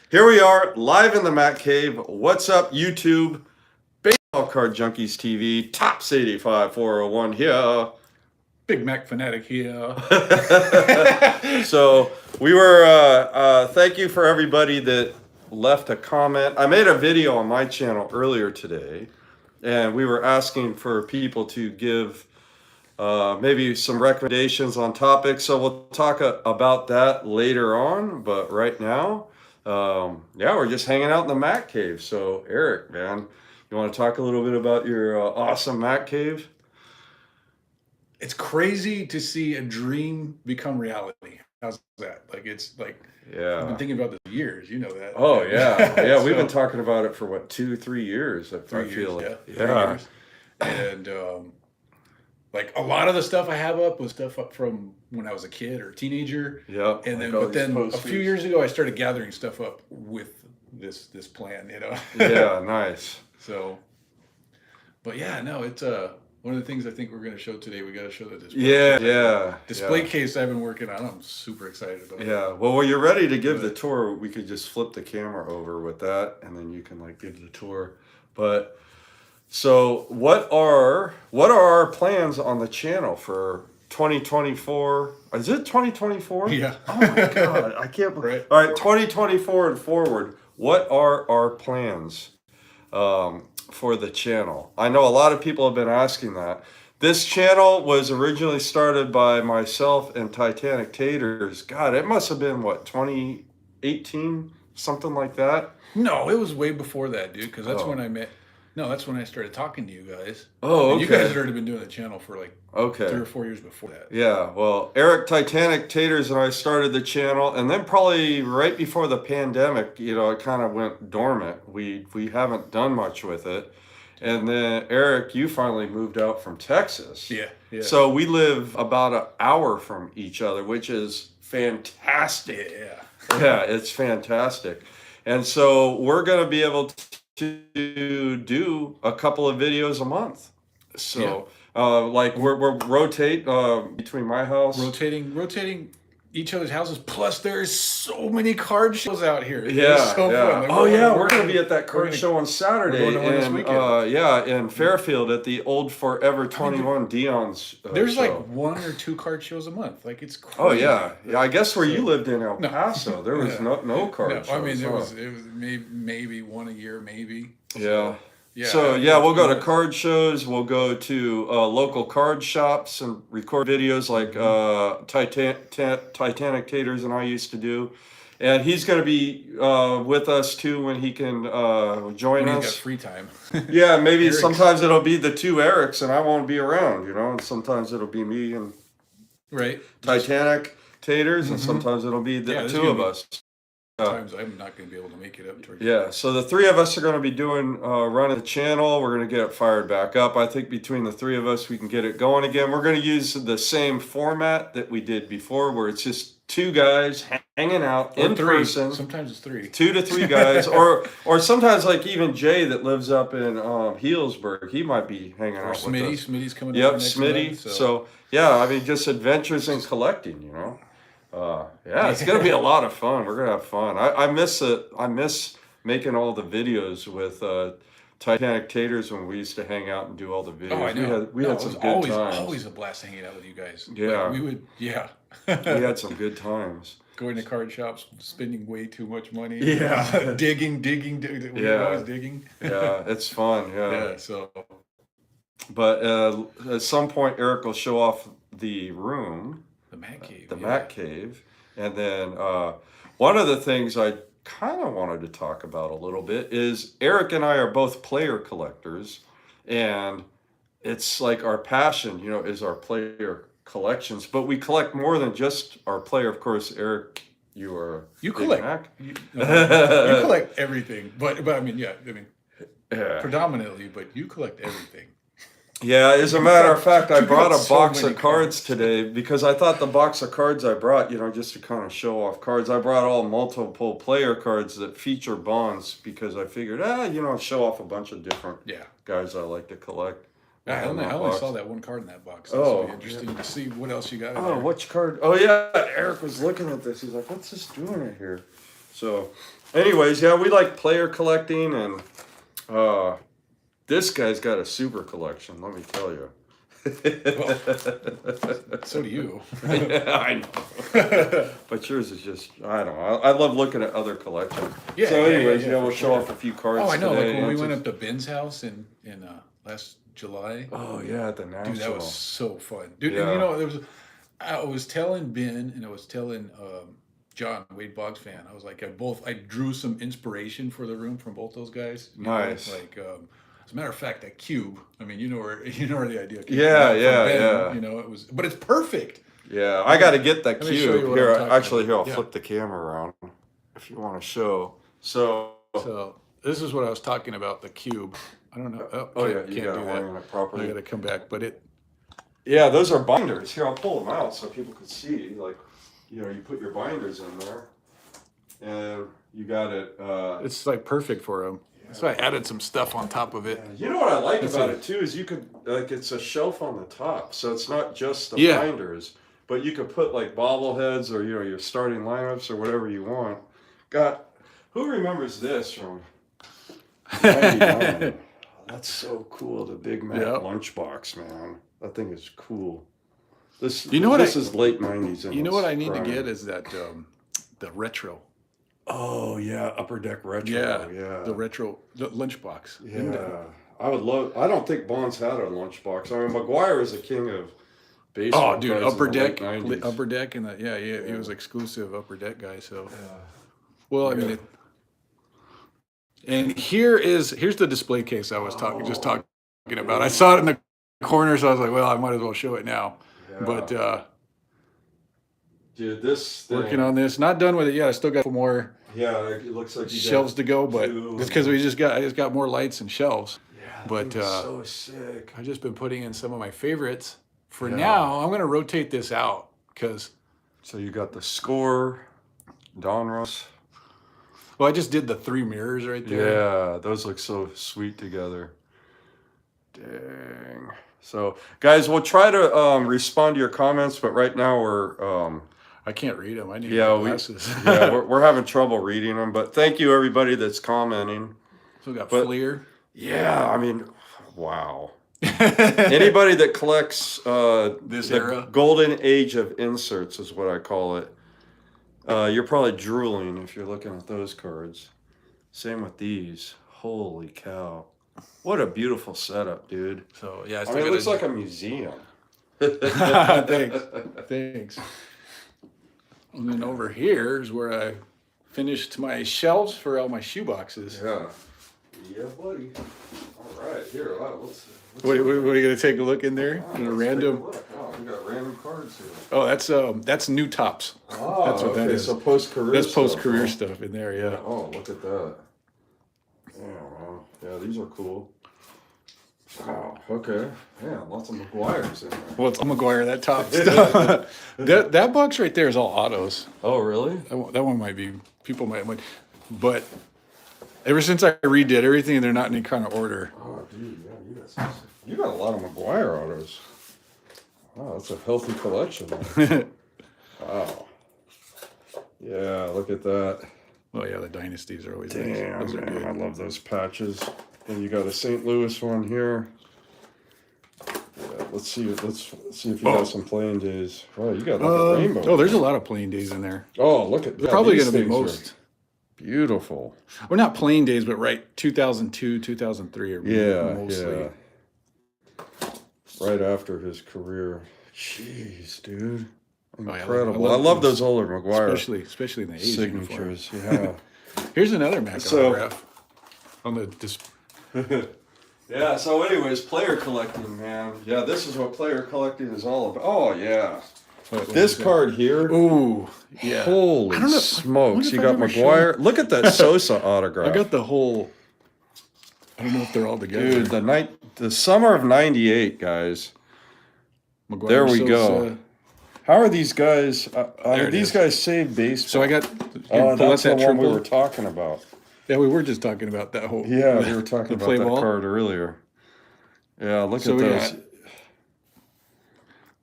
Here we are, live in the Mac Cave. What's up, YouTube? Baseball Card Junkies TV, Tops 85401 here. Big Mac fanatic here. So we were, thank you for everybody that left a comment. I made a video on my channel earlier today, and we were asking for people to give maybe some recommendations on topics. So we'll talk about that later on, but right now, yeah, we're just hanging out in the Mac Cave. So Eric, man, you want to talk a little bit about your awesome Mac Cave? It's crazy to see a dream become reality. How's that? Like, it's like, Yeah, I've been thinking about this for years. You know that. Oh yeah, yeah. We've So, been talking about it for what, 2-3 years? I 3 feel years, like. yeah. 3 Yeah. years. And like a lot of the stuff I have up was stuff up from when I was a kid or teenager. Yep. And then, like all but these then a posters. few years ago, I started gathering stuff up with this plan. You know. Yeah, nice. So, but yeah, no, it's one of the things I think we're going to show today. We got to show the display. Yeah. Display case I've been working on. I'm super excited about. Yeah. Well, when you're ready to give the tour, we could just flip the camera over with that, and then you can like give the tour. But so, what are our plans on the channel for 2024? Is it 2024? Yeah. Oh my God, I can't believe. Right. All right, 2024 and forward. What are our plans for the channel? I know a lot of people have been asking that. This channel was originally started by myself and Titanic Taters. God, it must have been what, 2018, something like that. No, it was way before that, dude. Because that's Oh. when I met. No, that's when I started talking to you guys. Oh, And you guys okay. had already been doing the channel for like Okay. 3 or 4 years before that. Yeah, well, Eric, Titanic Taters, and I started the channel, and then probably right before the pandemic, you know, it kind of went dormant. We haven't done much with it. And then Eric, you finally moved out from Texas. Yeah. So we live about an hour from each other, which is fantastic. Yeah. Yeah, it's fantastic. And so we're going to be able to do a couple of videos a month. So like we're rotate between my house. Rotating each other's houses. Plus, there's so many card shows out here. It's Yeah, so yeah. fun. Like, Oh yeah, we're going to be at that card gonna- show on Saturday, we're going to one this and weekend. yeah, in Fairfield at the old Forever 21 Dion's. There's show. like 1 or 2 card shows a month. Like, it's crazy. Oh yeah. I guess where you lived in El No. Paso, there was Yeah. no card No, shows. I mean, it huh? was maybe 1 a year, maybe. Yeah. Yeah. So yeah, we'll go to card shows. We'll go to local card shops and record videos like Titanic Taters and I used to do. And he's going to be with us too when he can join When you got us. free time. Yeah, maybe Eric's- sometimes it'll be the 2 Erics and I won't be around, you know. And sometimes it'll be me and Right. Titanic Taters, and sometimes it'll be the Yeah, there's 2 gonna of be- us. Times I'm not going to be able to make it up towards Yeah, so the 3 of us are going to be doing running the channel. We're going to get it fired back up. I think between the 3 of us, we can get it going again. We're going to use the same format that we did before, where it's just 2 guys hanging out Or in 3. person. Sometimes it's 3. 2 to 3 guys, or sometimes like even Jay that lives up in Healdsburg, he might be hanging Or out with us. Smitty's coming Yep, up next Smitty. month, So yeah, I mean, just adventures in collecting, you know. Yeah, it's gonna be a lot of fun. We're gonna have fun. I miss it. I miss making all the videos with Titanic Taters when we used to hang out and do all the videos. Oh, I know. We had some good times. Always a blast hanging out with you guys. Yeah. Like, we would, yeah. We had some good times. Going to card shops, spending way too much money. Yeah. digging. We were always digging. Yeah, it's fun. Yeah. Yeah, so. But at some point, Eric will show off the room. The Mac Cave. The Mac Cave. And then one of the things I kind of wanted to talk about a little bit is Eric and I are both player collectors, and it's like our passion, you know, is our player collections. But we collect more than just our player. Of course, Eric, you You Big collect. Mac. You collect everything. But I mean, Yeah. predominantly, but you collect everything. Yeah, as a matter of fact, I You brought got a so box many of cards today because I thought the box of cards I brought, you know, just to kind of show off cards, I brought all multiple player cards that feature bonds because I figured, you know, show off a bunch of different guys I like to collect. I only saw that one card in that box. This Oh, will be interesting to see what else you got in Oh, there. which card? Oh, yeah, Eric was looking at this. He's like, what's this doing in here? So, anyways, yeah, we like player collecting, and this guy's got a super collection. Let me tell you. Well, so do you. Yeah, I know. But yours is just, I don't know. I love looking at other collections. Yeah, So, anyways, yeah, we'll for show sure. off a few cards. Oh, I know. Today. Like when we went up to Ben's house in last July. Oh yeah, at the National. Dude, that was so fun. Dude, Yeah. and I was telling Ben and I was telling John, Wade Boggs fan. I was like, I drew some inspiration for the room from both those guys. You know, Nice. like, as a matter of fact, that cube. I mean, you know where the idea came Yeah, from. yeah, Ben, yeah. You know, but it's perfect. Yeah, I got to get that Let me show you cube what here. I'm talking Actually, here, I'll about. Yeah. flip the camera around if you want to show. So This is what I was talking about. The cube. I don't know. oh yeah, can't you got to do orient that. it properly. I got to come back, but it. Yeah, those are binders. Here, I'll pull them out so people can see. Like, you put your binders in there, and you got it. It's like perfect for them. So I added some stuff on top of it. You know what I like Let's about see. it too is you could it's a shelf on the top, so it's not just the Yeah. binders, but you could put like bobbleheads or your starting lineups or whatever you want. Who remembers this from 99? That's so cool. The Big Mac Yep. lunchbox, man. That thing is cool. This is late 90s. You know what I need to get is that the retro. Oh yeah, Upper Deck Retro. Yeah. The retro lunchbox. Yeah. I would love. I don't think Bonds had a lunchbox. I mean, McGuire is a king of baseball. Oh, dude, cards in Upper the late Deck, 90s. Upper Deck, and he was exclusive Upper Deck guy. So, Yeah. well, I mean, and here's the display case I was talking about. I saw it in the corner, so I was like, well, I might as well show it now. Yeah. But Dude, this thing, working on this, not done with it yet. I still got more Yeah, it looks like you shelves to go, but two. it's because I just got more lights and shelves. Yeah, But so sick. I've just been putting in some of my favorites. For Yeah. now, I'm going to rotate this out because, So you got the Score, Donruss. well, I just did the 3 mirrors right there. Yeah, those look so sweet together. Dang. So, guys, we'll try to respond to your comments, but right now we're I can't read them. I need yeah, glasses. we're having trouble reading them. But thank you everybody that's commenting. So we got But- Fleer. Yeah, I mean, wow. Anybody that collects This the era? golden age of inserts is what I call it. You're probably drooling if you're looking at those cards. Same with these. Holy cow. What a beautiful setup, dude. So, yeah. I mean, it looks like a museum. Thanks. And then over here is where I finished my shelves for all my shoe boxes. Yeah. Yeah, buddy. All right, here. Let's What are you going to take a look in there? let's In a take random. look. Oh, we got random cards here. Oh, that's new tops. Oh, That's what that okay, is. So post-career That's stuff, post-career huh? stuff in there, yeah. Oh, look at that. Yeah, man. Yeah, these are cool. Wow. Okay. Yeah, lots of McGuire's in there. Well, it's McGuire, that top stuff. that box right there is all autos. Oh, really? That one might be, people might, but ever since I redid everything, they're not in any kind of order. Oh, dude, yeah, you got a lot of McGuire autos. Wow, that's a healthy collection. Wow. Yeah, look at that. Oh yeah, the dynasties are always Damn, nice. Those are man, good. I love those patches. And you got a St. Louis one here. Yeah, let's see if you got some playing days. Oh, you got like a rainbow. Oh, there's a lot of playing days in there. Oh, look at They're probably these going to be things are most. beautiful. We're not playing days, but right, 2002, 2003 are Yeah, mostly. yeah. Right after his career. Jeez, dude. Oh, yeah, Incredible. I love those older McGuire Especially in the A's uniform. signatures. Yeah. Here's another Mac So- autograph on the Yeah, so anyways, player collecting, man. Yeah, this is what player collecting is all about. Oh, yeah. This card here. Ooh, yeah. Holy I don't know- I smokes. wonder You if got I've ever McGuire. Look at that Sosa autograph. I got the whole. I don't know if they're all together. Dude, the summer of '98, guys. McGuire, There we Sosa. go. How are these guys? I There mean, it these is. guys save baseball. So I got. Oh, pull that's up the that one we triple. were talking about. Yeah, we were just talking about that whole. Yeah, we were talking the about play that ball. card earlier. Yeah, look So at we those. got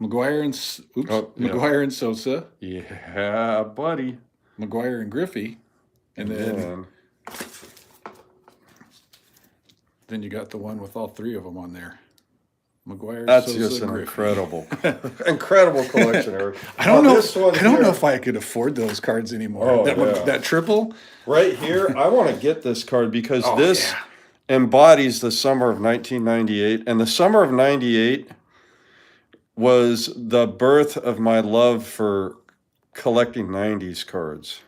McGuire and Oh, yeah. McGuire and Sosa, Yeah, buddy. McGuire and Griffey, And then you got the one with all three of them on there. McGuire. That's Sosa, just an Griffey. incredible collection, Eric. I don't know. This one I don't here- know if I could afford those cards anymore. Oh, that yeah. that triple. Right here, I want to get this card because Oh, this yeah. embodies the summer of 1998. And the summer of 98 was the birth of my love for collecting 90s cards.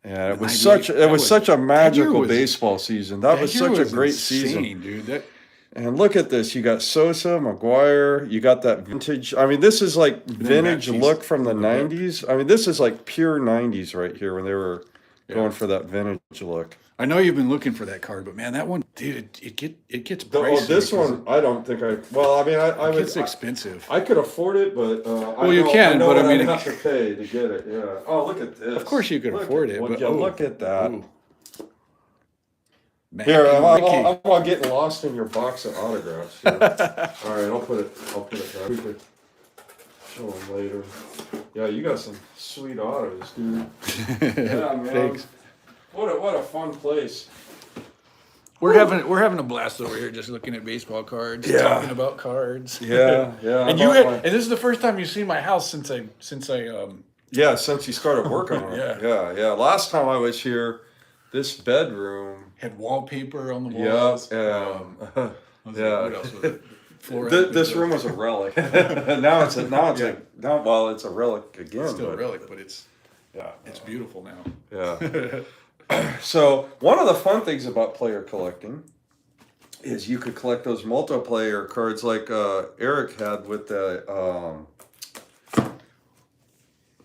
And it was 98, such a that year magical was- baseball season. That was year such a was great insane, season. dude. And look at this. You got Sosa, McGuire. You got that vintage. I mean, this is like vintage Matthews look from the in the back. 90s. I mean, this is like pure 90s right here when they were going for that vintage look. I know you've been looking for that card, but man, that one, dude, it gets pricey. Oh, this because one, I don't think I. Well, I mean, I would. it's expensive. I could afford it, but Well, you can, but I what mean- I'd have to pay to get it. Yeah. Oh, look at this. Of course you could Look afford at- it, would but you look at that. Ooh. Mac Here, and Ricky. I'm getting lost in your box of autographs. Here. All right, I'll put it back. We could show them later. Yeah, you got some sweet autos, dude. Yeah, man. Thanks. What a fun place. We're having a blast over here, just looking at baseball cards, Yeah. talking about cards. Yeah. And and this is the first time you've seen my house since I since you started working on it. Yeah. Last time I was here, this bedroom. had wallpaper on the Yeah. walls. Yeah. What Yeah. else was it? This room was a relic. now it's a relic again. It's still but- a relic, but it's Yeah. beautiful now. Yeah. So one of the fun things about player collecting is you could collect those multiplayer cards like Eric had with the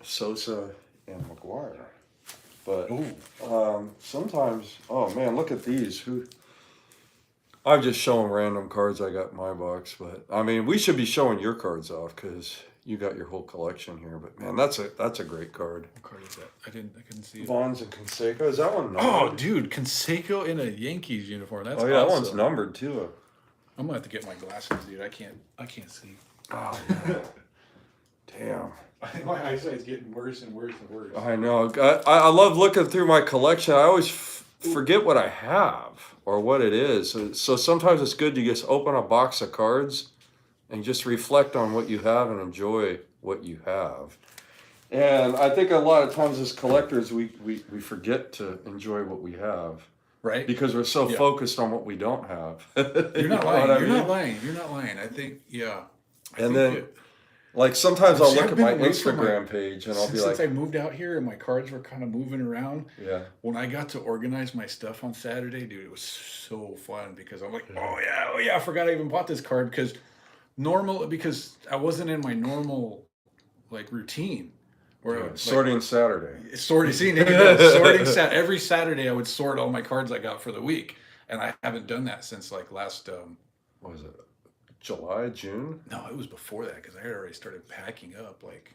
Sosa and McGuire. But sometimes, oh man, look at these. I'm just showing random cards I got in my box, but I mean, we should be showing your cards off because you got your whole collection here. But man, that's a great card. What card is that? I couldn't see it. Bonds and Canseco. Is that one numbered? Oh, dude, Canseco in a Yankees uniform. That's Oh yeah, that awesome. one's numbered too. I'm gonna have to get my glasses, dude. I can't see. Oh yeah. Damn. My eyesight's getting worse and worse and worse. I know. I love looking through my collection. I always forget what I have or what it is. So sometimes it's good to just open a box of cards and just reflect on what you have and enjoy what you have. And I think a lot of times as collectors, we forget to enjoy what we have. Right? Because we're so focused on what we don't have. You're not know lying. what I You're mean? not lying. You're not lying. I think, yeah. And then, like, sometimes I'll See, look I've at been my away from Instagram page and I'll be Since like, I moved out here and my cards were kind of moving around, yeah. when I got to organize my stuff on Saturday, dude, it was so fun because I'm like, oh yeah, I forgot I even bought this card because I wasn't in my normal like routine. Where Sorting Saturday. sorting every Saturday I would sort all my cards I got for the week, and I haven't done that since like last What was it? July, June? no, it was before that because I had already started packing up like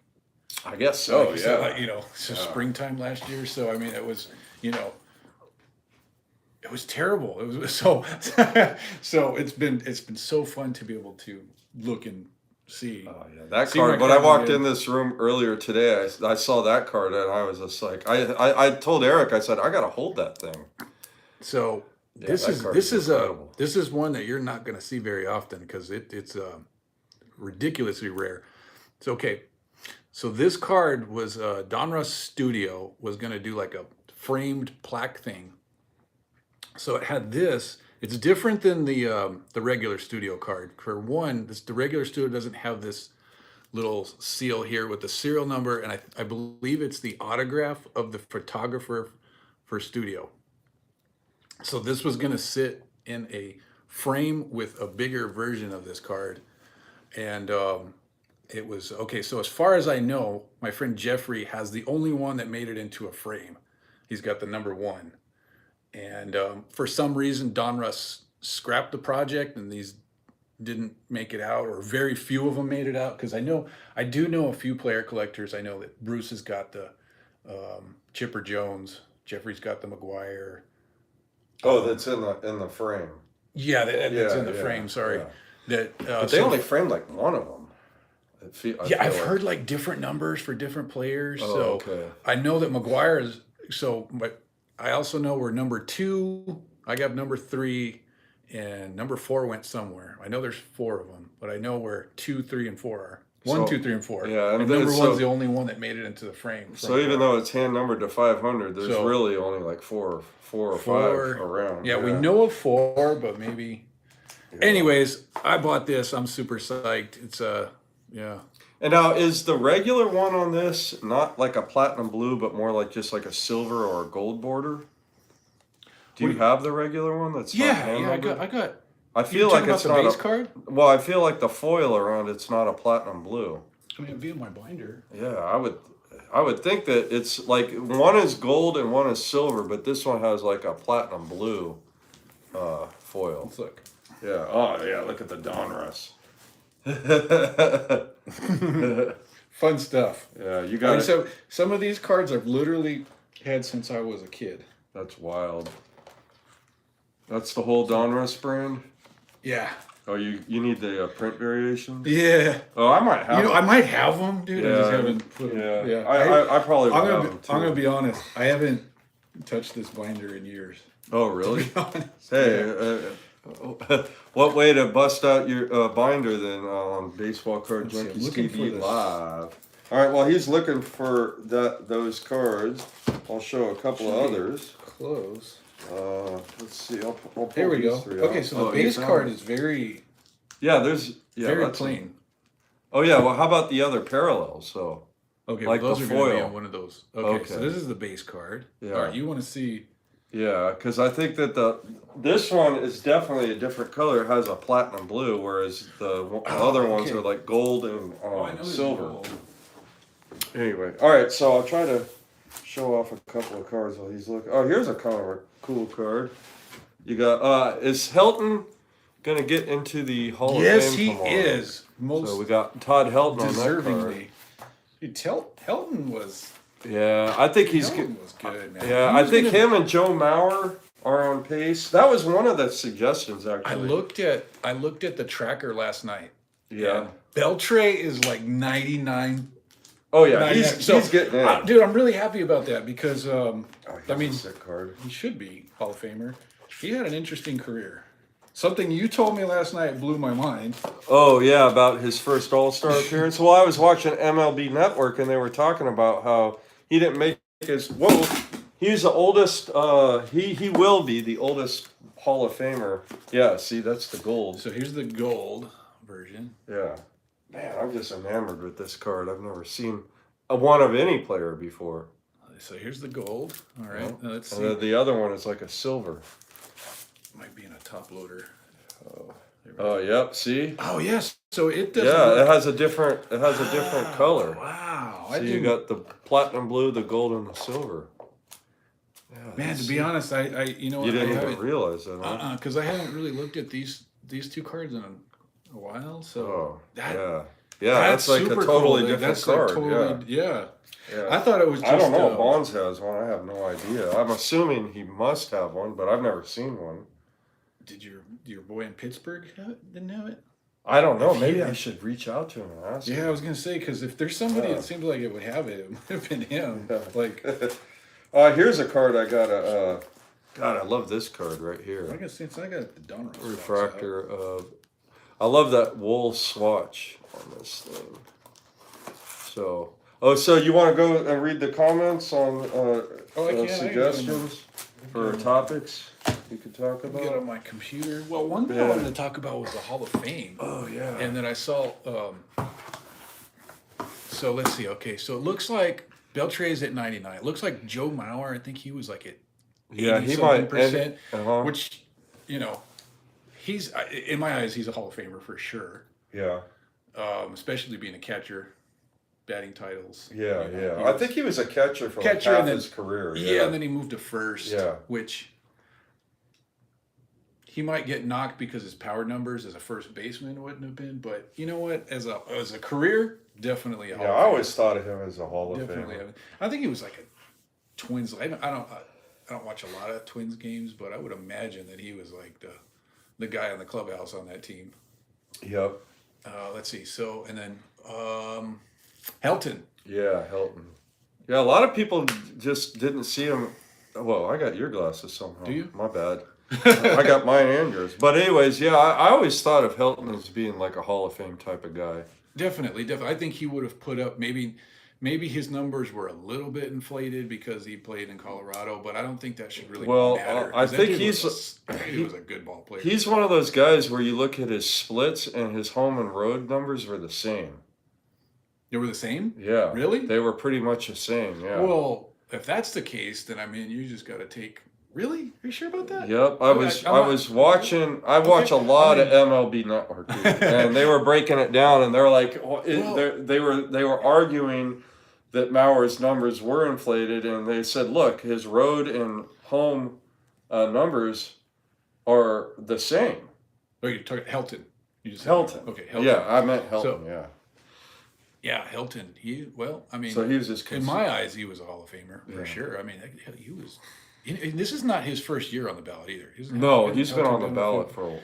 I guess so. like you said, like, springtime last year. So I mean, it was it was terrible. It was so it's been so fun to be able to look and see. Oh yeah, that See card. my When I card walked again. in this room earlier today, I saw that card and I was just like, I told Eric, I said, I gotta hold that thing. So Yeah, this that is card this is is incredible. this is one that you're not going to see very often because it's ridiculously rare. It's okay. So this card was Donruss Studio was going to do like a framed plaque thing. So it had this. It's different than the regular studio card. For one, the regular studio doesn't have this little seal here with the serial number, and I believe it's the autograph of the photographer for studio. So this was going to sit in a frame with a bigger version of this card, and it was okay. So as far as I know, my friend Jeffrey has the only one that made it into a frame. He's got the number 1. And for some reason, Donruss scrapped the project, and these didn't make it out, or very few of them made it out. Because I do know a few player collectors. I know that Bruce has got the Chipper Jones. Jeffrey's got the McGuire. Oh, that's in the frame. Yeah, it's in the yeah, frame. Sorry, yeah. that. But they only framed like one of them. I've heard like different numbers for different players. Oh, so okay. I know that McGuire is. So I also know where number 2, I got number 3, and number 4 went somewhere. I know there's 4 of them, but I know where 2, 3, and 4 are. 1, 2, 3, and 4. Yeah, and number 1's the only one that made it into the frame. So even though it's hand numbered to 500, there's really only like four or 5 around. Yeah, we know of 4, but maybe. Yeah. Anyways, I bought this. I'm super psyched. It's yeah. And now, is the regular one on this not like a platinum blue, but more like just like a silver or a gold border? Do you have the regular one? That's yeah. I got. I feel like it's not a base card. Well, I feel like the foil around it's not a platinum blue. I mean, it'd be in my binder. Yeah, I would think that it's like one is gold and one is silver, but this one has like a platinum blue foil. Let's look. Yeah. Oh yeah. Look at the Donruss. Fun stuff. Yeah, you got. So some of these cards I've literally had since I was a kid. That's wild. That's the whole Donruss brand. Yeah. Oh, you need the print variations? Yeah. Oh, I might have. I might have them, dude. Yeah. I just haven't put them. Yeah. I probably. I'm gonna be honest. I haven't touched this binder in years. Oh, really? To be honest. Hey. What way to bust out your binder than on Baseball Card Junkies TV live? All right, well, he's looking for those cards. I'll show a couple of others. Close. Let's see. I'll pull there we go. Okay, so the base card is very. Yeah, very plain. Oh yeah. Well, how about the other parallels? So. Okay, like those the are foil. going to be on one of those. Okay, so this is the base card. Yeah. All right, you want to see. Yeah, because I think that this one is definitely a different color. It has a platinum blue, whereas the other ones are like gold and silver. Anyway, all right. So I'll try to show off a couple of cards while he's looking. Oh, here's a kind of a cool card. You got is Helton gonna get into the Hall of Fame? Yes, he is. So we got Todd Helton on that card. Dude, Helton was. Yeah, I think he's good. Was good, man. Yeah, I think him and Joe Mauer are on pace. That was one of the suggestions, actually. I looked at the tracker last night. Yeah. Beltre is like 99. Oh yeah, he's getting in. Dude, I'm really happy about that because I mean, a sick card. He should be Hall of Famer. He had an interesting career. Something you told me last night blew my mind. Oh yeah, about his first All-Star appearance. Well, I was watching MLB Network and they were talking about how he didn't make his. Whoa, he's the oldest. He will be the oldest Hall of Famer. Yeah, see, that's the gold. So here's the gold version. Yeah, man, I'm just enamored with this card. I've never seen one of any player before. So here's the gold. All right, now let's see. And the other one is like a silver. Might be in a top loader. Oh, yep. See. Oh yes. So it does. Yeah, it has a different color. Wow. So you got the platinum blue, the gold, and the silver. Yeah, man, to be honest, I you know you didn't even realize that. Because I haven't really looked at these two cards in a while. So that's like a totally different card. Yeah. I thought it was. Just, I don't know if Bonds has one. I have no idea. I'm assuming he must have one, but I've never seen one. Did your boy in Pittsburgh didn't have it? I don't know. Maybe I should reach out to him and ask him. Yeah, I was gonna say because if there's somebody that seemed like it would have it, it would have been him. Yeah. Like, here's a card I got. God, I love this card right here. I got the Donruss refractor. I love that wool swatch on this thing. So, so you want to go and read the comments on suggestions for topics you could talk about? Get on my computer. Well, one thing I wanted to talk about was the Hall of Fame. Oh yeah. And then I saw. So let's see. Okay, so it looks like Beltre's at 99. It looks like Joe Mauer. I think he was like at 80% which he's in my eyes he's a Hall of Famer for sure. Yeah. Especially being a catcher, batting titles. Yeah. I think he was a catcher for like half his career. Yeah, and then he moved to first. Yeah. Which he might get knocked because his power numbers as a first baseman wouldn't have been, but you know what? As a career, definitely a Hall of Famer. I always thought of him as a Hall of Famer. I think he was like a Twins. I don't watch a lot of Twins games, but I would imagine that he was like the guy in the clubhouse on that team. Yep. Let's see. So and then Helton. Yeah, Helton. Yeah, a lot of people just didn't see him Well, I got your glasses somehow. Do you? My bad. I got mine and yours. But anyways, yeah, I always thought of Hilton as being like a Hall of Fame type of guy. Definitely. I think he would have put up maybe his numbers were a little bit inflated because he played in Colorado, but I don't think that should really matter. I think he was a good ball player. He's one of those guys where you look at his splits and his home and road numbers were the same. They were the same? Yeah. Really? They were pretty much the same, yeah. Well, if that's the case, then I mean, you just got to take. Really? Are you sure about that? Yep. I was watching. I watch a lot of MLB Network, dude, and they were breaking it down, and they're like, they were arguing that Mauer's numbers were inflated, and they said, look, his road and home numbers are the same. Oh, you're talking Helton. You just Hilton. Okay, Helton. Yeah, I meant Hilton. Yeah. Yeah, Hilton. I mean, so he was just in my eyes, he was a Hall of Famer for sure. I mean, he was. And this is not his first year on the ballot either. He's been on the ballot for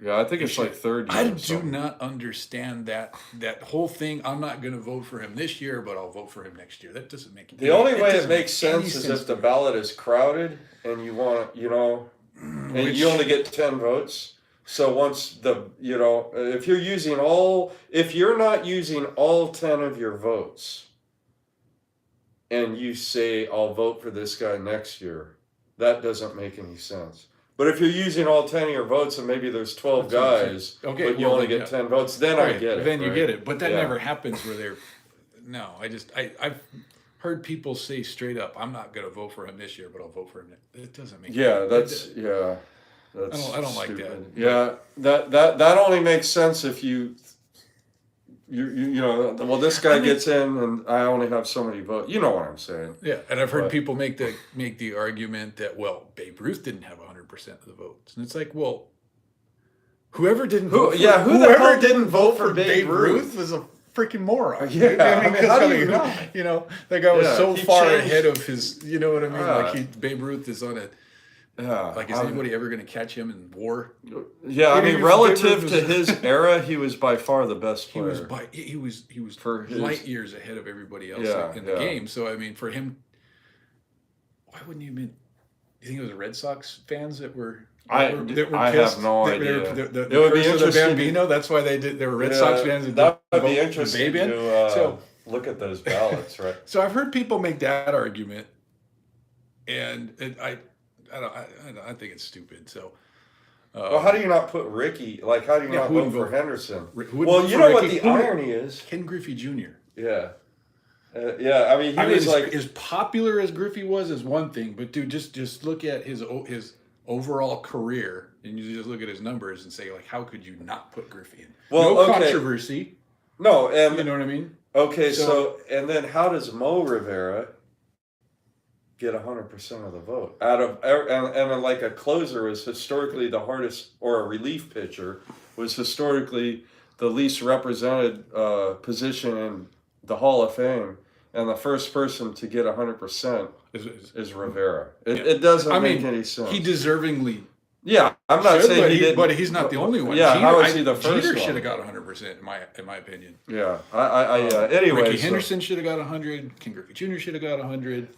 I think it's like third year. I do not understand that whole thing. I'm not going to vote for him this year, but I'll vote for him next year. That doesn't make the only way it makes sense is if the ballot is crowded and you want to, and you only get 10 votes. So once if you're not using all 10 of your votes, and you say, I'll vote for this guy next year, that doesn't make any sense. But if you're using all 10 of your votes and maybe there's 12 guys, but you only get 10 votes, then I get it. Then you get it. But that never happens where they're... No, I've heard people say straight up, I'm not going to vote for him this year, but I'll vote for him. It doesn't make sense. I don't like that. Yeah, that only makes sense if well, this guy gets in, and I only have so many votes. You know what I'm saying? Yeah, and I've heard people make the argument that Babe Ruth didn't have 100% of the votes, and it's like, well, whoever didn't vote for Babe Ruth was a freaking moron. Yeah, how do you know? That guy was so far ahead of his. You know what I mean? Babe Ruth is on a. Like, is anybody ever going to catch him in war? Yeah, I mean, relative to his era, he was by far the best player. He was light years ahead of everybody else in the game. So I mean, for him, why wouldn't he have been? You think it was the Red Sox fans that were? I have no idea. It would be interesting. The Bambino. That's why they were Red Sox fans. That would be interesting to look at those ballots, right? So I've heard people make that argument, and I think it's stupid. So, well, how do you not put Ricky? Like, how do you not vote for Henderson? Well, you know what the irony is? Ken Griffey Jr. Yeah. I mean, he was like as popular as Griffey was is one thing, but dude, just look at his overall career, and you just look at his numbers and say, like, how could you not put Griffey in? Well, controversy. No, and you know what I mean. Okay, so and then how does Mo Rivera get 100% of the vote out of and like a closer is historically the hardest, or a relief pitcher was historically the least represented position in the Hall of Fame, and the first person to get 100% is Rivera. It doesn't make any sense. He deservingly. Yeah, I'm not saying he didn't, but he's not the only one. Yeah, how is he the first Jeter one? should have got 100% in my opinion. Yeah, anyway, Ricky Henderson should have got 100. Ken Griffey Jr. should have got 100.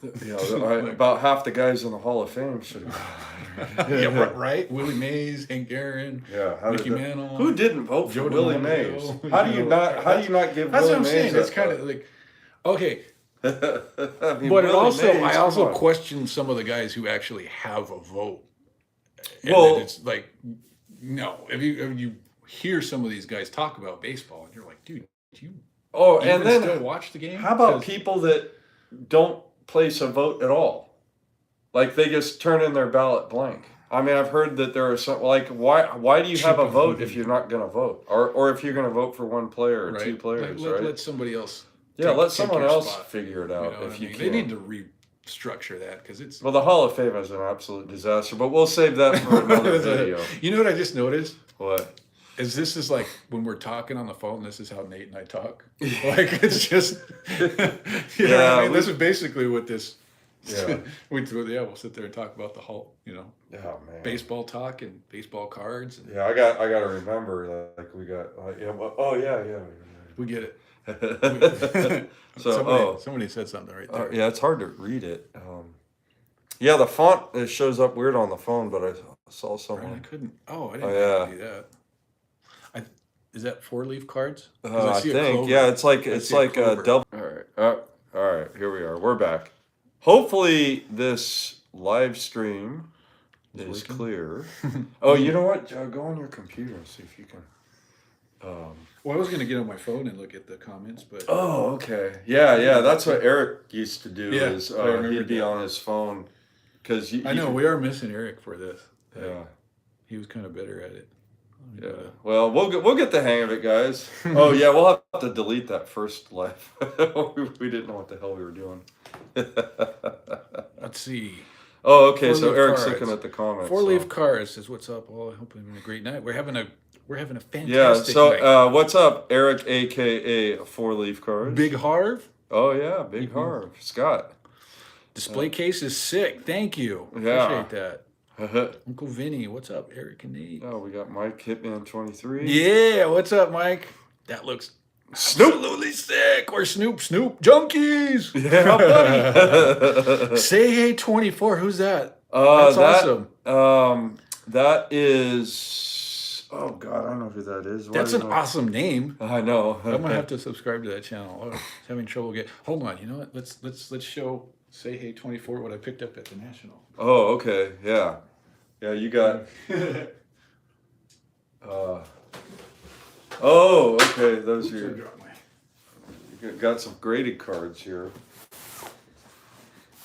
About half the guys in the Hall of Fame should have. Yeah, right. Willie Mays, Hank Aaron, Mickey Mantle. Who didn't vote for Willie Mays? How do you not give? That's Willie what I'm Mays saying. It's kind of like, okay. I mean, but I also question some of the guys who actually have a vote. And it's like, no. If you hear some of these guys talk about baseball, and you're like, dude, do you and then still watch the game? How about people that don't place a vote at all? Like, they just turn in their ballot blank. I mean, I've heard that there are some, like, why do you have a vote if you're not going to vote, or if you're going to vote for one player or two players, right? Let somebody else. Let someone else figure it out if you can. They need to restructure that, because it's. Well, the Hall of Fame is an absolute disaster, but we'll save that for another video. You know what I just noticed? What? This is like when we're talking on the phone. This is how Nate and I talk. Like, it's just. Know what I mean? This is basically what this. Yeah. We'll sit there and talk about the whole, baseball talk and baseball cards. And, I got to remember, like, we got, we get it. So somebody said something right there. Yeah, it's hard to read it. Yeah, the font, it shows up weird on the phone, but I saw Right, I someone. couldn't. Oh, I didn't Oh, do that. Is that 4-leaf cards? yeah. Because I I see a think. clover. Yeah, it's like I it's see a like a clover. double. All right. Here we are. We're back. Hopefully this live stream is working? clear. Oh, you know what? Go on your computer and see if you can. Well, I was gonna get on my phone and look at the comments, but Oh, okay. Yeah. That's what Eric used to do. Yeah, Is I remember he'd be that. on his phone because I know we are missing Eric for this. Yeah. He was kind of better at it. Yeah. Well, we'll get the hang of it, guys. Oh yeah, we'll have to delete that first live. We didn't know what the hell we were doing. Let's see. Oh, okay. So 4-leaf Eric's cards. looking at the comments. 4-leaf cards says, "What's up? All I hope you're having a great night. We're having a fantastic Yeah. night." So what's up, Eric, aka 4-leaf cards? Big Harv. Oh yeah, Big Harv. Scott. Display case is sick. Thank you. Yeah. Appreciate that. Oh, Uncle Vinny, what's up? Eric and Nate. we got Mike Hitman 23. Yeah, what's up, Mike? That looks Snoop. absolutely sick. We're Snoop Junkies. Yeah, buddy. Say hey 24. Who's that? That's awesome. That is. Oh God, I don't know who that is. Why That's do an you know? awesome name. I know. I'm gonna have to subscribe to that channel. Oh, having trouble get. Hold on. You know what? Let's show Say Hey 24 what I picked up at the National. Oh, okay. Yeah. Yeah, you got. Oh, okay. Those are your. You got some graded cards here.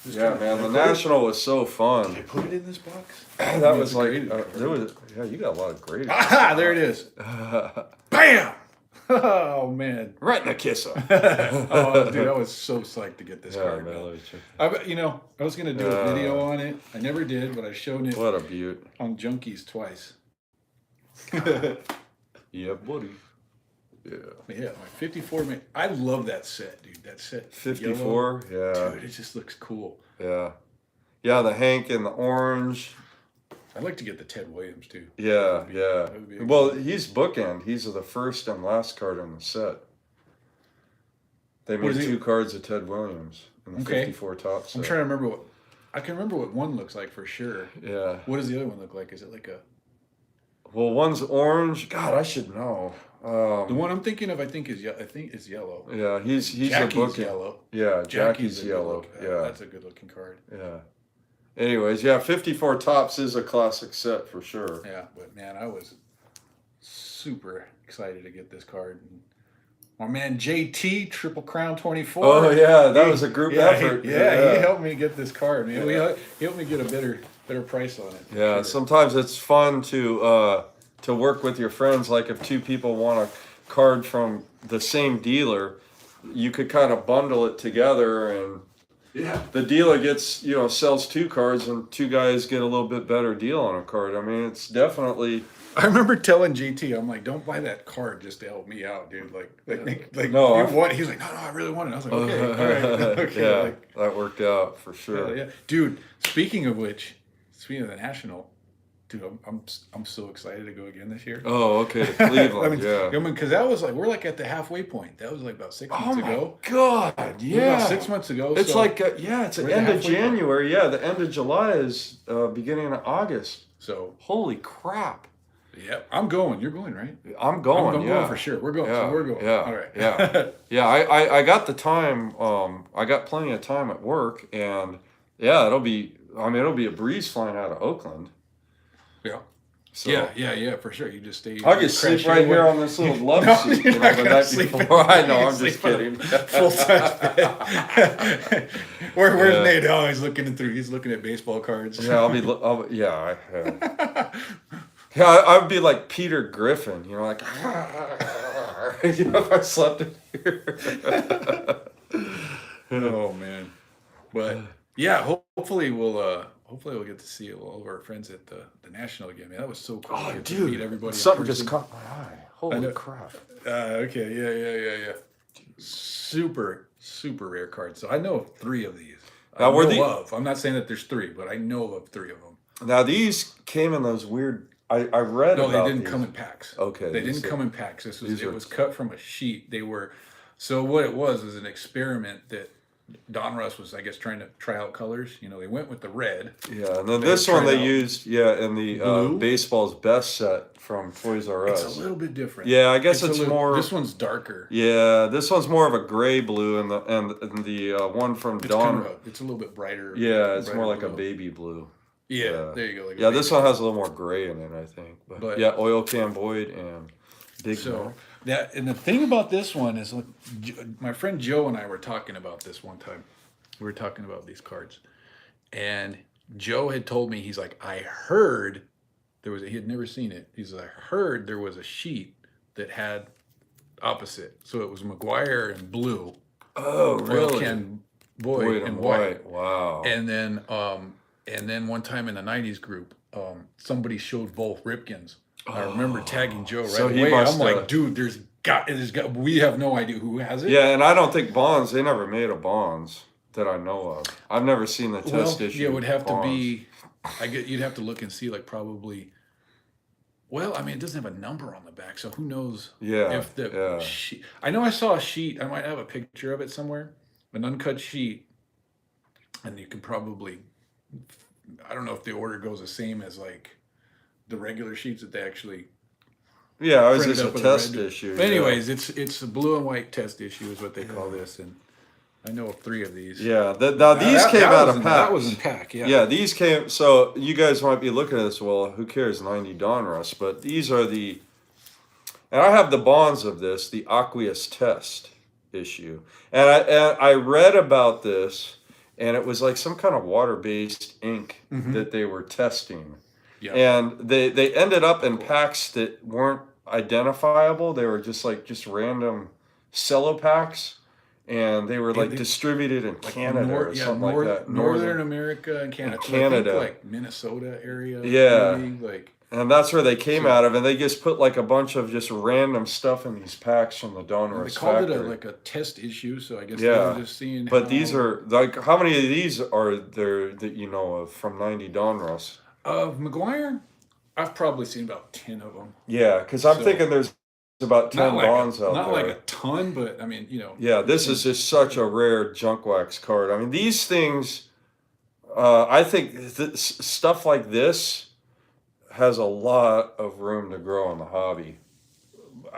Yeah, man. The National was so fun. Did I put it in this box? That was like there was. Yeah, you got a lot of graded. Ah, there it is. Bam! Oh man. Right in the kisser. Oh, dude, I was so psyched to get this card. Man, Man. let me check. I was gonna do a video on it. I never did, but I've shown it What a beaut. on Junkies twice. Yeah, buddy. Yeah. Yeah, my 54 man. I love that set, dude. That set. 54. Yellow. Yeah. Dude, it just looks cool. Yeah. Yeah, the Hank and the orange. I'd like to get the Ted Williams too. Yeah, would be a Well, he's bookend. He's the first and last card in the set. They What made is he? 2 cards of Ted Williams in the Okay. 54 top set. I'm trying to remember what. I can remember what one looks like for sure. Yeah. What does the other one look like? Is it like a? Well, one's orange. God, I should know. The one I'm thinking of, I think is yellow. Yeah, he's Jackie's a bookend. yellow. Yeah, Jackie's a good yellow. look- Yeah. that's a good looking card. Yeah. Anyways, yeah, 54 tops is a classic set for sure. Yeah, but man, I was super excited to get this card. And my man JT Triple Crown 24. Oh yeah, that was a group effort. He helped me get this card. Man, he helped me get a better price on it. Yeah, Sure. sometimes it's fun to work with your friends. Like if 2 people want a card from the same dealer, you could kind of bundle it together, and the dealer gets sells 2 cards, and 2 guys get a little bit better deal on a card. I mean, it's definitely. I remember telling GT, I'm like, don't buy that card just to help me out, dude. Like No, you want. He's like, no, I really want it. I was like, okay, all right, okay. Yeah, Like, that worked out for sure. yeah, dude. Speaking of the National, dude, I'm so excited to go again this year. Oh, okay, to Cleveland. I mean, because that was like we're like at the halfway point. That was like about 6 months ago. God, About yeah. 6 months ago. It's so like it's the we're at end the of halfway point. January. Yeah, the end of July is beginning of August. so. Holy crap! Yeah, I'm going. You're going, right? I'm going. I'm yeah. going for sure. We're going. Yeah, So we're going. yeah, All right. yeah. Yeah, I got the time. I got plenty of time at work, and yeah, it'll be a breeze flying out of Oakland. Yeah. So Yeah, for sure. You just stay. I'll just sleep right here on this little love seat. You're not the gonna night sleep before. I know. you I'm just sleep on a kidding. Full size bed. Where's Yeah. Nate? Oh, he's looking through. He's looking at baseball cards. Yeah, I would be like Peter Griffin, like, if I slept in here. Oh man, but yeah, hopefully we'll get to see all of our friends at the National again. Man, that was so cool. Oh, to dude, meet everybody. in something person. just caught my eye. Holy crap! Okay, yeah. Super rare cards. So I know of 3 of these. I'm not saying that there's 3, but I know of 3 of them. Now these came in those weird. I read No, about they didn't these. come in packs. Okay, They these didn't are- come in packs. It these are- was cut from a sheet. So what it was an experiment that Donruss was, I guess, trying to try out colors. You know, they went with the red. Yeah, and then They this one tried they out used, in the blue. Baseball's Best set from Toys R Us. It's a little bit different. Yeah, I guess it's more. This one's darker. Yeah, this one's more of a gray blue, and the one from Dawn. It's a little bit brighter. Yeah, it's more like blue. a baby blue. Yeah, there you go. Like yeah, this one has a little more gray in it, I think. But yeah, oil can void and big. So and the thing about this one is, like, my friend Joe and I were talking about this one time. We were talking about these cards, and Joe had told me, he's like, I heard he had never seen it. He's like, I heard there was a sheet that had opposite, so it was McGuire and blue. Oh, really? Oil can void and white. Wow. And then one time in the '90s group, somebody showed both Ripkins. I remember tagging Joe right away. I'm like, dude, there's got. We have no idea who has it. Yeah, and I don't think Bonds. They never made a Bonds that I know of. I've never seen the test issue. Yeah, it would have Bonds. to be. You'd have to look and see, like, probably. Well, I mean, it doesn't have a number on the back, so who knows? Yeah. If the sheet. I know I saw a sheet. I might have a picture of it somewhere. An uncut sheet, and you can probably. I don't know if the order goes the same as, like, the regular sheets that they actually. Yeah, it was just a test issue. But anyways, it's a blue and white test issue is what they call this, and I know of 3 of these. Yeah, these came out of pack. That was in pack, yeah. Yeah, these came. So you guys might be looking at this. Well, who cares? 90 Donruss, but these are the. And I have the bonds of this, the aqueous test issue, and I read about this, and it was like some kind of water-based ink that they were testing. Yeah. And they ended up in packs that weren't identifiable. They were just random cello packs, and they were like distributed in Canada or something like that. Northern America and Canada. Canada. I think, like, Minnesota area. Yeah. Maybe, like. And that's where they came out of, and they just put like a bunch of just random stuff in these packs from the Donruss factory. They called it a test issue, so I guess they were just seeing. But these are like, how many of these are there that you know of from 90 Donruss? Of McGuire, I've probably seen about 10 of them. Yeah, because I'm thinking there's about 10 bonds out there. Not like a ton, but I mean, you know. Yeah, this is just such a rare junk wax card. I mean, these things, I think stuff like this has a lot of room to grow in the hobby.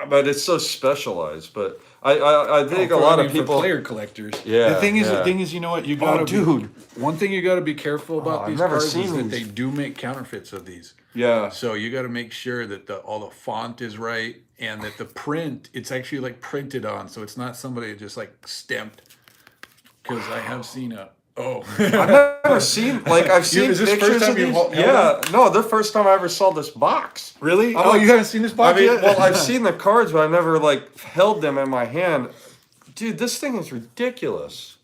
But it's so specialized. But I think a lot of people, for player collectors. Yeah. The thing is, you know what, you gotta one thing you gotta be careful about these cards is that they do make counterfeits of these. Yeah. So you gotta make sure that all the font is right, and that the print, it's actually like printed on, so it's not somebody just like stamped. Because I have seen I've never seen, like, I've seen pictures of these. Yeah, no, the first time I ever saw this box. Really? You haven't seen this box yet? Well, I've seen the cards, but I never, like, held them in my hand. Dude, this thing is ridiculous.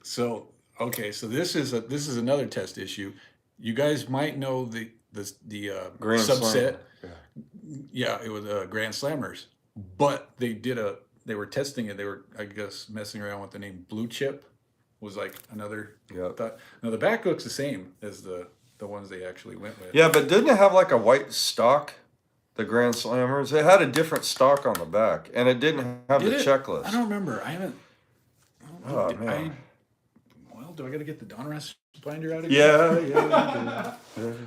So this is another test issue. You guys might know the Grand subset. Slam. Yeah, it was Grand Slammers, but they were testing it. They were, I guess, messing around with the name Blue Chip. Was like another. Yeah. Now the back looks the same as the ones they actually went with. Yeah, but didn't it have like a white stock? The Grand Slammers. It had a different stock on the back, and it didn't have the checklist. I don't remember. I haven't. Oh man. Do I got to get the Donruss binder out again? Yeah.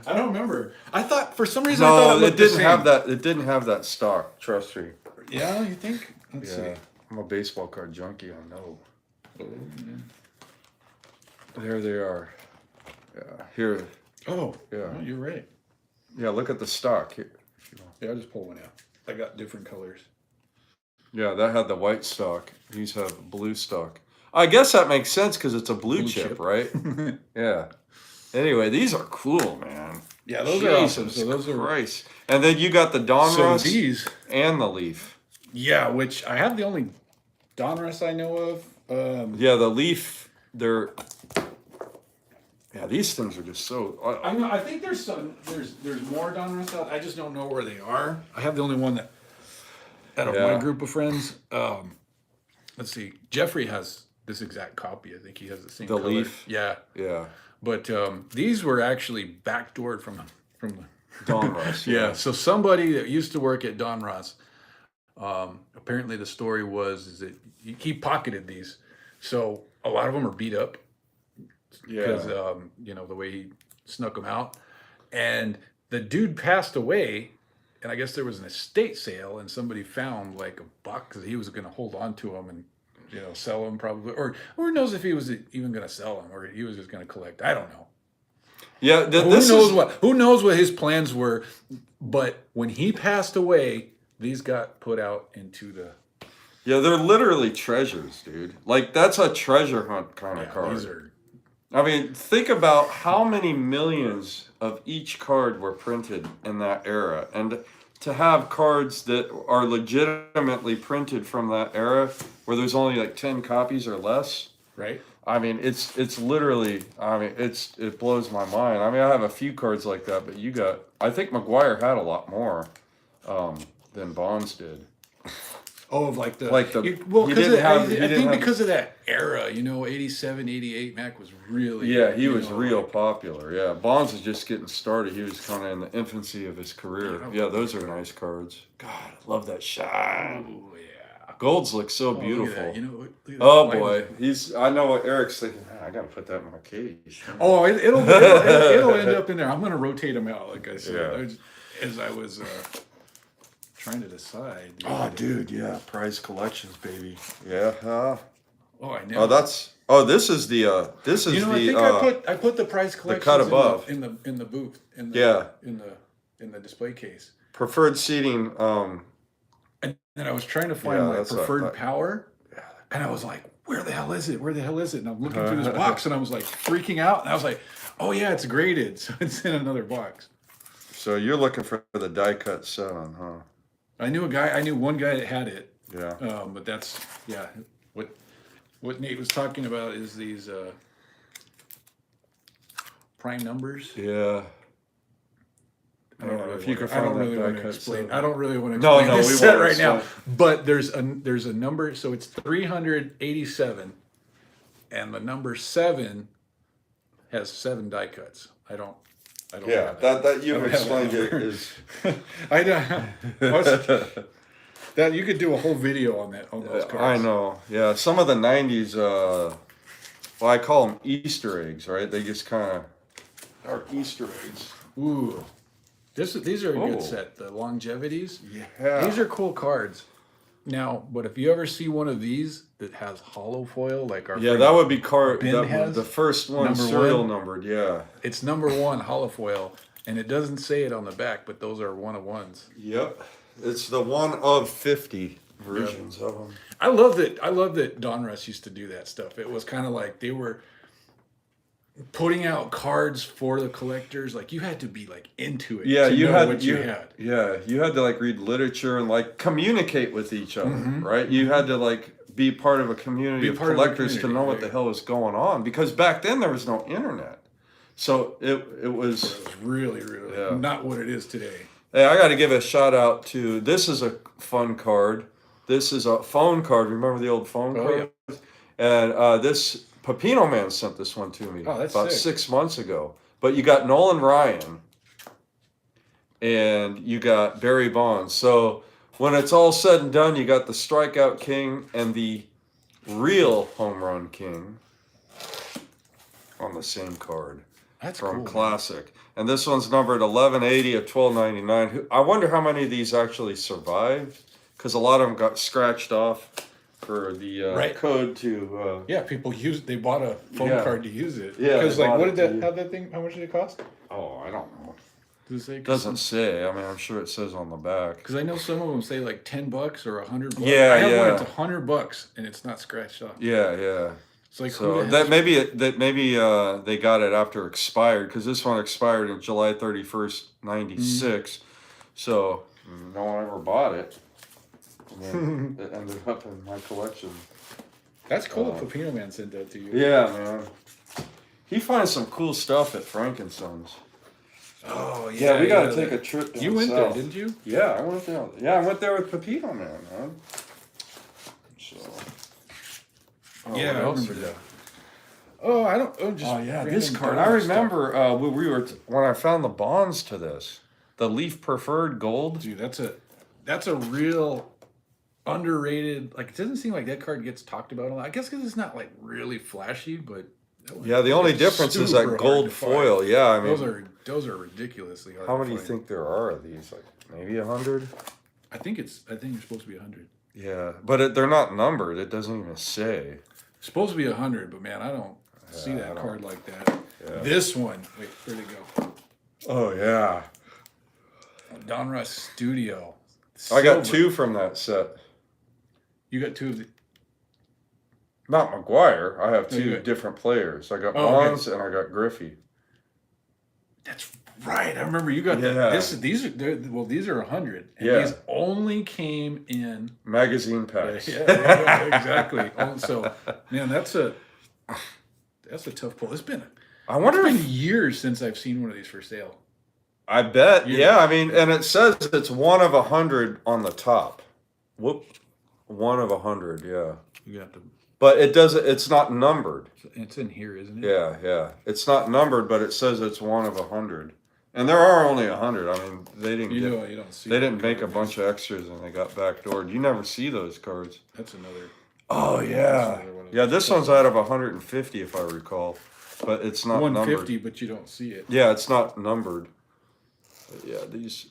I don't remember. I thought for some reason I thought it didn't have that. It didn't have that stock. Trust me. Yeah, you think? Let's see. I'm a baseball card junkie. I know. Oh, yeah. There they are. Yeah. Here. Oh. Yeah. Oh, you're right. Yeah. Look at the stock here. Yeah, I'll just pull one out. I got different colors. Yeah, that had the white stock. These have blue stock. I guess that makes sense because it's a blue chip, right? Yeah. Anyway, these are cool, man. Yeah, those are awesome. So those are Christ. And then you got the Donruss and the Leaf. Yeah, which I have the only Donruss I know of. Yeah, the Leaf. They're. Yeah, these things are just so. I think there's more Donruss out. I just don't know where they are. I have the only one that out of my group of friends. Let's see. Jeffrey has this exact copy. I think he has the same color. Leaf. Yeah. Yeah. But these were actually backdoored from the Donruss. Yeah. So somebody that used to work at Donruss, apparently the story was that he pocketed these. So a lot of them are beat up because Yeah. you know, the way he snuck them out. And the dude passed away, and I guess there was an estate sale, and somebody found like a box that he was going to hold on to them and, you know, sell them probably, or who knows if he was even going to sell them or he was just going to collect. I don't know. Yeah. Who knows what his plans were? But when he passed away, these got put out into the. Yeah, they're literally treasures, dude. Like that's a treasure hunt kind of card. These are. I mean, think about how many millions of each card were printed in that era. And to have cards that are legitimately printed from that era where there's only like 10 copies or less. Right. I mean, it's literally, I mean, it blows my mind. I mean, I have a few cards like that, but I think McGuire had a lot more than Bonds did. Oh, of like the he didn't have. I think because of that era, you know, 87, 88, Mac was really. Yeah, he was real popular. Yeah, Bonds was just getting started. He was kind of in the infancy of his career. Yeah, those are nice cards. God, I love that shine. Oh yeah, golds look so beautiful. You know, look at that Oh light. boy, I know what Eric's thinking. I gotta put that in my cage. Oh, it'll end up in there. I'm gonna rotate them out, like I said. Yeah. As I was trying to decide. Oh, dude, yeah, prize collections, baby. Yeah. Oh, I know. This is the. You know, I think I put the prize collections cut above in the booth in the display case. Preferred seating. And then I was trying to find my preferred power, and I was like, "Where the hell is it? Where the hell is it?" And I'm looking through this box, and I was like freaking out, and I was like, "Oh yeah, it's graded, so it's in another box." So you're looking for the die cut 7, huh? I knew one guy that had it. Yeah. But that's what Nate was talking about is these prime numbers. Yeah. I don't really if you could find that die cut explain. 7. I don't really want to No, explain we this set won't right now. explain. But there's a number, so it's 387, and the number 7 has 7 die cuts. I don't. Yeah, that you've explained it is. I know. That you could do a whole video on those cards. I know. Yeah, some of the '90s. Well, I call them Easter eggs, right? They just kind of are Easter eggs. Ooh, these are a good set. The longevities. Yeah, these are cool cards. Now, but if you ever see one of these that has hollow foil, like our that would be has, the first one serial numbered. Yeah, it's number 1 hollow foil, and it doesn't say it on the back, but those are 1 of 1s. Yep, it's the 1 of 50 versions of them. I love that Donruss used to do that stuff. It was kind of like they were putting out cards for the collectors. Like you had to be like into it. Yeah, to you know had what you had. Yeah, you had to like read literature and like communicate with each other, right? You had to like be part of a community of collectors to know what the hell was going on, because back then there was no internet, so it was really not what it is today. Hey, I got to give a shout out to, this is a fun card. This is a phone card. Remember the old phone card? Yeah. And this Pepino Man sent this one to me about sick. 6 months ago. But you got Nolan Ryan and you got Barry Bonds. So when it's all said and done, you got the strikeout king and the real home run king on the same card. That's from cool, Classic. Man. And this one's numbered 1180 of 1299. I wonder how many of these actually survived, because a lot of them got scratched off for the code to. People they bought a phone card to use it. Yeah. Because like, how much did it cost? Oh, I don't know. Does it say? Doesn't say. I mean, I'm sure it says on the back. Because I know some of them say like $10 or $100. Yeah, I have one that's $100 and it's not scratched off. Yeah. It's like, so that maybe they got it after expired, because this one expired in July 31st, 96. So no one ever bought it. And then it ended up in my collection. That's cool. Pepino Man sent that to you. Yeah, man. He finds some cool stuff at Frankenson's. Oh yeah, we got to take a trip down You went south. there, didn't you? Yeah, I went down. Yeah, I went there with Pepino Man. So. I remember that. Oh, I don't. This card. I remember when I found the bonds to this, the Leaf Preferred Gold. Dude, that's a real underrated. Like, it doesn't seem like that card gets talked about a lot. I guess because it's not like really flashy, but Yeah, the only difference is that gold foil. Yeah, I mean, those are ridiculously hard. How many do you think there are of these? Like maybe 100? I think you're supposed to be 100. Yeah, but they're not numbered. It doesn't even say. It's supposed to be 100, but man, I don't see that card like that. Yeah. This one, wait, where'd it go? Oh yeah, Donruss Studio. I got 2 from that set. You got 2 of the. Not McGuire. I have 2 different players. I got Bonds and I got Griffey. That's right. I remember you got these are 100. And these only came in magazine packs. Yeah, exactly. So, man, that's a tough pull. It's been years since I've seen one of these for sale. I bet. Yeah, I mean, and it says it's 1 of 100 on the top. Whoop. 1 of 100. Yeah. You got to. But it doesn't. It's not numbered. It's in here, isn't it? Yeah, yeah. It's not numbered, but it says it's 1 of 100. And there are only 100. I mean, they didn't. You don't see. They didn't make a bunch of extras, and they got backdoored. You never see those cards. That's another. Oh yeah, yeah. This one's out of 150, if I recall, but it's not 150, numbered. But you don't see it. Yeah, it's not numbered. But yeah, these.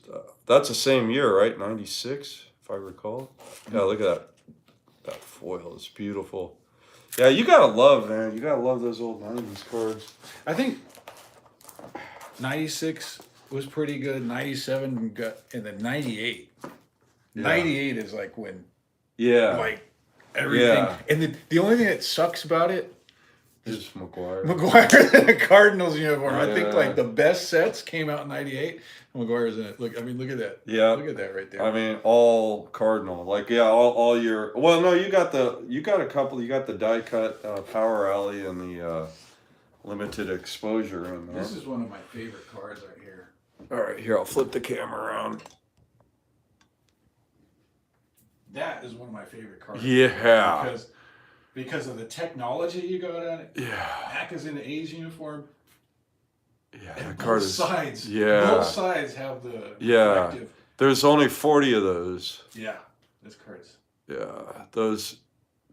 That's the same year, right? 96, if I recall. Yeah, look at that. That foil is beautiful. Yeah, you gotta love, man. You gotta love those old 90s cards. I think 96 was pretty good. 97 got, and then 98. Yeah. 98 is like when. Yeah. Like everything. Yeah. And the only thing that sucks about it is McGuire. McGuire in a Cardinals uniform. I think like the best sets came out in 98. McGuire's in it. Look, I mean, look at that. Yeah. Look at that right there. I mean, all Cardinal. Like, yeah, all your. Well, no, you got a couple. You got the die cut Power Alley and the limited exposure in there. This is one of my favorite cards right here. All right, here, I'll flip the camera around. That is one of my favorite cards. Yeah. Because of the technology you got on it. Yeah. Mac is in the A's uniform. Yeah, and that card is. Sides. Yeah. Both sides have the. Yeah. Reflective. There's only 40 of those. Yeah. This card's. Yeah, those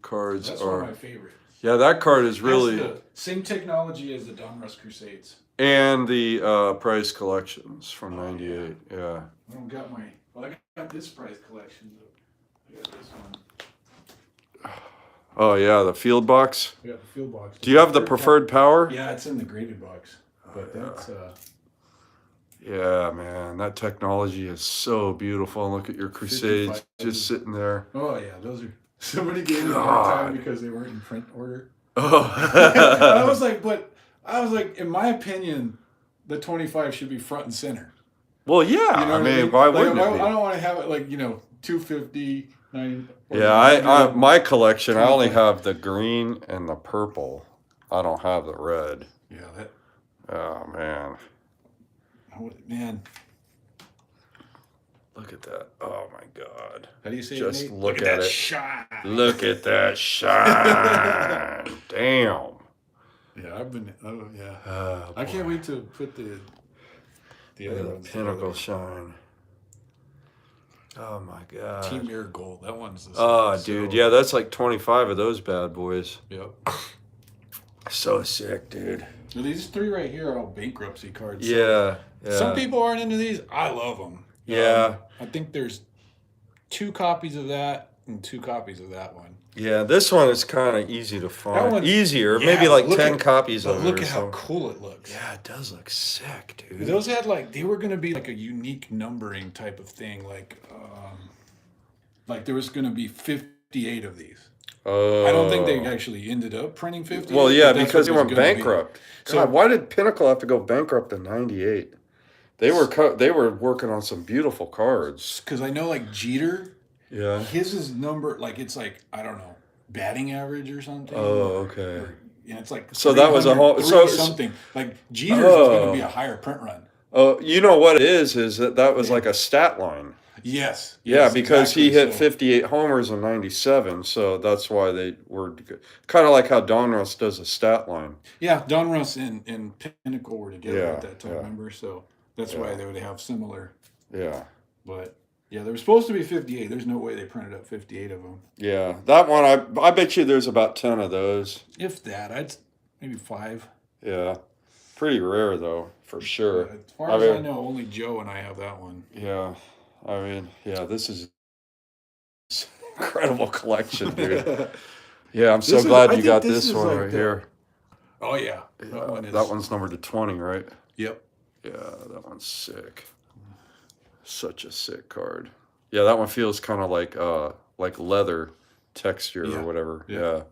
cards That's are. One of my favorites. Yeah, that card is really. The same technology as the Donruss Crusades. And the Price collections from '98. Yeah. I don't got my. Well, I got this Price collection. I got this one. Oh yeah, the field box. I got the field box. Do you have the preferred power? Yeah, it's in the graded box. But that's yeah, man, that technology is so beautiful. And look at your Crusades just sitting there. Oh yeah, those are somebody gave me a hard time because they weren't in print order. Oh. I was like, in my opinion, the 25 should be front and center. Well, yeah, you know I mean, why wouldn't it be? I don't want to have it like 250. Yeah, I my collection, I only have the green and the purple. I don't have the red. Yeah, that. Oh man. Man. Look at that. Oh my God. How do you say Just it, Nate? look at it. Shine. Look at that shine. Damn. Yeah, I've been. Oh yeah. I can't wait to put the other ones. Pinnacle shine. Oh my God. Team Air Gold. That one's the Oh, dude. Yeah, that's like 25 of those bad boys. Yep. So sick, dude. Well, these 3 right here are all bankruptcy cards. Yeah. Yeah. Some people aren't into these. I love them. Yeah. I think there's 2 copies of that and 2 copies of that one. Yeah, this one is kind of easy to find. Easier, yeah, maybe like 10 copies of it. Look at how cool it looks. Yeah, it does look sick, dude. Those had they were going to be like a unique numbering type of thing. Like there was going to be 58 of these. I don't think they actually ended up printing 50. Well, yeah, because they went bankrupt. So God, why did Pinnacle have to go bankrupt in '98? They were working on some beautiful cards. Because I know Jeter. Yeah. His is number it's I don't know, batting average or something. Oh, okay. And it's so that was a whole something Jeter's was going to be a higher print run. Oh, you know what it is that was like a stat line. Yes. Yeah, because exactly. He hit 58 homers in '97, so that's why they were kind of like how Donruss does a stat line. Yeah, Donruss and Pinnacle were together at that time, remember? So that's why they would have similar. Yeah. But Yeah, there was supposed to be 58. There's no way they printed up 58 of them. Yeah, that one, I bet you there's about 10 of those. If that, I'd maybe 5. Yeah, pretty rare though, for sure. As far as I know, only Joe and I have that one. Yeah, I mean, yeah, this is incredible collection, dude. Yeah, I'm so glad you got this one right here. Oh yeah, that one's numbered to 20, right? Yep. Yeah, that one's sick. Such a sick card. Yeah, that one feels kind of like leather texture or whatever. Yeah.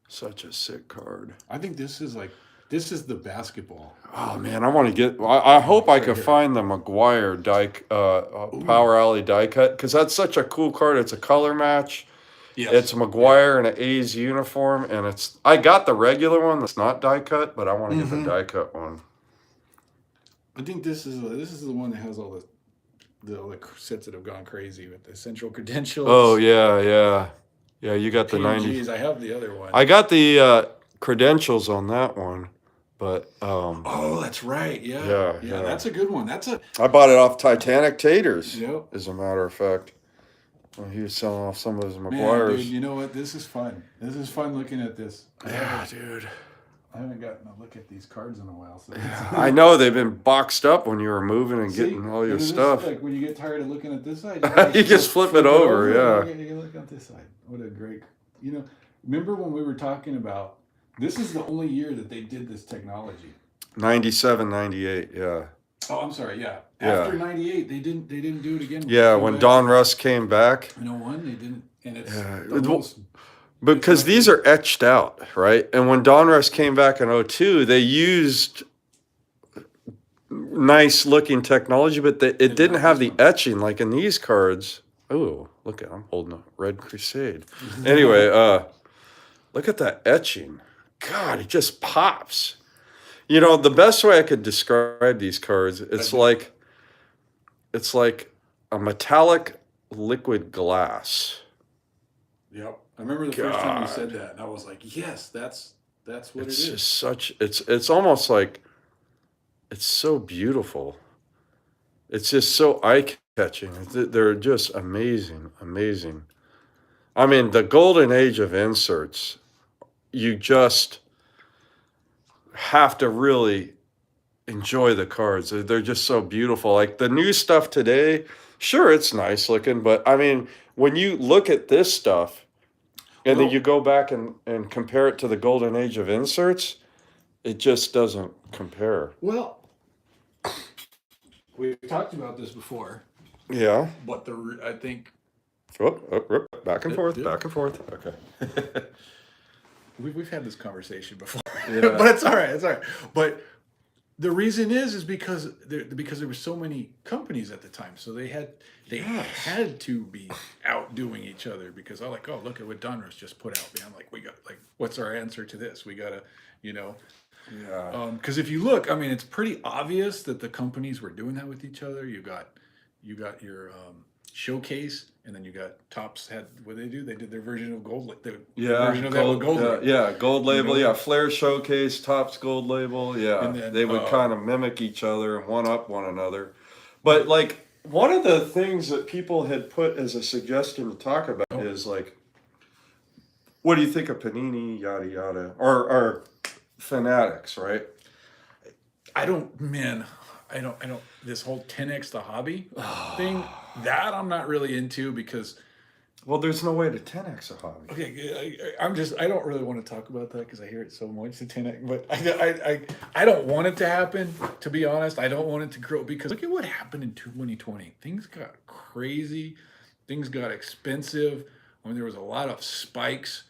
Such a sick card. I think this is the basketball. Oh man, I want to get. I hope I can find the McGuire Power Alley die cut, because that's such a cool card. It's a color match. Yes. It's McGuire in an A's uniform, and I got the regular one that's not die cut, but I want to get the die cut one. I think this is the one that has all the sets that have gone crazy with the central credentials. Oh yeah. You got the 90s. I have the other one. I got the credentials on that one, but oh, that's right. Yeah, that's a good one. I bought it off Titanic Taters. Yep. As a matter of fact, when he was selling off some of his McGuires. Dude, you know what? This is fun. This is fun looking at this. Yeah, dude. I haven't gotten a look at these cards in a while. So I know they've been boxed up when you were moving and getting all your stuff. Like when you get tired of looking at this side, you just flip it over. Yeah. You can look at this side. What a great, remember when we were talking about, this is the only year that they did this technology. 97, 98. Yeah. Oh, I'm sorry. Yeah. After 98, they didn't do it again. Yeah. When Don Russ came back. In 01, they didn't. And it's because these are etched out, right? And when Donruss came back in 02, they used nice looking technology, but it didn't have the etching like in these cards. Oh, look at, I'm holding a Red Crusade. Anyway, look at that etching. God, it just pops. The best way I could describe these cards, it's like a metallic liquid glass. Yep. I remember the first time you said that, and I was like, yes, that's what it is. It's just it's almost like, it's so beautiful. It's just so eye-catching. They're just amazing. I mean, the golden age of inserts, you just have to really enjoy the cards. They're just so beautiful. Like the new stuff today, sure, it's nice looking, but I mean, when you look at this stuff, and then you go back and compare it to the golden age of inserts, it just doesn't compare. Well, we've talked about this before. Yeah. But I think... back and forth. Okay. We've had this conversation before. Yeah. But it's all right. But the reason is because there were so many companies at the time, so they had to be outdoing each other, because I'm like, oh, look at what Donruss just put out, man. Like, we got, like, what's our answer to this? We gotta, Yeah. Because if you look, I mean, it's pretty obvious that the companies were doing that with each other. You got your Showcase, and then you got Topps had, what did they do? They did their version of Gold. Version of gold, that with Gold Label. Yeah, Gold Label. Yeah, Flair Showcase, Topps Gold Label. Yeah, And then, they would kind of mimic each other and one up one another. But like, one of the things that people had put as a suggestion to talk about is like, what do you think of Panini, yada yada, or Fanatics, right? I don't. This whole 10x the hobby thing, that I'm not really into, because. Well, there's no way to 10x a hobby. Okay, I don't really want to talk about that because I hear it so much, the 10x, but I don't want it to happen, to be honest. I don't want it to grow, because look at what happened in 2020. Things got crazy. Things got expensive. I mean, there was a lot of spikes.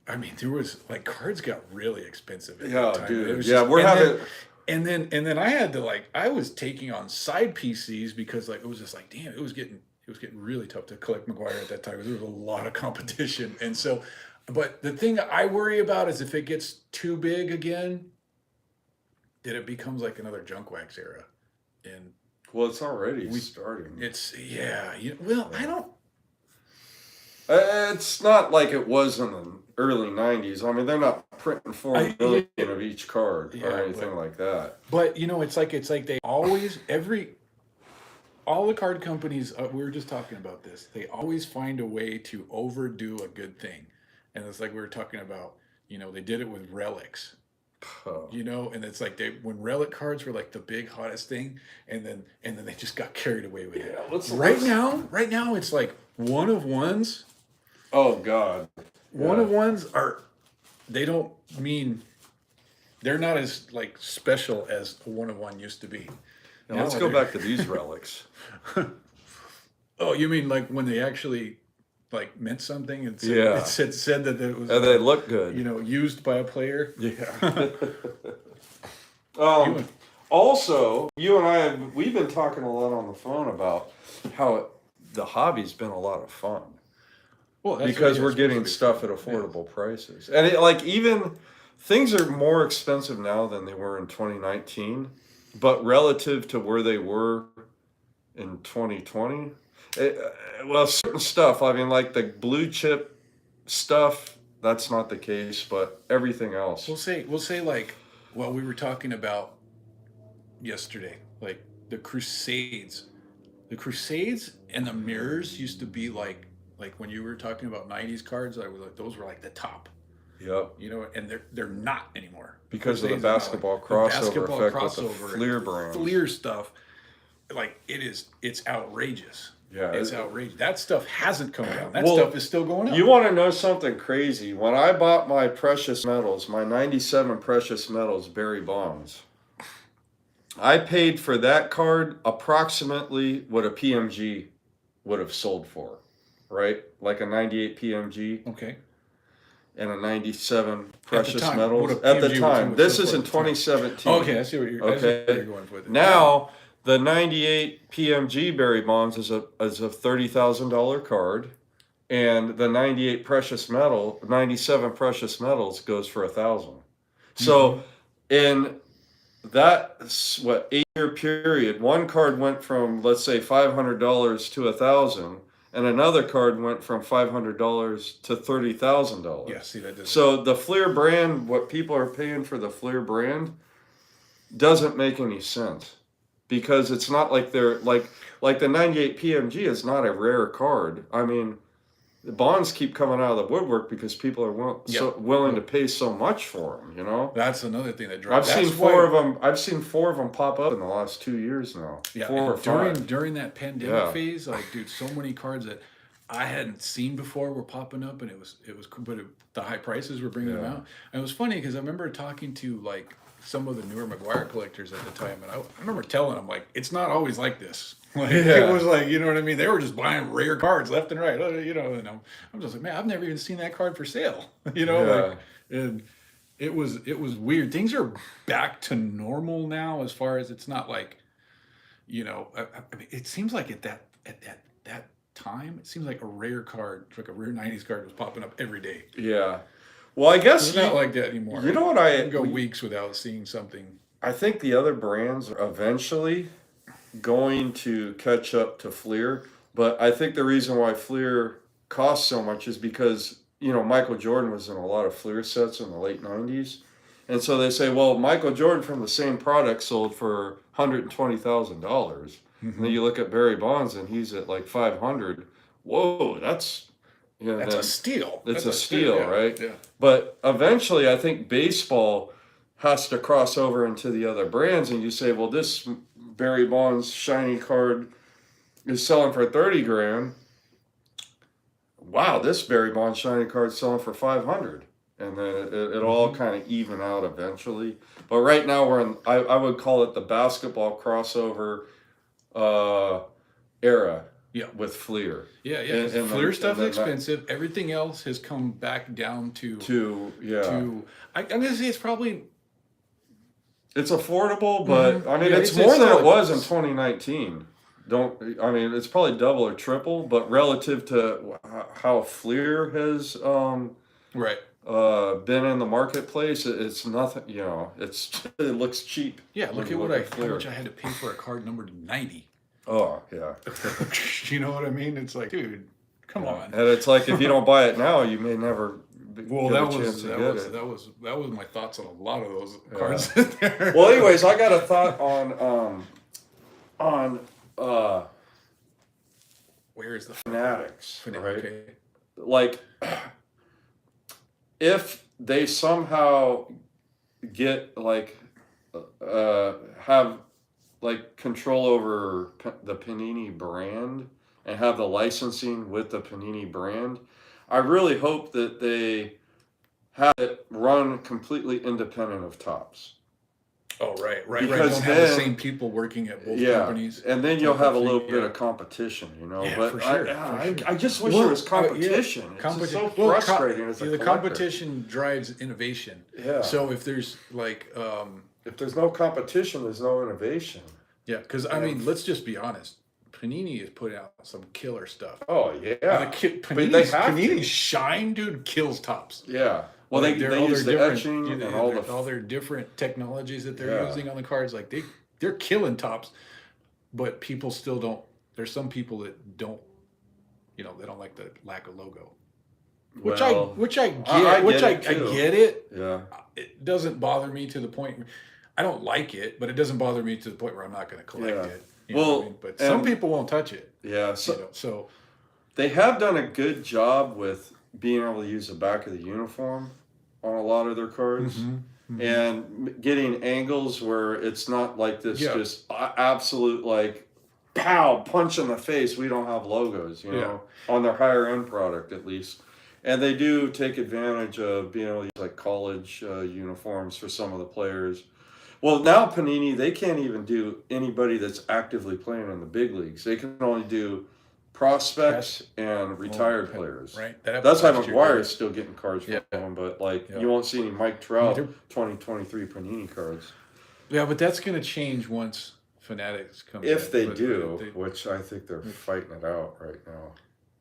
I mean, there was, like, cards got really expensive at that time. Dude. Yeah, we're having... And then I had to, like, I was taking on side PCs, because, like, it was just like, damn, it was getting really tough to collect McGuire at that time. There was a lot of competition. And so, but the thing I worry about is if it gets too big again, that it becomes like another junk wax era. And well, it's already starting. I don't. It's not like it was in the early 90s. I mean, they're not printing 4 million of each card or anything like that. But, it's like they always, all the card companies, we were just talking about this. They always find a way to overdo a good thing, and it's like we were talking about. They did it with relics. And it's like when relic cards were like the big hottest thing, and then they just got carried away with it. Right now it's like one of ones. Oh God. One of ones they don't mean, they're not as like special as a one of one used to be. Now, let's go back to these relics. Oh, you mean like when they actually like meant something and said, Yeah. it said that it was, And they look good. used by a player. Yeah. Also, you and I we've been talking a lot on the phone about how the hobby's been a lot of fun. Well, because we're getting stuff at affordable prices. And even things are more expensive now than they were in 2019, but relative to where they were in 2020, certain stuff, I mean, like the blue chip stuff, that's not the case, but everything else. We'll say like what we were talking about yesterday, like the Crusades. The Crusades and the mirrors used to be like when you were talking about 90s cards, I was like, those were like the top. Yep. And they're not anymore. Because of the basketball crossover effect with the Fleer brand. Fleer stuff, like it's outrageous. Yeah. It's outrageous. That stuff hasn't come down. That stuff is still going up. You want to know something crazy? When I bought my precious metals, my 97 precious metals Barry Bonds, I paid for that card approximately what a PMG would have sold for. Right? Like a 98 PMG. Okay. And a 97 precious metals. At the time. This is in 2017. Okay, I see what you're going for. Now, the 98 PMG Barry Bonds is a $30,000 card. And the 97 precious metals goes for $1,000. So, in that 8-year period, one card went from, let's say, $500 to $1,000. And another card went from $500 to $30,000. Yeah, see that doesn't. So the Fleer brand, what people are paying for the Fleer brand, doesn't make any sense, because it's not like they're like the 98 PMG is not a rare card. I mean, the bonds keep coming out of the woodwork because people are willing to pay so much for them. That's another thing that drives. I've seen four of them pop up in the last 2 years now. Yeah, 4 or 5 during that pandemic phase, like, dude, so many cards that I hadn't seen before were popping up, and it was the high prices were bringing them out. And it was funny because I remember talking to like some of the newer McGuire collectors at the time, and I remember telling them, like, it's not always like this. Like, it was like, you know what I mean? They were just buying rare cards left and right, and I'm just like, man, I've never even seen that card for sale, and it was weird. Things are back to normal now, as far as it's not like, I mean, it seems like at that time, it seems like a rare card, like a rare 90s card, was popping up every day. Yeah. Well, I guess it's not like that anymore. You know what? I can go weeks without seeing something. I think the other brands are eventually going to catch up to Fleer, but I think the reason why Fleer costs so much is because Michael Jordan was in a lot of Fleer sets in the late 90s, and so they say, well, Michael Jordan from the same product sold for $120,000, and then you look at Barry Bonds and he's at like $500. Whoa, that's a steal. It's a steal, right? Yeah. But eventually, I think baseball has to cross over into the other brands, and you say, well, this Barry Bonds shiny card is selling for $30,000. Wow, this Barry Bonds shiny card is selling for $500, and then it all kind of even out eventually. But right now we're in, I would call it the basketball crossover era. Yeah, with Fleer. Yeah. And Fleer stuff is expensive. Everything else has come back down to I'm gonna say it's probably. It's affordable, but I mean, it's more than it was in 2019. It's probably double or triple, but relative to how Fleer has been in the marketplace, it's nothing. It looks cheap. Yeah, look at how much I had to pay for a card numbered 90. Oh yeah. You know what I mean? It's like, dude, come on. And it's like, if you don't buy it now, you may never. That was my thoughts on a lot of those cards. Well, anyways, I got a thought on Where is the Fanatics, right? Okay. Like, if they somehow get like have like control over the Panini brand and have the licensing with the Panini brand, I really hope that they have it run completely independent of Topps. Oh, right. Because Don't have the same people working at both companies. And then you'll have a little bit of competition, you know. Yeah, but for sure. I just wish there was competition. It's just so frustrating as a the collector. competition drives innovation. Yeah. So if there's like, if there's no competition, there's no innovation. yeah, because I mean, let's just be honest. Panini is putting out some killer stuff. Oh yeah. Panini's shine, dude, kills Topps. Yeah. Well, they use the etching and all their different technologies that they're using on the cards. Like they're killing Topps, but people still don't. There's some people that don't, they don't like the lack of logo. Which I get it. Yeah. It doesn't bother me to the point. I don't like it, but it doesn't bother me to the point where I'm not going to collect it. You know what I mean? But some people won't touch it. Yeah. So they have done a good job with being able to use the back of the uniform on a lot of their cards, and getting angles where it's not like this just absolute like pow punch in the face. We don't have logos, you know, on their higher end product at least. And they do take advantage of being able to use like college uniforms for some of the players. Well, now Panini, they can't even do anybody that's actively playing in the big leagues. They can only do prospects and retired players. Right. That's why McGuire is still getting cards from them, but like you won't see any Mike Trout 2023 Panini cards. Yeah, but that's going to change once Fanatics come. If they do, which I think they're fighting it out right now.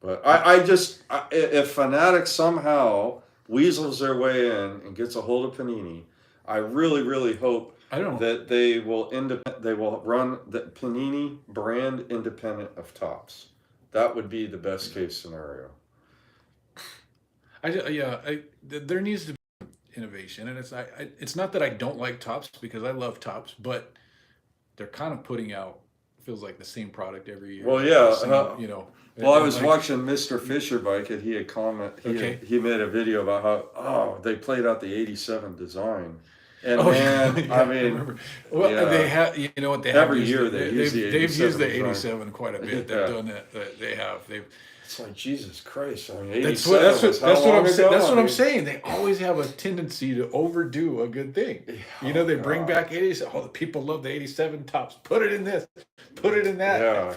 But I just if Fanatics somehow weasels their way in and gets a hold of Panini, I really, really hope that they will run the Panini brand independent of Topps. That would be the best case scenario. There needs to be innovation, and it's not that I don't like Topps, because I love Topps, but they're kind of putting out, feels like, the same product every year. Well, yeah, Well, I was watching Mr. Fisher Bike, and he had he made a video about how they played out the '87 design. And I mean, they have. You know what they have? Every year they've used the '87 quite a bit. They've done that. They have. It's like Jesus Christ. I mean, that's what I'm saying. They always have a tendency to overdo a good thing. They bring back '87. Oh, the people love the '87 Topps. Put it in this. Put it in that.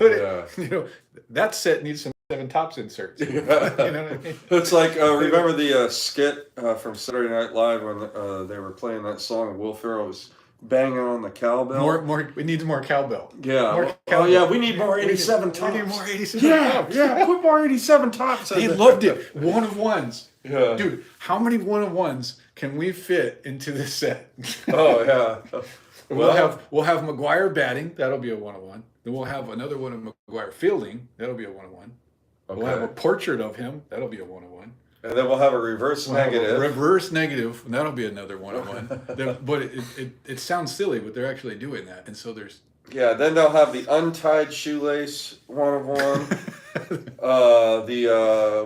That set needs some '87 Topps inserts. You know what I mean? It's like remember the skit from Saturday Night Live when they were playing that song? Will Ferrell was banging on the cowbell. It needs more cowbell. Yeah. We need more '87 Topps. We need more '87 Topps. Yeah. Put more '87 Topps. They loved it. One of ones. Yeah. Dude, how many one of ones can we fit into this set? Oh yeah. We'll have McGuire batting. That'll be a one of one. Then we'll have another one of McGuire fielding. That'll be a one of one. Okay. We'll have a portrait of him. That'll be a one of one. And then we'll have a reverse negative. Reverse negative. And that'll be another one of one. But it sounds silly, but they're actually doing that. And so there's. Yeah. Then they'll have the untied shoelace one of one. What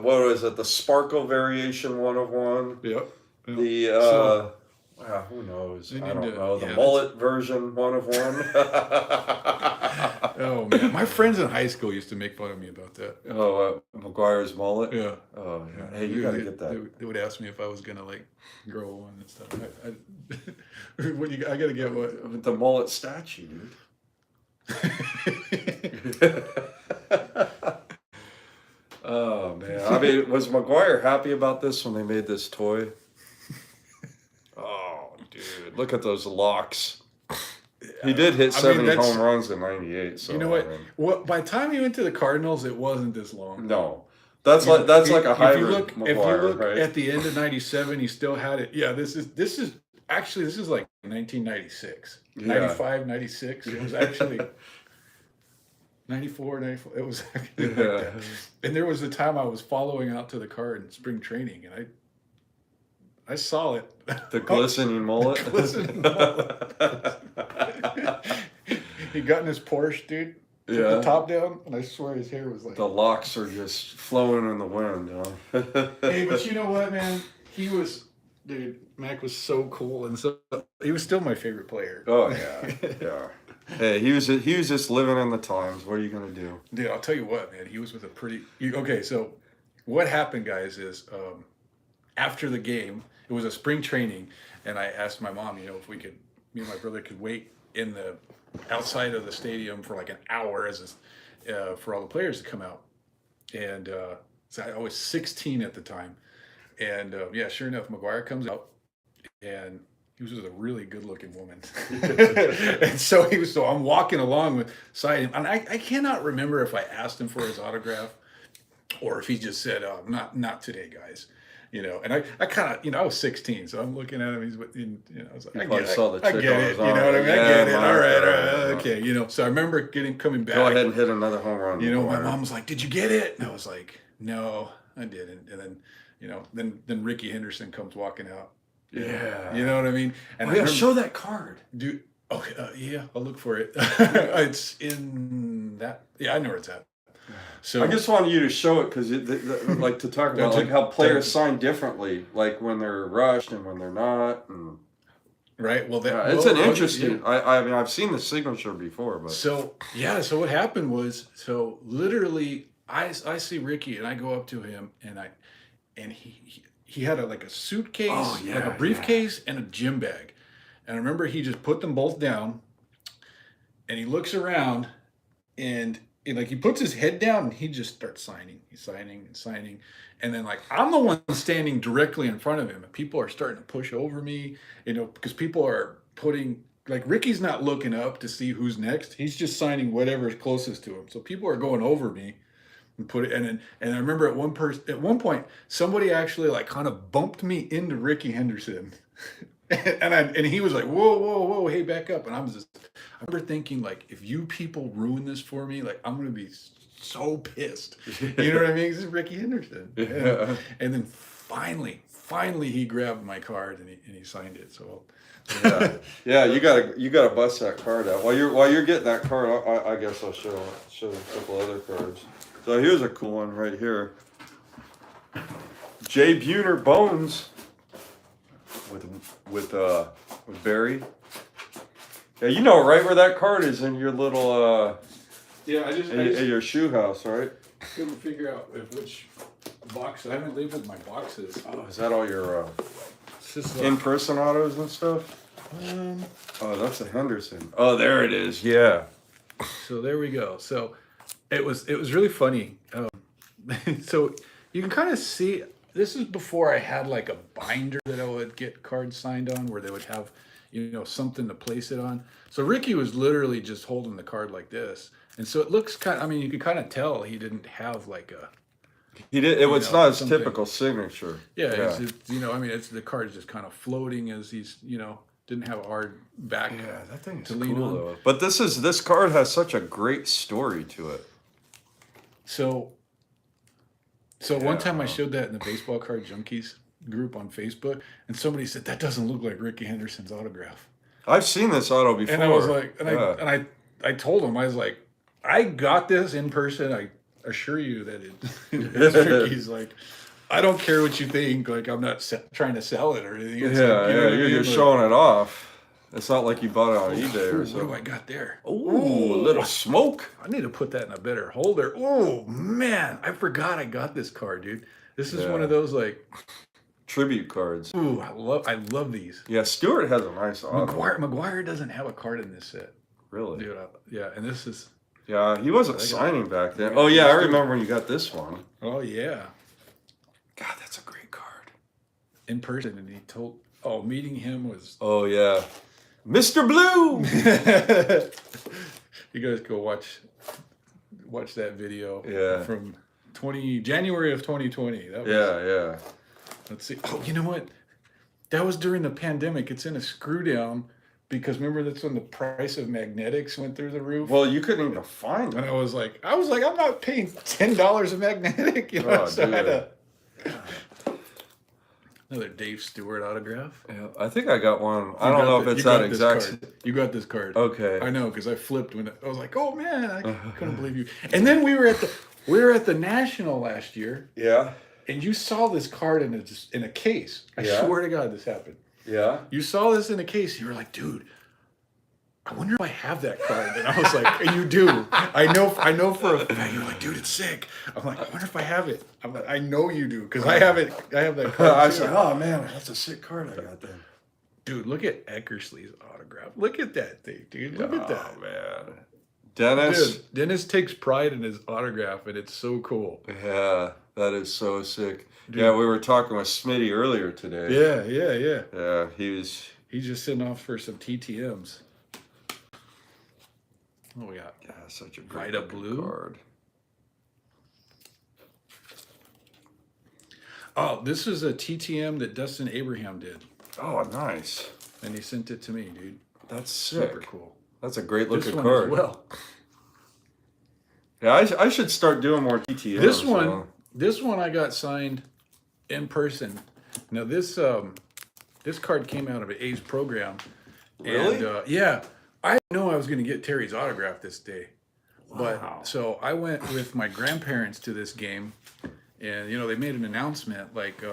was it? The sparkle variation one of one. Yep. Who knows? I don't know. The mullet version one of one. Oh man, my friends in high school used to make fun of me about that. Oh, McGuire's mullet. Yeah. Oh yeah. Hey, you gotta get that. They would ask me if I was gonna like grow one and stuff. I gotta get what? The mullet statue, dude. Oh man. I mean, was McGuire happy about this when they made this toy? Oh, dude, look at those locks. He did hit 70 home runs in '98. So you know what? Well, by the time he went to the Cardinals, it wasn't this long. No, that's like a hybrid. If you look at the end of '97, he still had it. Yeah, this is like 1996, 95, 96. It was actually 94. It was actually like that. And there was a time I was following out to the card in spring training, and I saw it. The glistening mullet. He got in his Porsche, dude. took the top down, and I swear his hair was like... The locks are just flowing in the wind, Hey, but you know what, man? He was... Dude, Mac was so cool, and so he was still my favorite player. Oh, yeah, yeah. Hey, he was just living in the times. What are you going to do? Dude, I'll tell you what, man. He was with a pretty... Okay, so what happened, guys, is after the game, it was a spring training, and I asked my mom, you know, if we could, me and my brother could wait in the outside of the stadium for like an hour for all the players to come out. And so I was 16 at the time. And yeah, sure enough, McGuire comes out, and he was just a really good-looking woman. And so I'm walking along with signing, and I cannot remember if I asked him for his autograph or if he just said, not today, guys. You know, and I kind of, you know, I was 16, so I'm looking at him. He's, you know, I was like, I get it. You know what I mean? I get it. All right, okay. You know, so I remember coming back. Go ahead and hit another home run. You know, my mom was like, "Did you get it?" And I was like, "No, I didn't." And then, you know, then Ricky Henderson comes walking out. Yeah. You know what I mean? And yeah, show that card, dude. Okay, yeah, I'll look for it. It's in that. Yeah, I know where it's at. So I just wanted you to show it because, like, to talk about like how players sign differently, like when they're rushed and when they're not. And, right. Well, it's an interesting. Yeah. I mean, I've seen the signature before, but so yeah. So what happened was, so literally, I see Ricky and I go up to him and he had a suitcase, like a briefcase and a gym bag, and I remember he just put them both down, and he looks around and like he puts his head down and he just starts signing. He's signing and signing. And then like I'm the one standing directly in front of him and people are starting to push over me, you know, because people are putting, like, Ricky's not looking up to see who's next. He's just signing whatever is closest to him. So people are going over me and put it, and I remember at one point somebody actually like kind of bumped me into Ricky Henderson. And he was like, whoa, hey, back up. And I remember thinking, like, if you people ruin this for me, like, I'm going to be so pissed. You know what I mean? This is Ricky Henderson. Yeah. And then finally he grabbed my card and he signed it. So yeah, you gotta bust that card out. While you're getting that card, I guess I'll show a couple other cards. So here's a cool one right here. Jay Buhner Bones with Barry. Yeah, you know right where that card is in your little yeah, I just your shoe house, right? Couldn't figure out which box. I haven't labeled my boxes. Oh, is that all your in-person autos and stuff? Oh, that's a Henderson. Oh, there it is. Yeah. So there we go. So it was really funny. So you can kind of see. This is before I had like a binder that I would get cards signed on, where they would have, you know, something to place it on. So Ricky was literally just holding the card like this, and so it looks kind of, I mean, you could kind of tell he didn't have like a. He did. It was not his typical signature. Yeah, it's, you know, I mean, the card is just kind of floating as he's, you know, didn't have a hard back. Yeah, that thing is to lean cool on. Though. But this card has such a great story to it. So one time I showed that in the Baseball Card Junkies group on Facebook, and somebody said, that doesn't look like Ricky Henderson's autograph. I've seen this auto before. And I was like, I told him, I was like, I got this in person. I assure you that it's Ricky's. Like, I don't care what you think. Like, I'm not trying to sell it or anything. It's you're showing it off. It's not like you bought it on eBay or something. What do I got there? Ooh, a little smoke. I need to put that in a better holder. Oh, man. I forgot I got this card, dude. This is one of those, like, tribute cards. Ooh, I love these. Yeah, Stewart has a nice auto. McGuire doesn't have a card in this set. Really? Dude, yeah, and this is... Yeah, he wasn't signing back then. Oh, yeah, I remember when you got this one. Oh, yeah. God, that's a great card. In person, and he told... Oh, meeting him was... Oh, yeah. Mr. Blue! You guys go watch that video. Yeah. From January of 2020. That was, yeah. Let's see. Oh, you know what? That was during the pandemic. It's in a screw down because remember that's when the price of magnetics went through the roof. Well, you couldn't even find it. And I was like, I'm not paying $10 a magnetic. You know, so I had to. Another Dave Stewart autograph. Yeah, I think I got one. I don't know if it's that exact. You got this card. Okay. I know, because I flipped when I was like, "Oh man, I couldn't believe you." And then we were at the National last year, Yeah. and you saw this card in a case. I swear to God, this happened. Yeah. You saw this in a case. You were like, "Dude, I wonder if I have that card." And I was like, "And you do. I know for a fact." You're like, "Dude, it's sick." I'm like, "I wonder if I have it." I'm like, "I know you do, because I have it. I have that card." I too. said, "Oh man, that's a sick card I got there." Dude, look at Eckersley's autograph. Look at that thing, dude. Look at that. Oh man, Dennis. Dude, Dennis takes pride in his autograph, and it's so cool. Yeah, that is so sick. Dude. Yeah, we were talking with Smitty earlier today. Yeah. Yeah, he's just sitting off for some TTMs. What we got? yeah, such a great Vida Blue card. Oh, this is a TTM that Dustin Abraham did, Oh, nice. and he sent it to me, dude. That's sick. Super cool. That's a great This looking one card. as well. Yeah, I should start doing more TTMs. This one I got signed in person. Now this card came out of an A's program. Really? And yeah, I didn't know I was going to get Terry's autograph this day. Wow. But so I went with my grandparents to this game, and they made an announcement like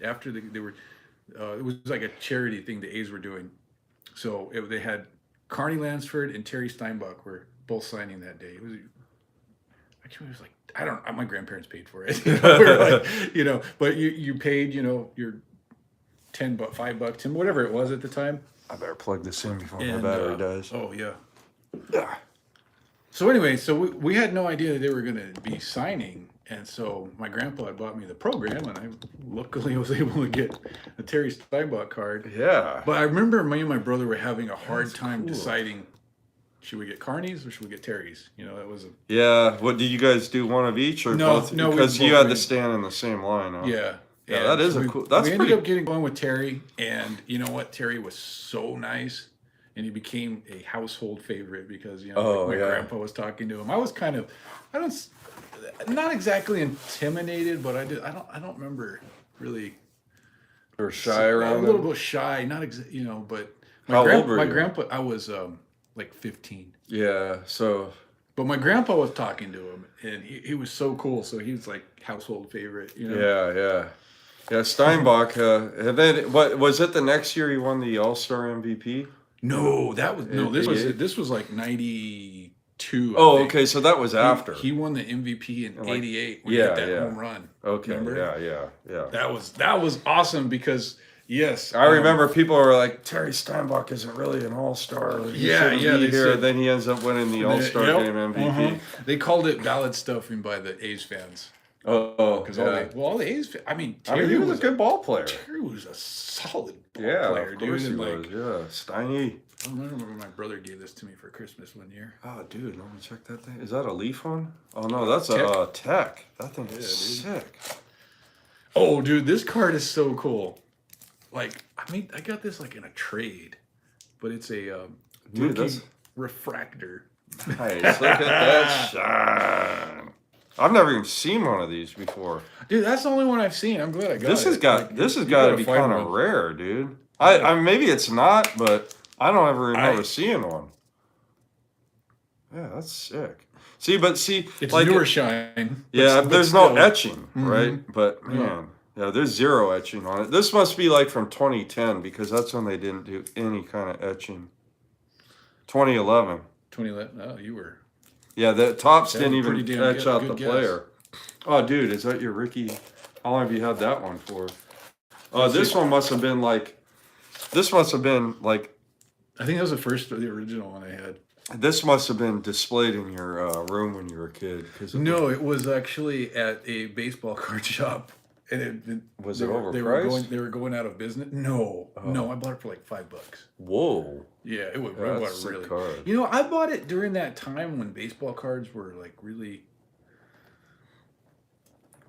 after they were it was like a charity thing the A's were doing. So they had Carney Lansford and Terry Steinbach were both signing that day. It was like, I don't. My grandparents paid for it. We were like, but you paid, your $10, $5, and whatever it was at the time. I better plug this in before my battery dies. Oh yeah. Yeah. So anyway, so we had no idea that they were going to be signing, and so my grandpa had bought me the program, and I luckily was able to get a Terry Steinbach card. Yeah. But I remember me and my brother were having a hard time deciding, should we get Carney's or should we get Terry's? That was Yeah. What did you guys do? One of each or No, both? no, we because you both had to went. stand in the same line. Huh? Yeah. Yeah, that is we pretty. ended up getting going with Terry, and you know what? Terry was so nice, and he became a household favorite because my grandpa was talking to him. I was not exactly intimidated, but I don't remember really. Or shy around. A little bit shy, not but How old were my you? grandpa, I was like 15. Yeah. So. But my grandpa was talking to him, and he was so cool. So he was like household favorite. Yeah. Steinbach. And then what was it? The next year he won the All-Star MVP. No, this was like 92. Oh, I think. okay. So that was after. He won the MVP in '88 when he yeah, hit that yeah. home run. Okay. Remember? Yeah. That was awesome because yes, I remember people were like, Terry Steinbach isn't really an all-star. He shouldn't be they here. said- Then he ends up winning the all-star game MVP. They called it ballad stuffing by the A's fans. Oh, Because yeah. all the A's, Terry he was a good ball player. Terry was a solid ball Yeah, player, of dude. course he And was. Yeah, Steiny. I remember my brother gave this to me for Christmas one year. Oh, dude, let me check that thing. Is that a Leaf one? Oh no, that's a Tech. That thing is sick. Oh, dude, this card is so cool. Like, I got this like in a trade, but it's a Dude, rookie that's refractor. nice. Look at that shine. I've never even seen one of these before. Dude, that's the only one I've seen. I'm glad I got This it. has got Like, this has you got to gotta be find kind of one. rare, dude. I maybe it's not, but I don't ever remember seeing one. Yeah, that's sick. See, It's like newer shine. yeah, but there's still. no etching, right? But man, yeah, there's zero etching on it. This must be like from 2010 because that's when they didn't do any kind of etching. 2011. 2011. Oh, you were. Yeah, the tops That didn't was even pretty damn etch good- out good the guess. player. Oh, dude, is that your Ricky? How long have you had that one for? Oh, this one must have been like. This must have been like. I think that was the original one I had. This must have been displayed in your room when you were a kid. No, it was actually at a baseball card shop. And Was they it were- overpriced? They were going out of business. No, I bought it for like $5. Whoa. Yeah, it was. Yeah, I bought that's it a sick really. card. I bought it during that time when baseball cards were like really.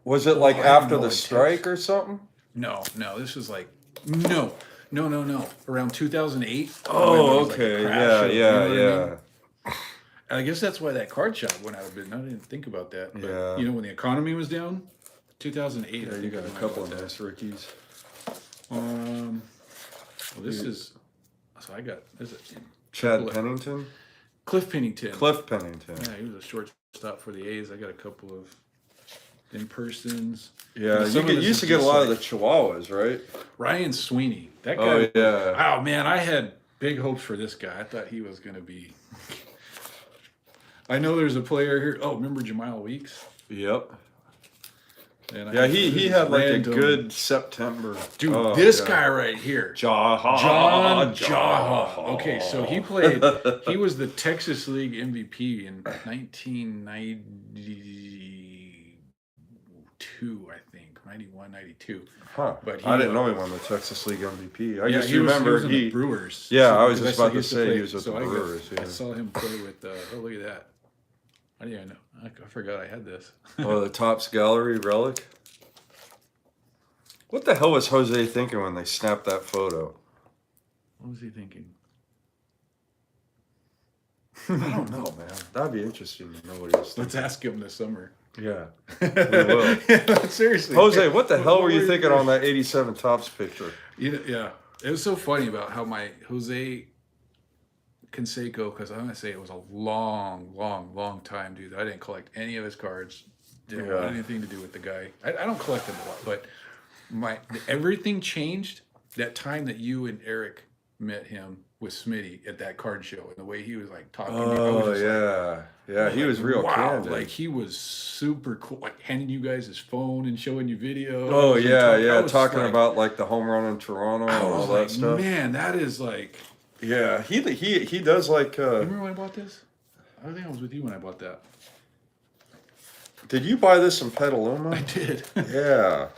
Was it like I don't after know the what strike or something? No. This was like no. Around 2008. Oh, when there was, like, a okay. crash of- you know what I Yeah. mean? And I guess that's why that card shop went out of business. I didn't think about that. But, Yeah. when the economy was down, 2008. Yeah, you got a couple of nice Rickies. Well, this is, so I got, this is Chad Pennington? Cliff Pennington. Cliff Pennington. Yeah, he was a shortstop for the A's. I got a couple of in-persons. Yeah, you used to get a lot of the Chihuahuas, right? Ryan Sweeney. That guy. Oh, yeah. Oh, man, I had big hopes for this guy. I thought he was going to be... I know there's a player here. Oh, remember Jamile Weeks? Yep. And yeah, he had like a good September. Dude, this guy right here. John Jaha. Okay, so he played, he was the Texas League MVP in 1992, I think. 91, 92. Huh. But he, I didn't know he won the Texas League MVP. I just he remember was in the Brewers. Yeah, so, I was just about to he say he was with the I Brewers. I saw him play with, oh, look at that. I didn't even know. I forgot I had this. Oh, the Topps Gallery relic? What the hell was Jose thinking when they snapped that photo? What was he thinking? I don't know, man. That'd be interesting to know what he was thinking. Let's ask him this summer. Yeah, we will. Yeah, seriously. Jose, what the hell were you thinking on that 87 Topps picture? Yeah. It was so funny about how my Jose Canseco, because I'm going to say it was a long time, dude. I didn't collect any of his cards. Didn't want anything to do with the guy. I don't collect them a lot, but everything changed that time that you and Eric met him with Smitty at that card show, and the way he was like talking. Oh, yeah. He was real candid. Like he was super cool, like handing you guys his phone and showing you videos. Oh, yeah. Talking about like the home run in Toronto and all that stuff. Man, that is like... Yeah, he does like... You remember when I bought this? I think I was with you when I bought that. Did you buy this in Petaluma? I did. Yeah.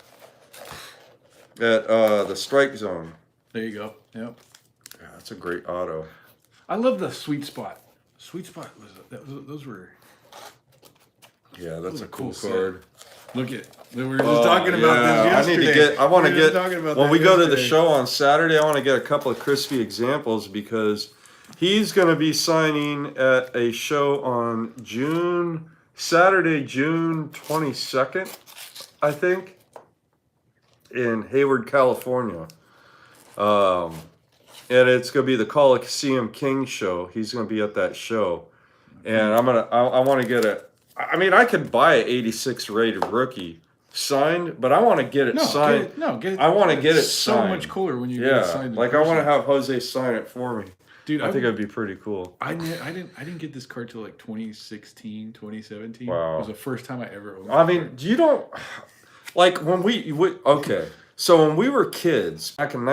At the Strike Zone. There you go. Yep. Yeah, that's a great auto. I love the Sweet Spot. Sweet Spot those were... Yeah, that's a cool card. Look at, we were just talking about this yesterday. I want to get, when we go to the show on Saturday, I want to get a couple of crispy examples because he's going to be signing at a show on Saturday, June 22nd, I think, in Hayward, California. And it's going to be the Coliseum King show. He's going to be at that show. And I want to get I could buy an 86 rated rookie signed, but I want to get it signed. I want to get it signed. So much cooler when you get it signed. Like I want to have Jose sign it for me. Dude, I think it'd be pretty cool. I didn't get this card till like 2016, 2017. Wow. It was the first time I ever owned you don't like when okay. So when we were kids back in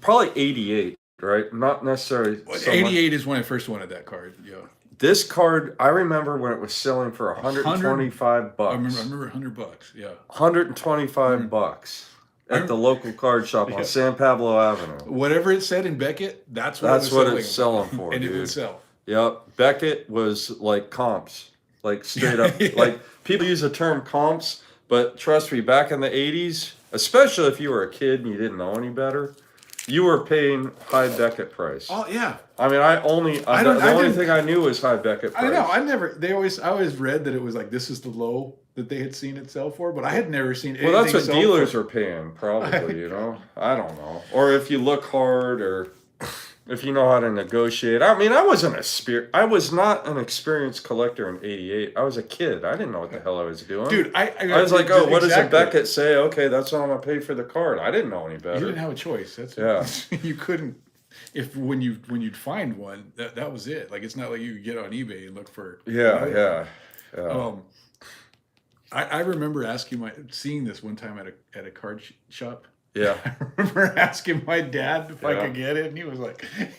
probably 88, right? Not necessarily 88 is when I first wanted that card. Yeah. This card, I remember when it was selling for $125. I remember $100. Yeah. $125 at the local card shop on San Pablo Avenue. Whatever it said in Beckett, that's what it's selling for, and dude. It would sell. Yep. Beckett was like comps, like straight up. Like people use the term comps, but trust me, back in the 80s, especially if you were a kid and you didn't know any better, you were paying high Beckett price. Oh yeah. I mean, the only thing I knew was high Beckett price. I know. I always read that it was like this is the low that they had seen it sell for, but I had never seen anything. Well, that's what dealers are paying, probably. You know, I don't know. Or if you look hard, or if you know how to negotiate. I mean, I was not an experienced collector in '88. I was a kid. I didn't know what the hell I was doing. Dude, I was like, oh, what does a Beckett say? Okay, that's what I'm gonna pay for the card. I didn't know any better. You didn't have a choice. You couldn't. If when you'd find one, that was it. Like it's not like you could get on eBay and look for. Yeah. I remember seeing this one time at a card shop. Yeah. I remember asking my dad if I could get it, and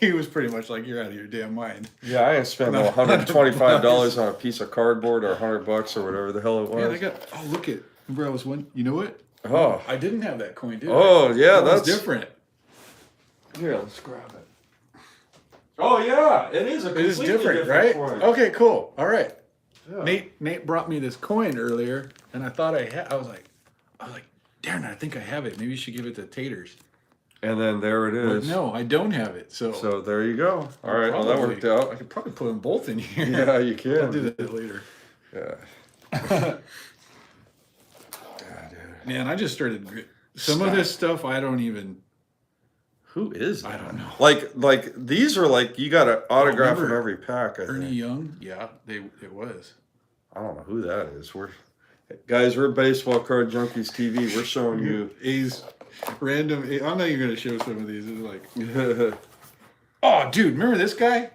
he was pretty much like, "You're out of your damn mind." Yeah, I didn't spend $125 on a piece of cardboard or $100 or whatever the hell it was. Man, look at. Remember I was one. You know what? Oh, I didn't have that coin, did I? Oh yeah, that's different. Here, let's grab it. Oh yeah, it is a completely different, right? Coin. Okay, cool. All right. Yeah. Nate brought me this coin earlier, and I thought I was like, darn it, I think I have it. Maybe you should give it to Taters. And then there it is. But no, I don't have it. So there you go. All right, well that worked out. I could probably put them both in here. Yeah, you can. I'll do that later. Yeah. Man, I just started Some of this stuff I don't even. Who is that? I don't know. Like these are like you got an autograph in every pack. Ernie think. Young, yeah, it was. I don't know who that is. We're Baseball Card Junkies TV. We're showing you A's random. I'm not even gonna show some of these. It's like, oh, dude, remember this guy?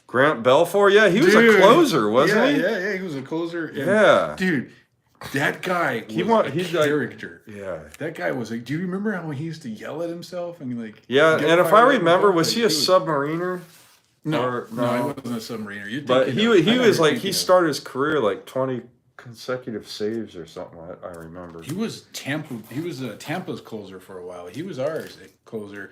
Grant Belfour. Yeah, he was a closer, wasn't he? Yeah, he was a closer. And, Yeah, dude, that guy was a character. Yeah, that guy was like. Do you remember how he used to yell at himself and like? Yeah, and if I remember, was he a submariner? No, he wasn't a submariner. But he was like he started his career like 20 consecutive saves or something. I remember. He was Tampa. He was Tampa's closer for a while. He was ours closer.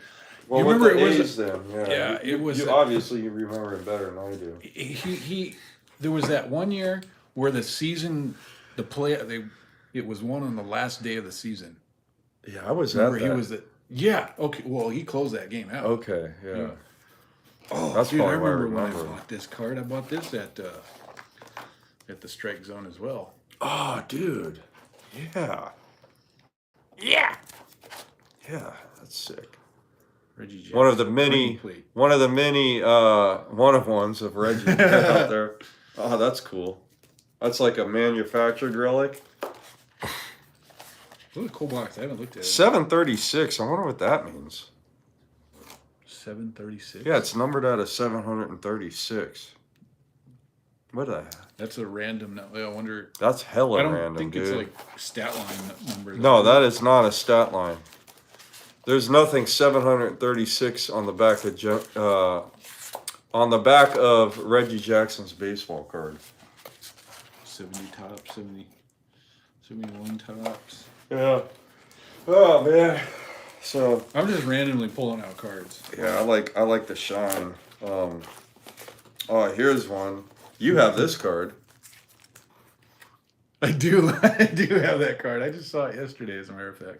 Well, you remember the it was A's then? Yeah, it was. You obviously you remember it better than I do. He there was that one year where the season, it was won on the last day of the season. Yeah, I was at that. He was yeah. Okay. Well, he closed that game out. Okay. Yeah. Oh, that's dude, I probably remember why I when I bought this card. I bought this at the strike zone as well. Oh, dude. Yeah. Yeah. Yeah, that's sick. Reggie Jackson. One of the many one-of-ones of Reggie out there. Oh, that's cool. That's like a manufactured relic. What a cool box. I haven't looked at it. 736. I wonder what that means. 736? Yeah, it's numbered out of 736. What the heck? That's a random. I wonder. That's hella random, random, think dude. it's like stat line numbers. No, that is not a stat line. There's nothing 736 on the back of Reggie Jackson's baseball card. 70 tops, 71 tops. Yeah. Oh man. So I'm just randomly pulling out cards. yeah, I like the shine. Oh, here's one. You have this card. I do have that card. I just saw it yesterday, as a matter of fact.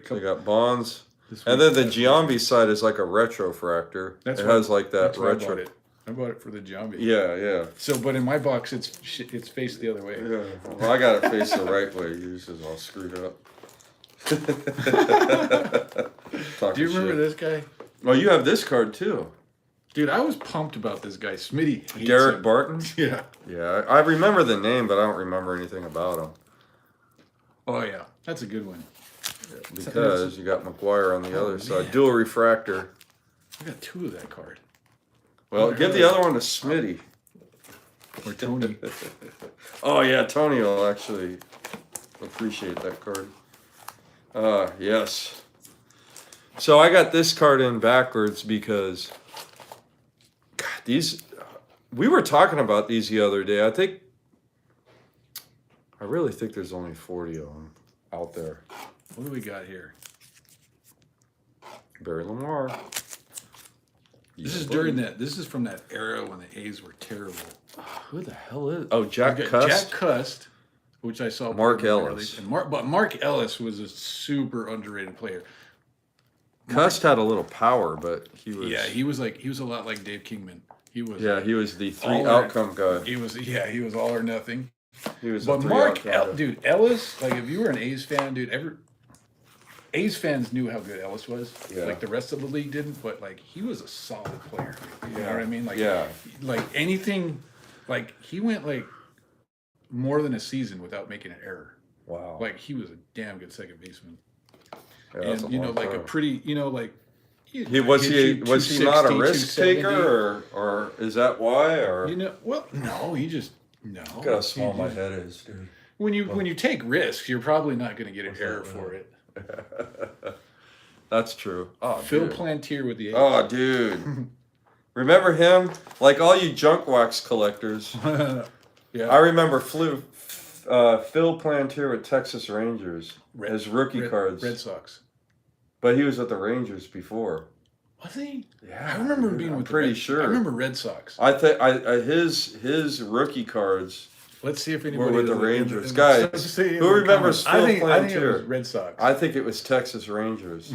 So you got Bonds. And then the Giambi side is like a retrofractor. It has like that retro. I bought it for the Giambi. Yeah, yeah. So, but in my box, it's faced the other way. Yeah. Well, I got it faced the right way. Yours is all screwed up. Do you remember this guy? Oh, you have this card too. Dude, I was pumped about this guy. Smitty. Derek Barton? Yeah. Yeah, I remember the name, but I don't remember anything about him. Oh, yeah. That's a good one. Because you got McGuire on the other side. Man. Dual refractor. I got two of that card. Well, give the other one to Smitty. Or Tony. Oh, yeah, Tony will actually appreciate that card. Yes. So I got this card in backwards because God, these, we were talking about these the other day. I really think there's only 40 of them out there. What do we got here? Barry Lamar. This is from that era when the A's were terrible. Who the hell is? Oh, Jack Cust. Jack Cust, which I saw. Mark Ellis. But Mark Ellis was a super underrated player. Cust had a little power, but he was. Yeah, he was a lot like Dave Kingman. He was. Yeah, he was the outcome guy. He was all or nothing. He was. But dude, Ellis, like if you were an A's fan, dude, A's fans knew how good Ellis was. Yeah. Like the rest of the league didn't, but like he was a solid player. You know what I mean? Like like anything, like he went like more than a season without making an error. Wow. Like he was a damn good second baseman. Yeah, And you know, like a pretty, you know, like was he not a risk taker or is that why or you know? Well, no, he just Look at how small my head is, dude. When you take risks, you're probably not going to get an error for it. That's true. Oh, Phil dude. Plantier with the A's. Oh, dude. Remember him? Like all you junk wax collectors. Yeah. I remember Phil Plantier with Texas Rangers as rookie cards. Red Sox. But he was at the Rangers before. Was he? Yeah. I remember him being I'm with pretty the sure. I remember Red Sox. I think his rookie cards. Let's see if anybody were with the Rangers. Guys, who remembers Phil Plantier? I think it was Red Sox. I think it was Texas Rangers.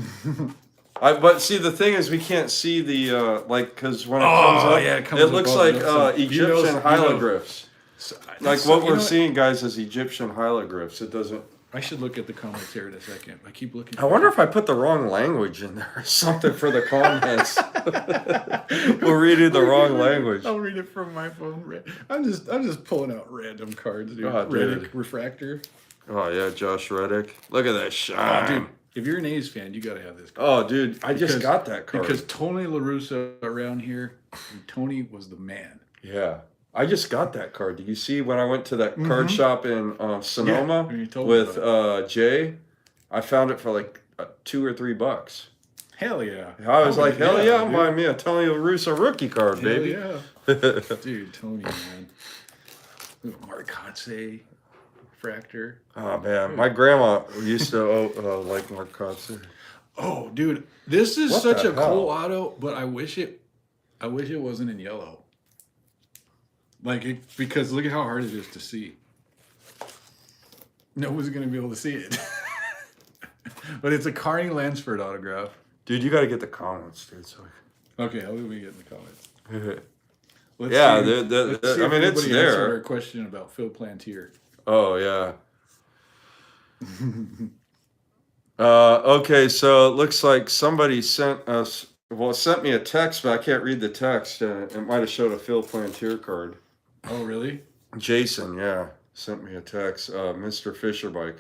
But see, the thing is, we can't see the because when it comes up, it looks like Egyptian hieroglyphs. Like what we're seeing, guys, is Egyptian hieroglyphs. It doesn't. I should look at the comments here in a second. I keep looking. I wonder if I put the wrong language in there or something for the comments. We're reading the wrong language. I'll read it from my phone. I'm just pulling out random cards, dude. Oh, dude. Reddick, Refractor. Oh yeah, Josh Reddick. Look at that shine. Dude, if you're an A's fan, you got to have this card. Oh, dude, I just got that card. Because Tony La Russa around here, Tony was the man. Yeah. I just got that card. Did you see when I went to that card shop in Sonoma with Jay? I found it for like $2 or $3. Hell yeah. I was like, hell yeah, I'm buying me a Tony La Russa rookie card, baby. Hell yeah. Dude, Tony, man. Mark Kotze, Refractor. Oh, man. My grandma used to like Mark Kotze. Oh, dude. This is such a cool auto, but I wish it wasn't in yellow. Because look at how hard it is to see. No one's going to be able to see it. But it's a Carney Lansford autograph. Dude, you got to get the comments, dude. So. Okay, how do we get in the comments? Let's see. I mean, it's there. Our question about Phil Plantier. Oh, yeah. Okay, so it looks like somebody sent me a text, but I can't read the text. It might have showed a Phil Plantier card. Oh, really? Jason, yeah, sent me a text. Mr. Fisherbike.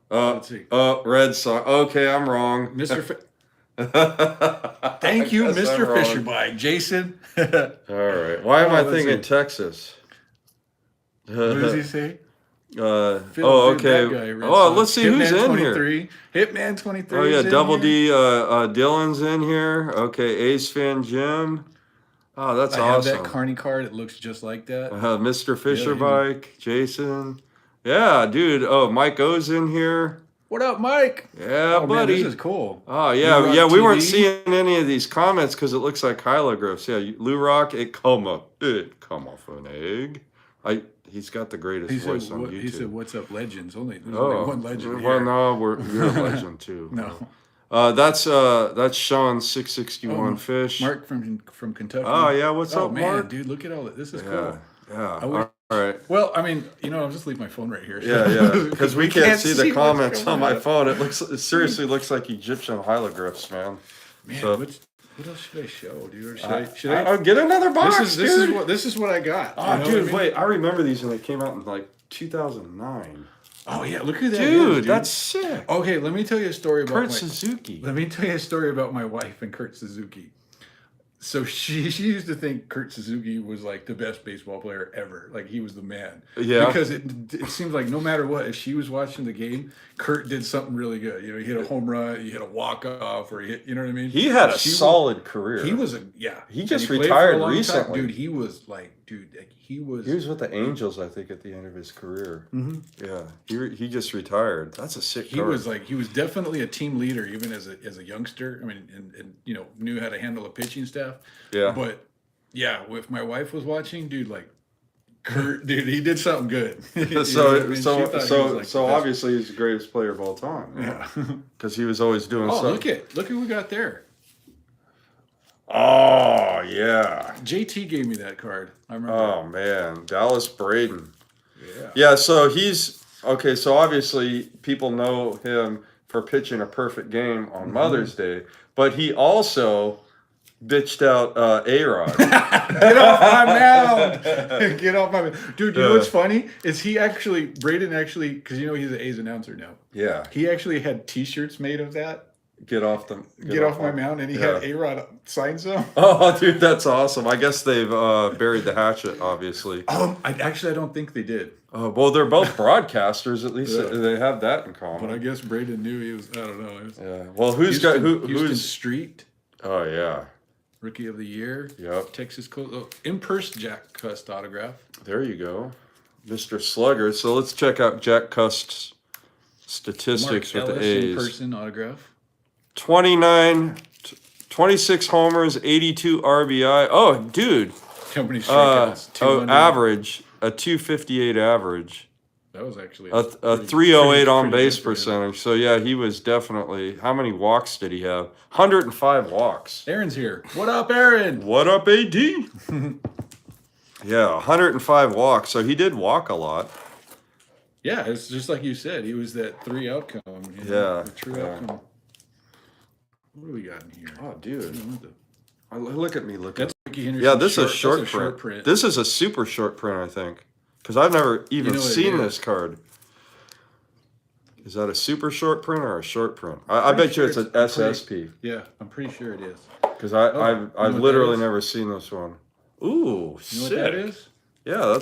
Let's see. Red Sox. Okay, I'm wrong. Thank you, Mr. Fisherbike. Jason. All right. Why am I thinking Texas? What does he say? Okay. Let's see who's in 23. Here. Hitman 23. Oh, yeah, Double D. Dylan's in here. Okay, Ace fan Jim. Oh, that's awesome. I have that Carney card. It looks just like that. Mr. Fisherbike, Jason. Yeah, dude. Oh, Mike O's in here. What up, Mike? Yeah, buddy. Man, this is cool. Oh, yeah. We weren't seeing any of these comments because it looks like hieroglyphs. Yeah, Lou Rock, it come off an egg. He's got the greatest voice on YouTube. He said, "What's up, legends?" There's only one legend. Well, no, you're a legend too. No. That's Sean 661 Fish. Mark from Kentucky. Oh yeah, what's up, man, Mark? Dude, look at all that. This is cool. Yeah. All right. Well, I mean, I'll just leave my phone right here. Yeah. Because we can't see the comments on my phone. It seriously looks like Egyptian hieroglyphs, man. Man, what else should I show, dude? Or should I? I'll get another box. This is what I got. Oh, dude, wait! I remember these when they came out in like 2009. Oh yeah, look at that, dude! That's sick. Okay, let me tell you a story about Suzuki. Let me tell you a story about my wife and Kurt Suzuki. So she used to think Kurt Suzuki was like the best baseball player ever. Like he was the man. Yeah. Because it seems like no matter what, if she was watching the game, Kurt did something really good. He hit a home run, he hit a walk-off, or he hit, you know what I mean? He had a solid career. He was He just retired recently. Dude, he was like, he was with the Angels, I think, at the end of his career. Mm-hmm. Yeah. He just retired. That's a sick card. He was definitely a team leader even as a youngster. I mean, and knew how to handle a pitching staff. Yeah. But yeah, if my wife was watching, dude, like Kurt, dude, he did something good. So obviously he's the greatest player of all time. Yeah. Because he was always doing something. Look what we got there. Oh yeah. JT gave me that card. I remember. Oh man, Dallas Braden. Yeah. So he's okay. So obviously people know him for pitching a perfect game on Mother's Day, but he also bitched out A-Rod. Get off my mound! Get off my mound, dude. You know what's funny is Braden actually, because he's an A's announcer now. Yeah. He actually had T-shirts made of that. Get off my mound, and he had A-Rod sign some. Oh, dude, that's awesome. I guess they've buried the hatchet, obviously. I don't think they did. Well, they're both broadcasters. At least they have that in common. But I guess Braden knew he was. I don't know. Well, who's Street? Oh yeah. Rookie of the Year. Yep. Texas Coast. In-person Jack Cust autograph. There you go. Mr. Slugger. So let's check out Jack Cust's statistics with the A's. In-person autograph. 26 homers, 82 RBI. Oh, dude. How many strikeouts? Average. A 258 average. That was actually a 308 on base percentage. So yeah, he was definitely. How many walks did he have? 105 walks. Aaron's here. What up, Aaron? What up, AD? Yeah, 105 walks. So he did walk a lot. Yeah, it's just like you said. He was that 3 outcome. You know, Yeah. the true outcome. What do we got in here? Oh, dude. What the- Look at me looking. That's Ricky Henderson. Yeah, this is a that's short a print. print. This is a super short print, I think. Because I've never even know what it seen is. this card. Is that a super short print or a short print? I bet you it's an SSP. Yeah, I'm pretty sure it is. Because you know I've what literally that is? never seen this one. Ooh, You know sick. what that is? Yeah,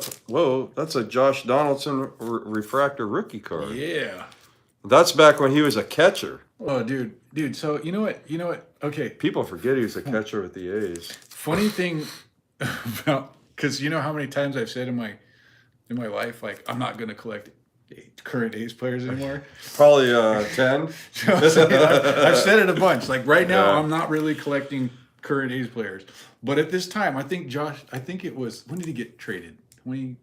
that's a Josh Donaldson refractor rookie card. Yeah. That's back when he was a catcher. Oh, dude. So you know what? Okay. People forget he was a catcher with the A's. Funny thing about, because you know how many times I've said in my life, like, I'm not gonna collect current A's players anymore. Probably 10. I've said it a bunch. Like right now, Yeah. I'm not really collecting current A's players. But at this time, I think it was, when did he get traded? 20.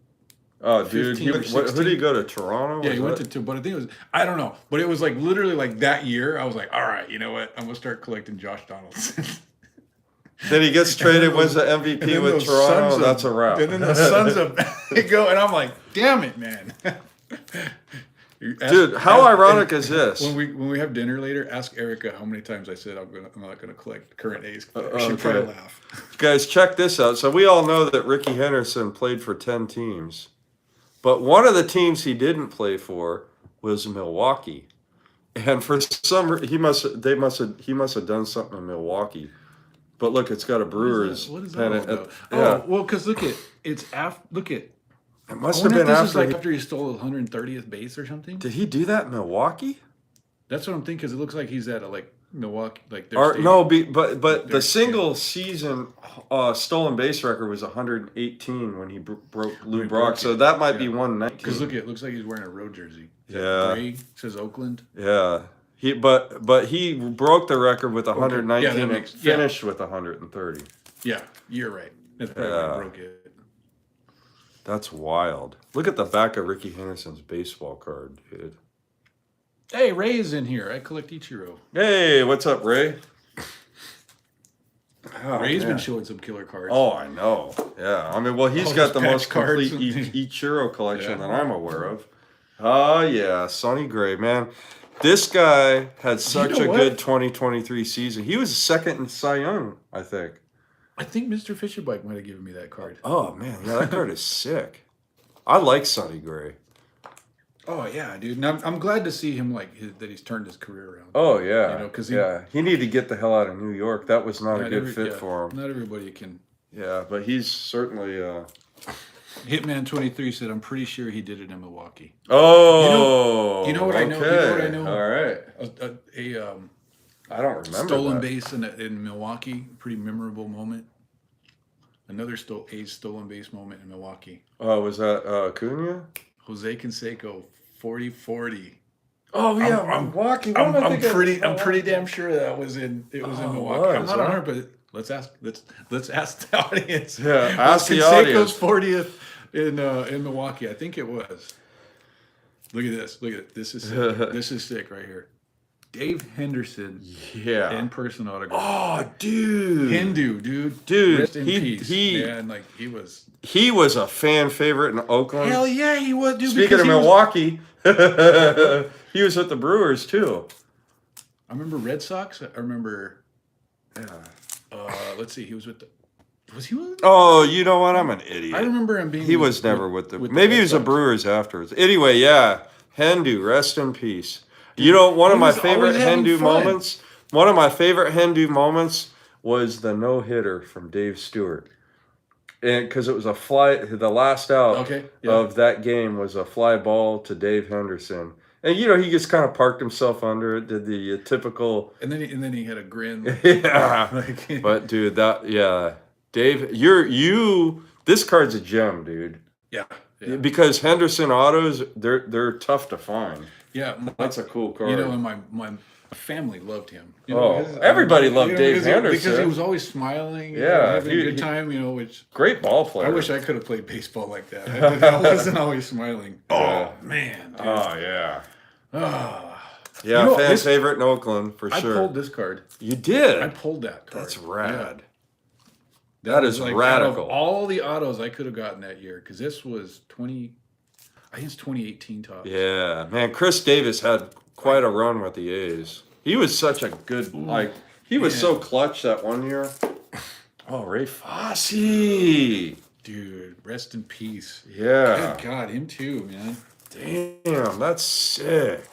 Oh, dude, 15 or who did he go to? Toronto? Yeah, he went Was to two, but I think it was, I don't know. But it was like literally like that year, I was like, all right, you know what? I'm gonna start collecting Josh Donaldson. Then he gets traded, wins the And MVP then with those Toronto. Sons of- That's a wrap. And then the Sons of they go, and I'm like, damn it, man. Dude, how ironic is this? When we have dinner later, ask Erica how many times I said I'm not gonna collect current A's. She'd okay. probably laugh. Guys, check this out. So we all know that Ricky Henderson played for 10 teams. But one of the teams he didn't play for was Milwaukee. And for some reason, he must have done something in Milwaukee. But look, it's got a Brewers What is that all pennant. about? Yeah. Oh, well, because look at look at. It must I have wonder been if this is after. like after he stole his 130th base or something. Did he do that in Milwaukee? That's what I'm thinking. Because it looks like he's at like Milwaukee, like their Or stadium. no, but the Their single season stolen base record was 118 when he broke Lou Brock. So that might be 119. Because look, it looks like he's wearing a road jersey. Is that Yeah. gray? Says Oakland. Yeah. But he broke the record with 119 Yeah, that and makes- yeah. finished with 130. Yeah, you're right. That's probably why Yeah. he broke it. That's wild. Look at the back of Ricky Henderson's baseball card, dude. Hey, Ray is in here. I collect Ichiro. Hey, what's up, Ray? Oh, Ray's man. been showing some killer cards. Oh, I know. Yeah. I mean, well, he's All got those the patch most cards complete and- Ichiro collection Yeah. that I'm aware of. Oh, yeah. Sonny Gray, man. This guy had such know a what? good 2023 season. He was second in Cy Young, I think. I think Mr. Fisherbike might have given me that card. Oh, man. Yeah, that card is sick. I like Sonny Gray. Oh yeah, dude. And I'm glad to see him that he's turned his career around. Oh, yeah. You know, 'cause he needed to get the hell out of New York. That was not a good fit for him. Not everybody can. Yeah, but he's certainly... Hitman 23 said, "I'm pretty sure he did it in Milwaukee." Oh, You know what I know? You know what I know? All right. A I don't remember stolen that. base in Milwaukee, pretty memorable moment. Another A's stolen base moment in Milwaukee. Oh, was that Acuna? Jose Canseco, 40-40. Oh yeah, I'm- Milwaukee. I'm pretty damn sure that was in Milwaukee. I'm was, not huh? 100, but let's ask the audience. Yeah, Was ask the Canseco's audience. 40th in Milwaukee? I think it was. Look at this. Look at it. This is sick. This is sick right here. Dave Henderson Yeah. in person autograph. Oh, dude. Hindu, dude. Dude, Rest in peace. Man, like He was a fan favorite in Oakland. Hell yeah, he was, dude. Speaking because of he was- Milwaukee, he was with the Brewers too. I remember Red Sox. I remember. Yeah. Let's see. He was with the. Was he with? Oh, you know what? I'm an idiot. I remember him being. He was never with the. with the Maybe he Red was a Sox. Brewers afterwards. Anyway, yeah, Hindu, rest in peace. You know, one of He my was favorite always having Hindu fun. moments. One of my favorite Hindu moments was the no hitter from Dave Stewart, and because it was a fly, the last out Okay, yeah. of that game was a fly ball to Dave Henderson, and you know he just kind of parked himself under it, did the typical. And then he had a grin. Yeah, Like, but dude, Dave, this card's a gem, dude. yeah. Yeah. Because Henderson autos, they're tough to find. Yeah, That's a cool card. You know, and my family loved him. You Oh, know, because- everybody loved Dave because Henderson. because he was always smiling. You Yeah, know, having he- a good time. You know, which Great ball player. I wish I could have played baseball like that. I wasn't always smiling. Yeah. Oh man. Dude. Oh yeah, Ah. yeah. You know, fan this- favorite in Oakland for I sure. pulled this card. You did. I pulled that card. That's rad. Yeah. That was is like, radical. Out of all the autos I could have gotten that year, because this was 20. I think it's 2018 top. Yeah, man, Chris Davis had quite a run with the A's. He was such a good, he was so clutch that one year. Oh, Ray Fosse. Dude, rest in peace. Yeah. Good God, him too, man. Damn, that's sick.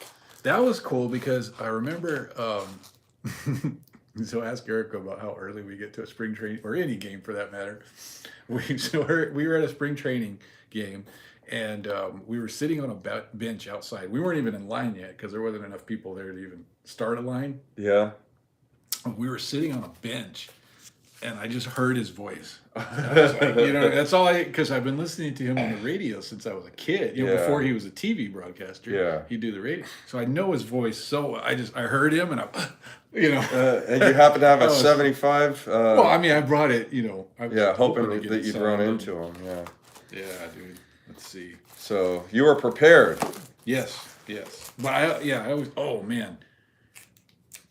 That was cool because I remember, so ask Eric about how early we get to a spring training, or any game for that matter. We were at a spring training game, and we were sitting on a bench outside. We weren't even in line yet because there wasn't enough people there to even start a line. Yeah. We were sitting on a bench, and I just heard his voice. I was like, that's all because I've been listening to him on the radio since I was a kid. Before he was a TV broadcaster. Yeah. He'd do the radio. So I know his voice. So I heard him, and and you happen to have a 75. Well, I mean, I brought it. I was hoping that you'd run into him. Yeah. Yeah, dude. Let's see. So you were prepared. Yes. But I was. Oh man.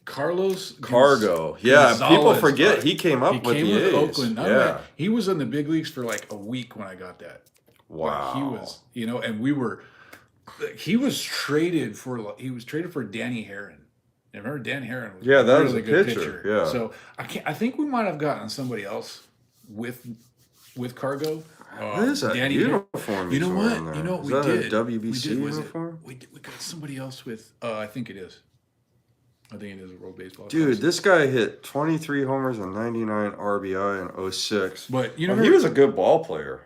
Carlos Cargo. Gonzalez, People forget he came up with the A's. Oakland. He was in the big leagues for like a week when I got that. Wow. He was, and he was traded for Danny Herron. And remember Danny Herron was that really was a good pitcher. Yeah. So I think we might have gotten somebody else with Cargo. What is that Danny uniform? You know what? There? You know what is we that did? a WBC uniform? We got somebody else with. I think it is. I think it is a World Baseball. Dude, this guy hit 23 homers and 99 RBI in 06. But he was a good ball player.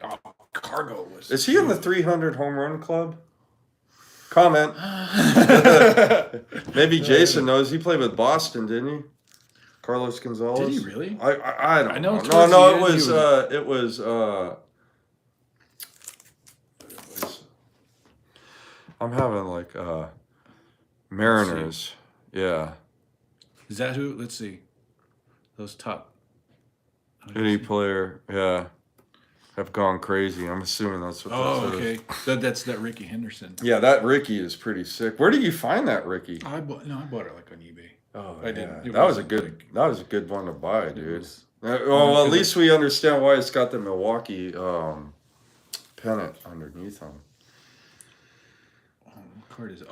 Cargo was. Is he in the 300 home run club? Comment. Maybe Jason knows. He played with Boston, didn't he? Carlos Gonzalez. Did he really? I don't know. No, it was. I'm having like Mariners. Yeah. Is that who? Let's see. Those top. Any player, have gone crazy. I'm assuming that's what that okay. says. That's that Ricky Henderson. Yeah, that Ricky is pretty sick. Where did you find that Ricky? I bought it like on eBay. Oh, I didn't. That was a good one to buy, dude. Well, at least we understand why it's got the Milwaukee pennant underneath them. Card is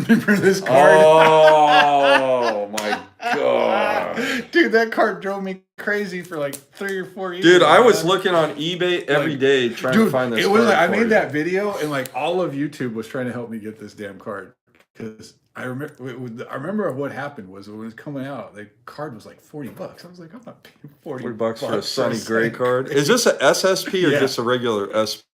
remember this card? Oh my god, dude, that card drove me crazy for like 3 or 4 years. Dude, I was looking on eBay every day trying to find this. It was I made that video, and like all of YouTube was trying to help me get this damn card because I remember what happened was when it was coming out, the card was like $40. I was like, I'm not paying $40 for a Sonny Gray card. Is this a SSP or just a regular SP?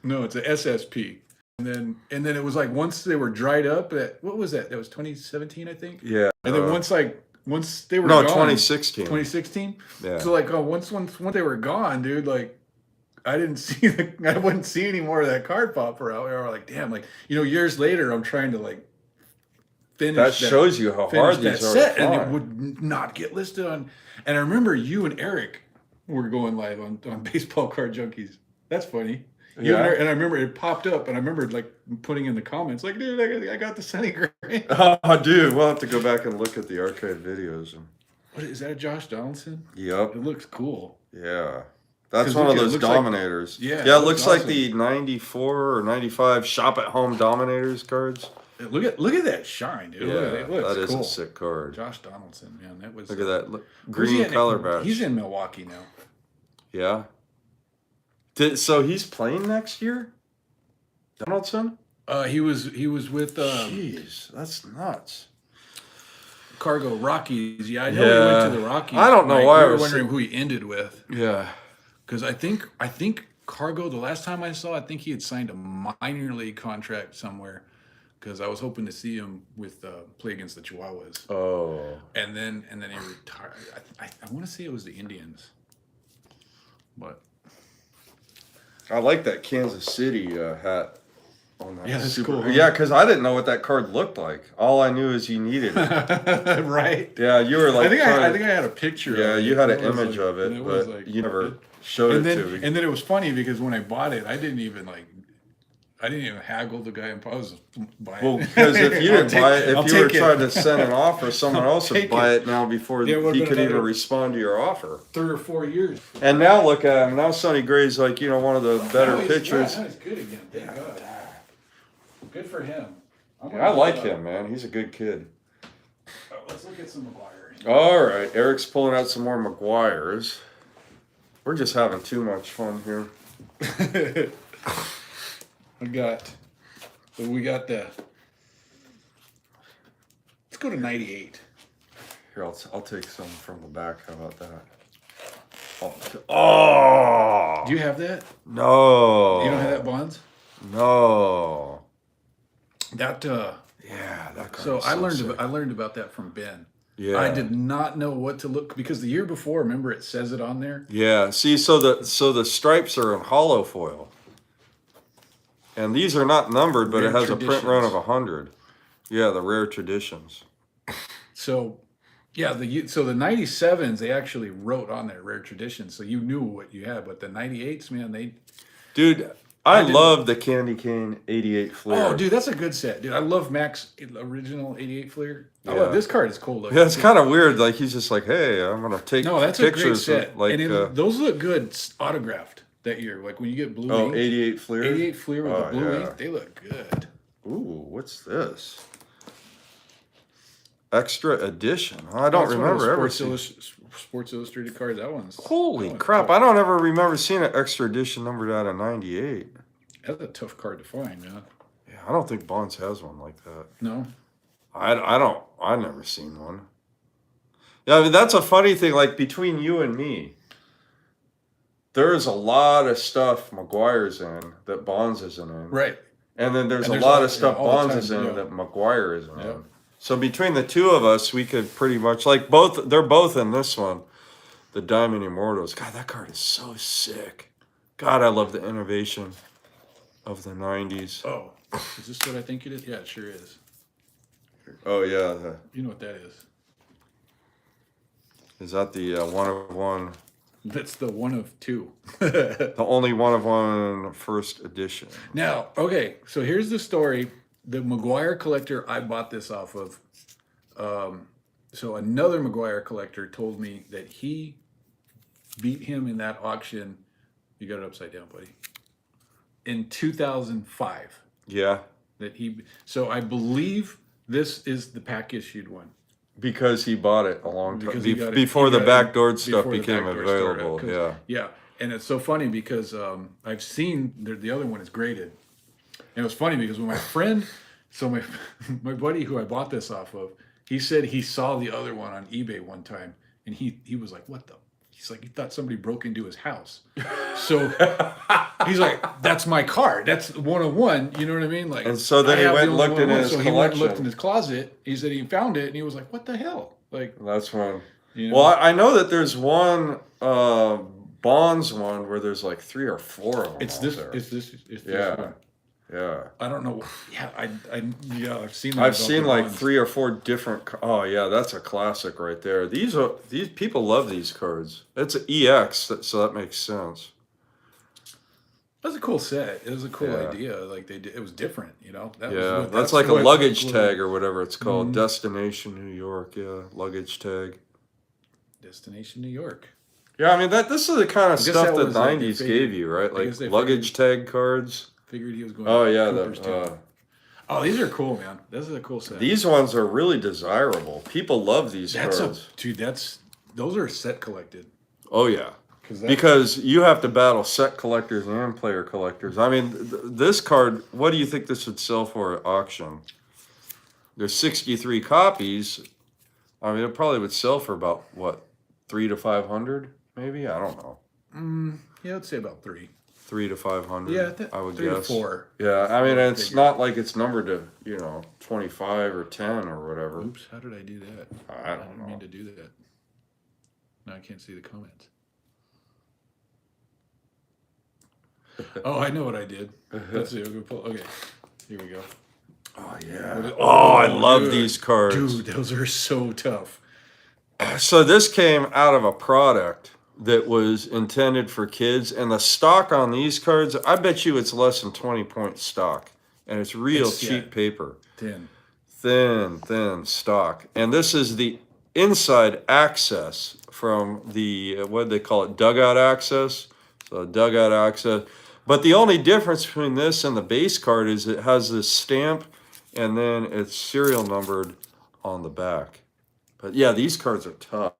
No, it's a SSP. And then it was like once they were dried up, what was that? That was 2017, I think. Yeah. And then once they were gone, 2016. 2016. Yeah. So like once they were gone, dude, like I wouldn't see any more of that card popper out there. Like damn, like years later, I'm trying to like finish. That shows you how hard these are to find. And it would not get listed on. And I remember you and Eric were going live on Baseball Card Junkies. That's funny. And I remember it popped up, and I remember like putting in the comments, like, dude, I got the Sonny Gray. Oh, dude, we'll have to go back and look at the archive videos. What is that? A Josh Donaldson? Yep. It looks cool. Yeah, that's one of those Dominators. Like, it looks awesome. Like the '94 or '95 Shop at Home Dominators cards. Look at that shine, dude. Yeah, that is cool. a sick card. Josh Donaldson, man, that was. Look at that green color badge. He's in Milwaukee now. Yeah. So he's playing next year, Donaldson. He was with. Jeez, that's nuts. Cargo Rockies. Yeah, I know he went to the Rockies. I don't know why. I was wondering who he ended with. Yeah, because I think Cargo. The last time I saw, I think he had signed a minor league contract somewhere. Because I was hoping to see him with play against the Chihuahuas. Oh. And then he retired. I want to say it was the Indians. But. I like that Kansas City hat on that. Yeah, that's cool. Huh? Yeah, because I didn't know what that card looked like. All I knew is you needed it. Right. Yeah, you were like. I think I had a picture. Yeah, of it. You had an image of it, but you never showed it to me. And then it was funny because when I bought it, I didn't even haggle the guy and pause buy it. Well, because if you didn't buy it, if you were trying to send it off, or someone else would buy it now before he could even respond to your offer. 3 or 4 years. And now look at him. Now Sonny Gray's like one of the better pitchers. Now he's good again. Thank God. Good for him. Yeah, I like him, man. He's a good kid. Oh, let's look at some McGuire. All right, Eric's pulling out some more McGuires. We're just having too much fun here. We got the. Let's go to 98. Here, I'll take some from the back. How about that? Oh! Do you have that? No. You don't have that Bonds? No. That. Yeah, that card. So is I sick. learned about that from Ben. Yeah. I did not know what to look because the year before, remember it says it on there. Yeah. See, so the stripes are in hollow foil, and these are not numbered, but Rare it has a print run of traditions. 100. Yeah, the rare traditions. So, yeah, the 97s they actually wrote on there rare traditions, so you knew what you had. But the 98s, man, Dude, I love the Candy Cane 88 Fleer. oh, dude, that's a good set, dude. I love Mac's original 88 Fleer. I Yeah. love this card. Is cool looking. Yeah, it's kind of weird. Like he's just like, hey, I'm gonna take No, that's a great pictures. set. Like, And those look good autographed that year. Like when you get blue ink, 88 Fleer. 88 Fleer with the blue yeah. ink, they look good. Ooh, what's this? Extra edition. I don't That's one of the remember ever Sports Illustrated cards. That one's Holy that one's crap! tough. I don't ever remember seeing an extra edition numbered out of 98. That's a tough card to find, man. Yeah, I don't think Bonds has one like that. No. I've never seen one. Yeah, I mean that's a funny thing. Like between you and me, there's a lot of stuff McGuire's in that Bonds isn't in. Right. And then there's And a there's lot a- of stuff yeah, all the Bonds time, is in yeah. that McGuire isn't Yeah. in. So between the two of us, we could pretty much they're both in this one, the Diamond Immortals. God, that card is so sick. God, I love the innovation of the 90s. Oh, is this what I think it is? Yeah, it sure is. Oh yeah, You know what that is? is that the one of one? That's the one of two. The only one of one first edition. Now, okay, so here's the story. The McGuire collector I bought this off of. So another McGuire collector told me that he beat him in that auction. You got it upside down, buddy. In 2005. Yeah, So I believe this is the pack issued one. because he bought it a long time Because he got it- before he the got it backdoor stuff before the became backdoor started, available. 'cause- Yeah. Yeah, and it's so funny because I've seen the other one is graded, and it was funny because when my friend, so my buddy who I bought this off of, he said he saw the other one on eBay one time, and he was like, "What the?" He's like, he thought somebody broke into his house. So he's like, "That's my card. That's 101." You know what I mean? Like, And so then I he have went the and looked only in 101. his So he went and looked collection. in his closet. He said he found it, and he was like, "What the hell?" Like, That's one. you know? Well, I know that there's one Bonds one where there's like 3 or 4 of them. It's out this. there. It's this. It's this Yeah. one. Yeah. I don't know. Yeah, I've seen. I've seen like 3 or 4 different. Oh yeah, that's a classic right there. These people love these cards. It's an EX, so that makes sense. That's a cool set. It was a cool Yeah. idea. Like they did, it was different. You know. That Yeah, was, that's like a what- luggage what- tag or whatever it's called. Mhm. Destination New York. Yeah, luggage tag. Destination New York. Yeah, I mean this is the kind of I guess stuff that the was, like, they 90s figured- gave you, right? I Like guess they luggage tag cards. Figured he was going. Oh to yeah, Cooper's too. Oh, these are cool, man. This is a cool set. these ones are really desirable. People love these cards. Those are set collected. Oh yeah. That's, Because you have to battle set collectors and player collectors. I mean, this card, what do you think this would sell for at auction? There's 63 copies. I mean, it probably would sell for about, what, 300 to 500, maybe? I don't know. yeah, I'd say about 3. 300 to 500, Yeah, I would 3 guess. to 4. Yeah, I mean, it's Figure. not like it's numbered to, 25 or 10 or whatever. Oops, how did I do that? I don't didn't know. mean to do that. Now I can't see the comments. Oh, I know what I did. Let's see. I'm gonna pull. Okay, here we go. Oh, yeah. What- Oh, I love dude. these cards. Dude, those are so tough. So this came out of a product that was intended for kids, and the stock on these cards, I bet you it's less than 20 point stock, and it's real It's, cheap yeah. paper. Thin stock. And this is the inside access from the, what do they call it, dugout access? So dugout access. But the only difference between this and the base card is it has this stamp and then it's serial numbered on the back. But yeah, these cards are tough.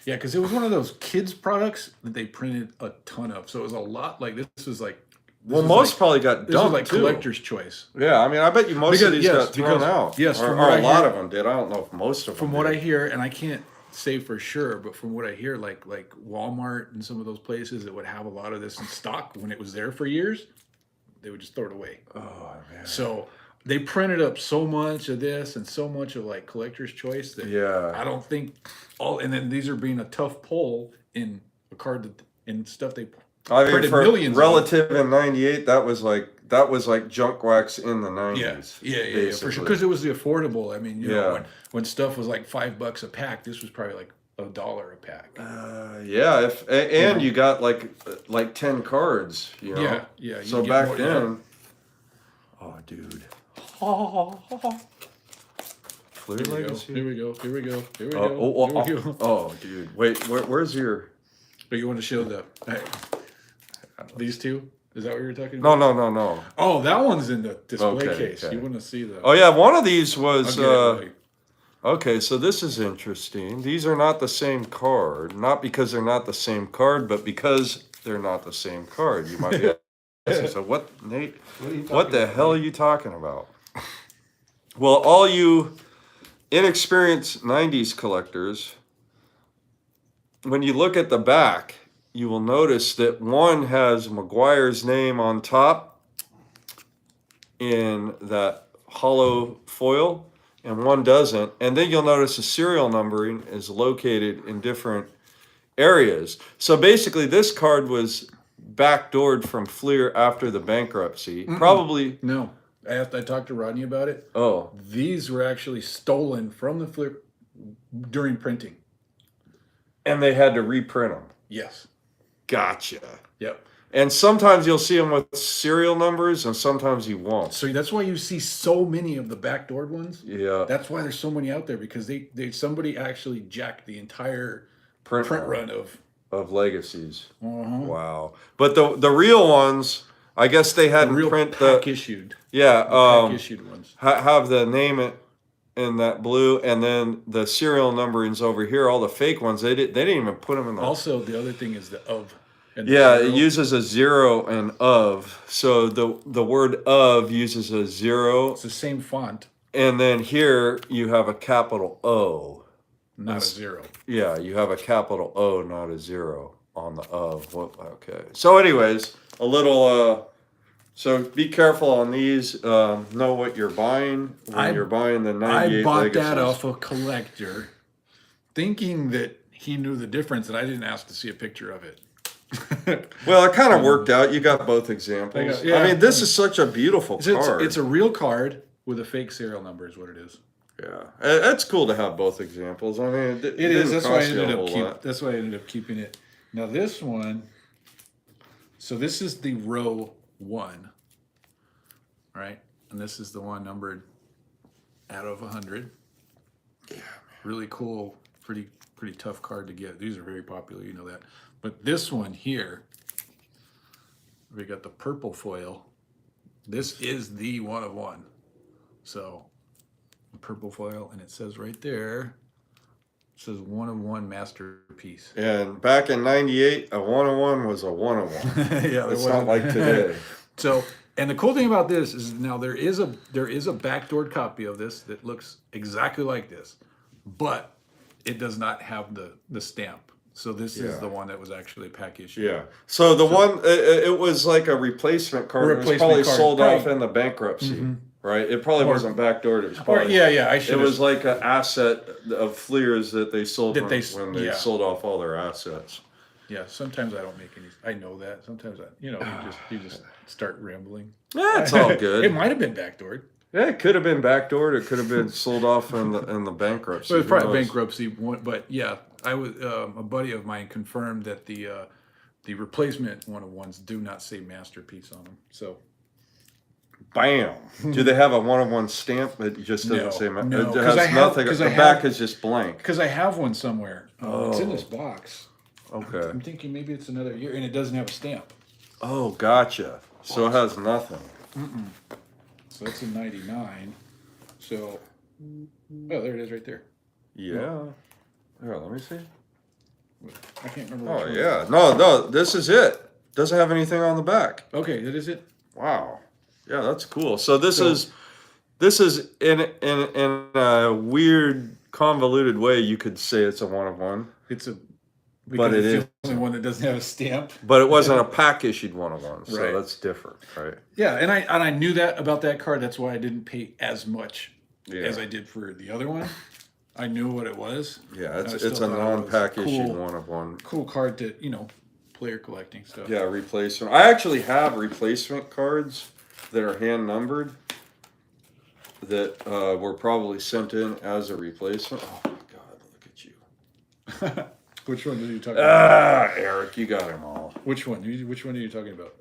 Yeah, because it was one of those kids products that they printed a ton of. So it was a lot like this was like. Well, most probably got This was dumped like too. collector's choice. Yeah, I mean, I bet you most of these got thrown out. Yes, or from a what I lot hear- of them did. I don't know if most of them. From what did. I hear, and I can't say for sure, but from what I hear, like Walmart and some of those places that would have a lot of this in stock when it was there for years, they would just throw it away. Oh man. So they printed up so much of this and so much of like collector's choice that Yeah. I don't think all. And then these are being a tough pull in a card that in stuff they I mean, printed for millions. relative in '98, that was like junk wax in the '90s. Yeah, for sure. Because it was the affordable. I mean, you know, Yeah. when stuff was like $5 a pack, this was probably like $1 a pack. Yeah, and you got like 10 cards. You know? Yeah, yeah. you So get back more- then, oh dude, Fleer Here we go. Legacy. Here we go. Here we go. Here we Oh, go. oh, oh, Here we go. oh, dude, wait, where's your? But you want to show the these two? Is that what you're talking about? No. Oh, that one's in the display Okay, case. okay. You want to see the? Oh yeah, one of these was. I'll get it. Okay, so this is interesting. These are not the same card, not because they're not the same card, but because they're not the same card. You might be asking, so what, Nate? What the hell are you talking about? Well, all you inexperienced '90s collectors, when you look at the back, you will notice that one has McGuire's name on top in that hollow foil, and one doesn't. And then you'll notice the serial numbering is located in different areas. So basically, this card was backdoored from Fleer after the bankruptcy. Probably. No, I talked to Rodney about it. Oh, These were actually stolen from the flip during printing. and they had to reprint them. Yes. Gotcha. Yep. And sometimes you'll see them with serial numbers, and sometimes you won't. So that's why you see so many of the backdoored ones. Yeah. That's why there's so many out there, because they somebody actually jacked the entire print run of legacies. uh-huh. Wow. But the real ones, I guess they hadn't real print pack the issued. yeah Pack issued ones. have the name in that blue, and then the serial numberings over here. All the fake ones, they didn't even put them in the. Also, the other thing is the of. And Yeah, the it uses a zero and of. So the word of uses a zero, It's the same font, and then here you have a capital O. not a zero. Yeah, you have a capital O, not a zero on the of. Well, okay. So anyways, a little so be careful on these. Know what you're buying when you're buying the 98 I bought legacies. that off a collector, thinking that he knew the difference, and I didn't ask to see a picture of it. Well, it kind of worked out. You got both examples. yeah. I mean, this is such a beautiful card. It's a real card with a fake serial number, is what it is. Yeah, it's cool to have both examples. I mean, it It is. didn't That's why I cost you a ended whole up lot. That's why I ended up keeping it. Now this one. So this is the row 1, right? And this is the one numbered out of 100. Yeah, man. Really cool. Pretty tough card to get. These are very popular. You know that. But this one here, we got the purple foil. This is the 1 of 1. So purple foil, and it says right there. It says 1 of 1 masterpiece. And back in '98, a 101 was a 101. Yeah, It's not like today. So, and the cool thing about this is now there is a backdoored copy of this that looks exactly like this, but it does not have the stamp. So this is the one that was actually pack issued. Yeah. So the one, it was like a replacement card. It was Replacement probably card. sold Probably. off in the bankruptcy, right? It probably wasn't backdoored. It was Or, probably, yeah, I it should. was like an asset of Fleer's that they sold That when they yeah. sold off all their assets. Yeah, sometimes I don't make any. I know that. Sometimes you just start rambling. Yeah, it's all It good. might have been backdoored. Yeah, it could have been backdoored. It could have been sold off in the bankruptcy. So it's probably Who knows? bankruptcy, but yeah, I was a buddy of mine confirmed that the replacement 1 of 1s do not say masterpiece on them. So Bam! Do they have a 101 stamp that just doesn't No, say? no, It 'cause has I have- nothing. 'cause The I back have- is just blank. because I have one somewhere. It's in this box. Okay. I'm thinking maybe it's another year, and it doesn't have a stamp. Oh, gotcha. So it has nothing. So that's a 99. So, oh, there it is right there. Yeah. Here, let me see. I can't remember. Oh, which one. yeah. No, this is it. Doesn't have anything on the back. Okay, that is it. Wow. Yeah, that's cool. So this is in a weird, convoluted way, you could say it's a 1-of-1. It's a. But it is the only one that doesn't have a stamp. But it wasn't a pack issued 1-of-1, so Right. that's different, right? Yeah, and I knew that about that card. That's why I didn't pay as much as I did for the other one. I knew what it was. Yeah, I it's still a thought it was non-pack issued cool. 1-of-1. Cool card to player collecting stuff. Yeah, replacement. I actually have replacement cards that are hand numbered that were probably sent in as a replacement. Oh my God, look at you. Which one are you talking about? Eric, you got them all. Which one? Which one are you talking about?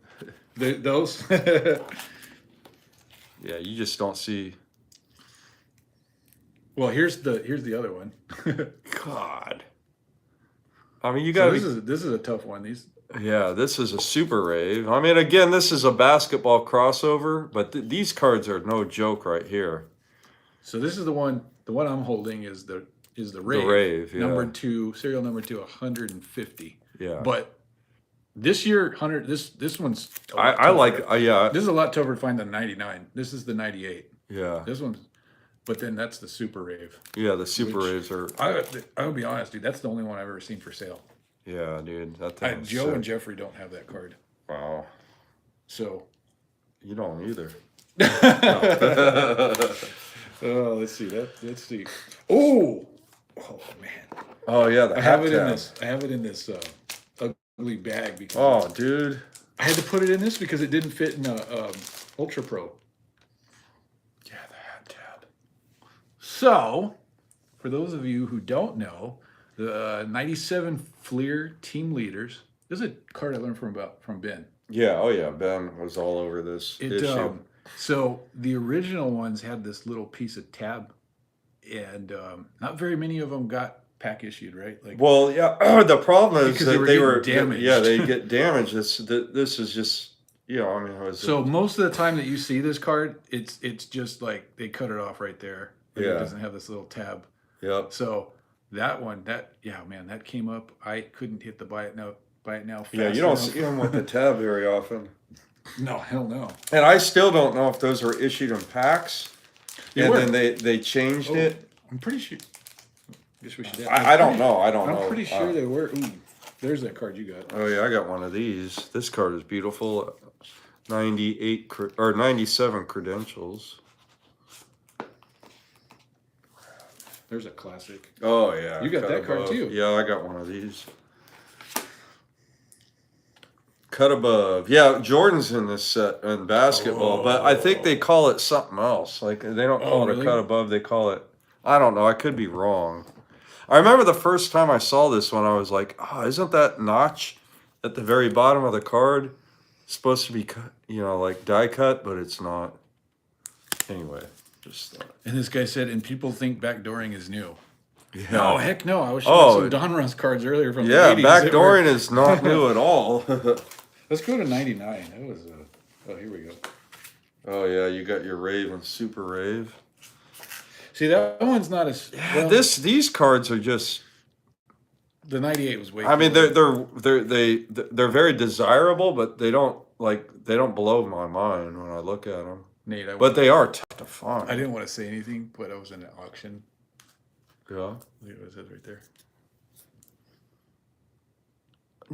Those? Yeah, you just don't see. Well, here's the other one. God. I mean, you got. So this is a tough one. Yeah, this is a super rave. I mean, again, this is a basketball crossover, but these cards are no joke right here. So this is the one. The one I'm holding is the rave. The rave, yeah. Number 2, serial number 2, 150. Yeah. But this year, 100. This one's. I like. Yeah. This is a lot tougher to find than 99. This is the 98. Yeah. This one's. But then that's the super rave. Yeah, the super raves are. I would be honest, dude. That's the only one I've ever seen for sale. Yeah, dude. That thing Joe and Jeffrey don't have that card. Wow. So. You don't either. Oh, let's see that. Let's see. Oh man. Oh yeah, I have it in this. I have it in this ugly bag because. Oh, dude. I had to put it in this because it didn't fit in a Ultra Pro. Yeah, the hat tab. So, for those of you who don't know, the 97 Fleer Team Leaders. This is a card I learned from Ben. Yeah. Oh yeah, Ben was all over this issue. So the original ones had this little piece of tab, and not very many of them got pack issued, right? Like, well, yeah. The problem is because that they were damaged. Yeah, they get damaged. This is just I mean, it was so most of the time that you see this card, it's just like they cut it off right there. Like Yeah. It doesn't have this little tab. Yep. So that one, that came up. I couldn't hit the buy it now fast Yeah, you don't enough. see them with the tab very often. No, hell no. And I still don't know if those were issued in packs. Then they changed it. I'm pretty sure. Guess we should. I don't know. I don't know. I'm pretty sure they were. Ooh, there's that card you got. Oh yeah, I got one of these. This card is beautiful. 97 credentials. There's a classic. Oh yeah. You got Cut that card too. Yeah, I got one of these. Cut above. Yeah, Jordan's in this set in basketball, but I think they call it something else. Like they don't call it a cut above, they call it, I don't know, I could be wrong. I remember the first time I saw this one, I was like, oh, isn't that notch at the very bottom of the card supposed to be cut, like die cut, but it's not. Anyway, just thought. And this guy said, and people think backdooring is new. Yeah. No, heck no. I was showing some Donruss cards earlier from the 80s. Backdooring is not new at all. Let's go to 99. That was oh, here we go. Oh yeah, you got your rave and super rave. See, that one's not as well, these cards are just. The 98 was way. I mean, they're very desirable, but they don't blow my mind when I look at them. Nate, but they are tough to find. I didn't want to say anything, but I was in an auction. Yeah. Look at what it says right there.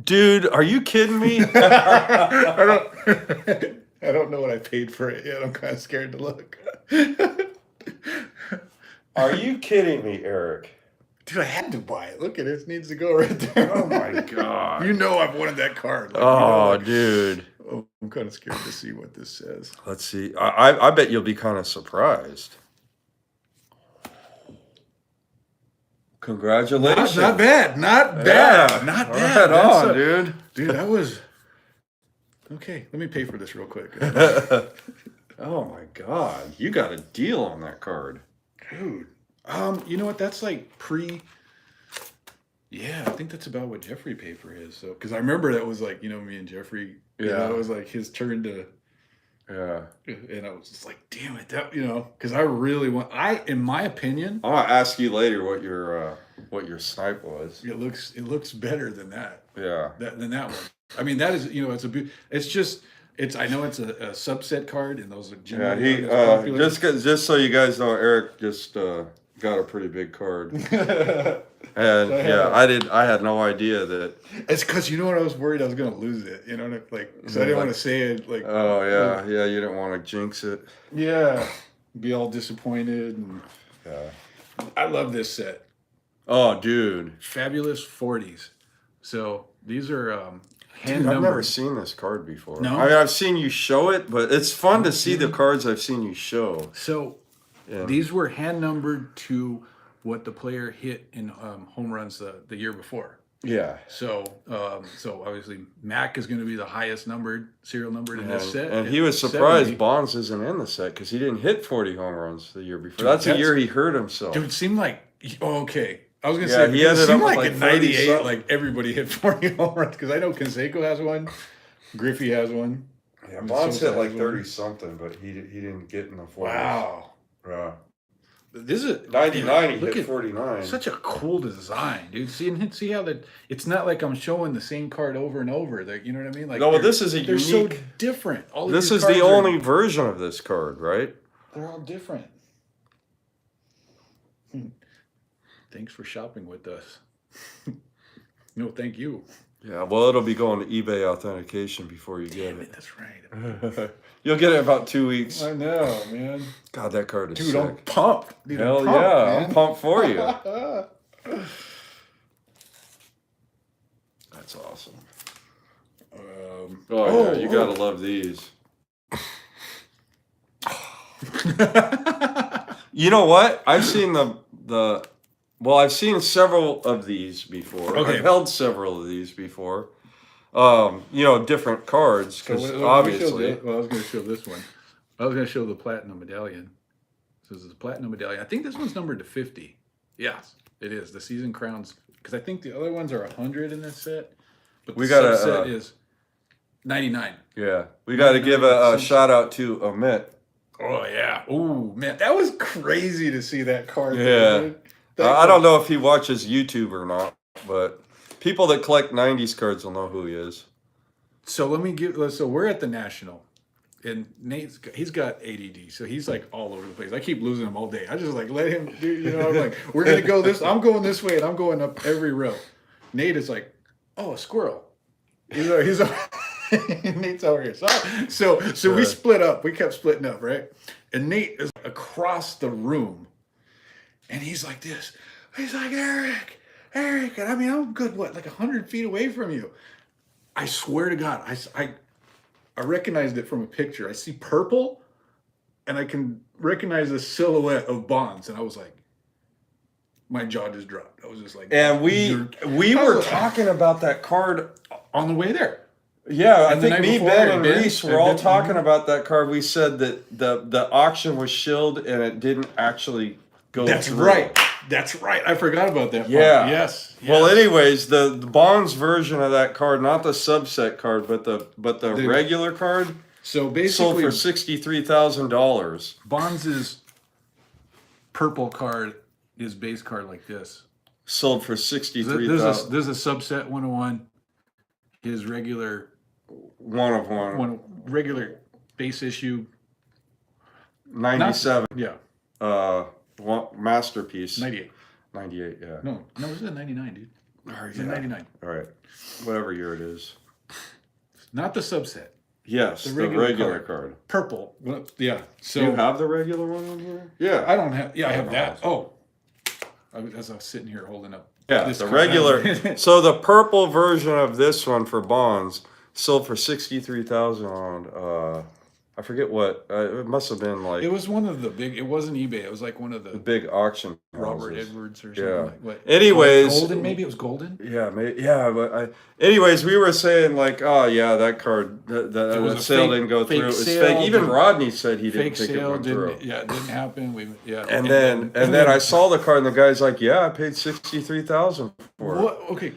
Dude, are you kidding me? I don't know what I paid for it yet. I'm kind of scared to look. Are you kidding me, Eric? Dude, I had to buy it. Look at it. It needs to go right there. Oh my God. You know I've wanted that card. Dude. Oh, I'm kind of scared to see what this says. Let's see. I bet you'll be kind of surprised. Congratulations. Not bad. Not bad. Yeah. Not bad. Right on, dude. Dude, that was... Okay, let me pay for this real quick. Oh my God. You got a deal on that card. Dude. You know what? That's like Yeah, I think that's about what Jeffrey paid for his. So, because I remember that was like, me and Jeffrey. Yeah. It was like his turn to. Yeah. And I was just like, damn it, that because I really want. In my opinion, I'm gonna ask you later what your snipe was. it looks better than that. Yeah. Than that one. I mean, that is I know it's a subset card, and those are Yeah. generally He popular. just so you guys know, Eric just got a pretty big card. And I had no idea that. It's because what I was worried I was gonna lose it. Because I didn't want to say it like. Oh yeah, yeah. You didn't want to jinx it. Yeah, be all disappointed. And Yeah. I love this set. Oh, dude. Fabulous 40s. So these are hand Dude, I've never numbered. seen this card before. No? I mean, I've seen you show it, but it's fun to see the cards I've seen you show. So Yeah. these were hand numbered to what the player hit in home runs the year before. Yeah. So obviously Mac is going to be the highest serial numbered in this set. And he was surprised 70. Bonds isn't in the set because he didn't hit 40 home runs the year before. That's the year he hurt himself. Dude, it seemed like okay. I was gonna Yeah, say he it ended seemed up with like like in 40 '98, something. like everybody hit 40 home runs because I know Canseco has one, Griffey has one. Yeah, Bonds hit like has 30 one. something, but he didn't get in the 40s. Wow, Yeah. this is 99, he look hit at 49. such a cool design, dude. See how that? It's not like I'm showing the same card over and over. That you know what I mean? Like No, but this is a they're so unique. different. All of This these is the cards are- only version of this card, right? They're all different. Thanks for shopping with us. No, thank you. Yeah, well, it'll be going to eBay authentication before you get Damn it. it, that's right. You'll get it in about 2 weeks. I know, man. God, that card is Dude, sick. I'm pumped. Dude, Hell I'm pumped, yeah, man. I'm pumped for you. That's awesome. Oh, yeah, you gotta love these. You know what? I've seen I've seen several of these before. Okay. I've held several of these before. Different cards, because I obviously. was going to show this one. I was going to show the platinum medallion. So this is a platinum medallion. I think this one's numbered to 50. Yes, it is. The season crowns, because I think the other ones are 100 in this set. But the subset is 99. Yeah, we got to give a shout out to Amit. Oh, yeah. Oh, man. That was crazy to see that card. Yeah. Dude. I don't know if he watches YouTube or not, but people that collect 90s cards will know who he is. So we're at the National, and he's got ADD, so he's like all over the place. I keep losing him all day. I just like let him do, I'm like, we're gonna go this. I'm going this way, and I'm going up every row. Nate is like, oh, a squirrel. He's Nate's over here. So we split up. We kept splitting up, right? And Nate is across the room, and he's like this. He's like, Eric, and I mean, I'm good. What, like 100 feet away from you? I swear to God, I recognized it from a picture. I see purple, and I can recognize the silhouette of Bonds, and I was like, my jaw just dropped. I was just like, And we were talking about that card on the way there. Yeah, I And the think night me, before, Ben, and Ben, Reese were and all Ben- talking about that card. We said that the auction was shilled and it didn't actually go That's through. right. That's right. I forgot about that part. Yeah. Yes. Well, anyways, the Bonds version of that card, not the subset card, but the regular card, So sold basically, for $63,000. Bonds' purple card, his base card like this. Sold for $63,000. There's a subset 101. His regular One of one. regular base issue. 97. Yeah. Masterpiece. 98. 98. Yeah. No, it's a 99, dude. It's a 99. All right. Whatever year it is. Not the subset. Yes, the regular card. Purple. Well, yeah. So Do you have the regular one on here? Yeah. I don't have. Yeah, I have that. Oh. As I was sitting here holding up. Yeah, this the card. regular. So the purple version of this one for Bonds sold for $63,000 on I forget what. It must have been like It was one of the big. It wasn't eBay. It was like one of the the big auction Robert houses. Edwards or something Yeah. like what. Anyways, Golden, maybe it was Golden. yeah, yeah, but anyways, we were saying like, oh yeah, that card, that sale didn't go through. It was fake. Even Rodney said he didn't think it went through. Yeah, it didn't happen. And then I saw the card, and the guy's like, yeah, I paid $63,000 for it. What? Okay.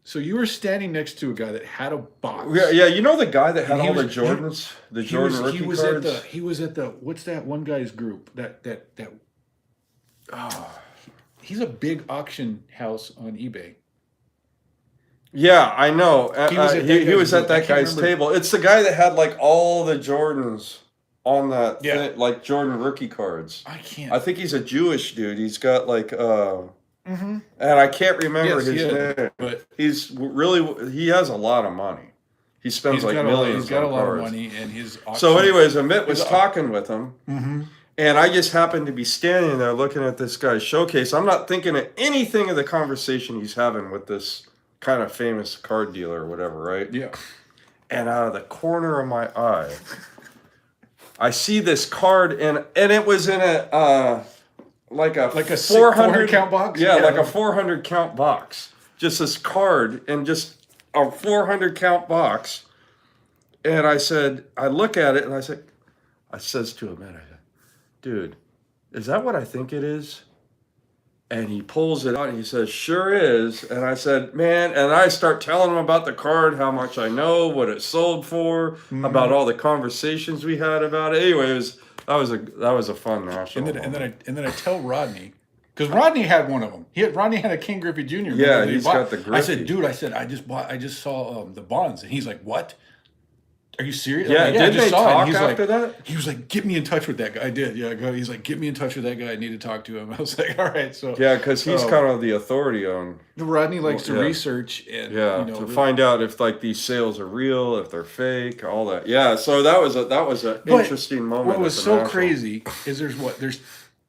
So you were standing next to a guy that had a box. Yeah, you know the guy that had all the Jordans, the Jordan rookie cards. He was at the what's that one guy's group? He's a big auction house on eBay. Yeah, I know. He was at that guy's remember. table. It's the guy that had like all the Jordans on that, Yeah. like Jordan rookie cards. I think he's a Jewish dude. He's got like, and I can't remember his name. But he has a lot of money. He spends like millions. He's got a lot cards. of money, and his auction. So, anyways, Amit was talking with him, Mm-hmm. and I just happened to be standing there looking at this guy's showcase. I'm not thinking of anything of the conversation he's having with this kind of famous card dealer or whatever, right? Yeah. And out of the corner of my eye, I see this card, and it was in a like a 400 count box. Yeah, like a 400 count box. Just this card and just a 400 count box. And I look at it and I says to him, dude, is that what I think it is? And he pulls it out and he says, sure is. And I said, man, and I start telling him about the card, how much I know, what it sold for, about all the conversations we had about it. Anyways, that was a fun national. And then I tell Rodney, because Rodney had one of them. Rodney had a King Griffey Jr. Yeah, he's got the Griffey. I said, dude, I just saw the bonds, and he's like, what? Are you serious? Yeah, like, did they talk he's after like, that? He was like, get me in touch with that guy. I did, yeah. He's like, get me in touch with that guy. I need to talk to him. I was like, all right. So yeah, because he's kind of the authority on. Rodney likes to research and to find out if like these sales are real, if they're fake, all that. Yeah, so that was an interesting moment. What was so crazy is there's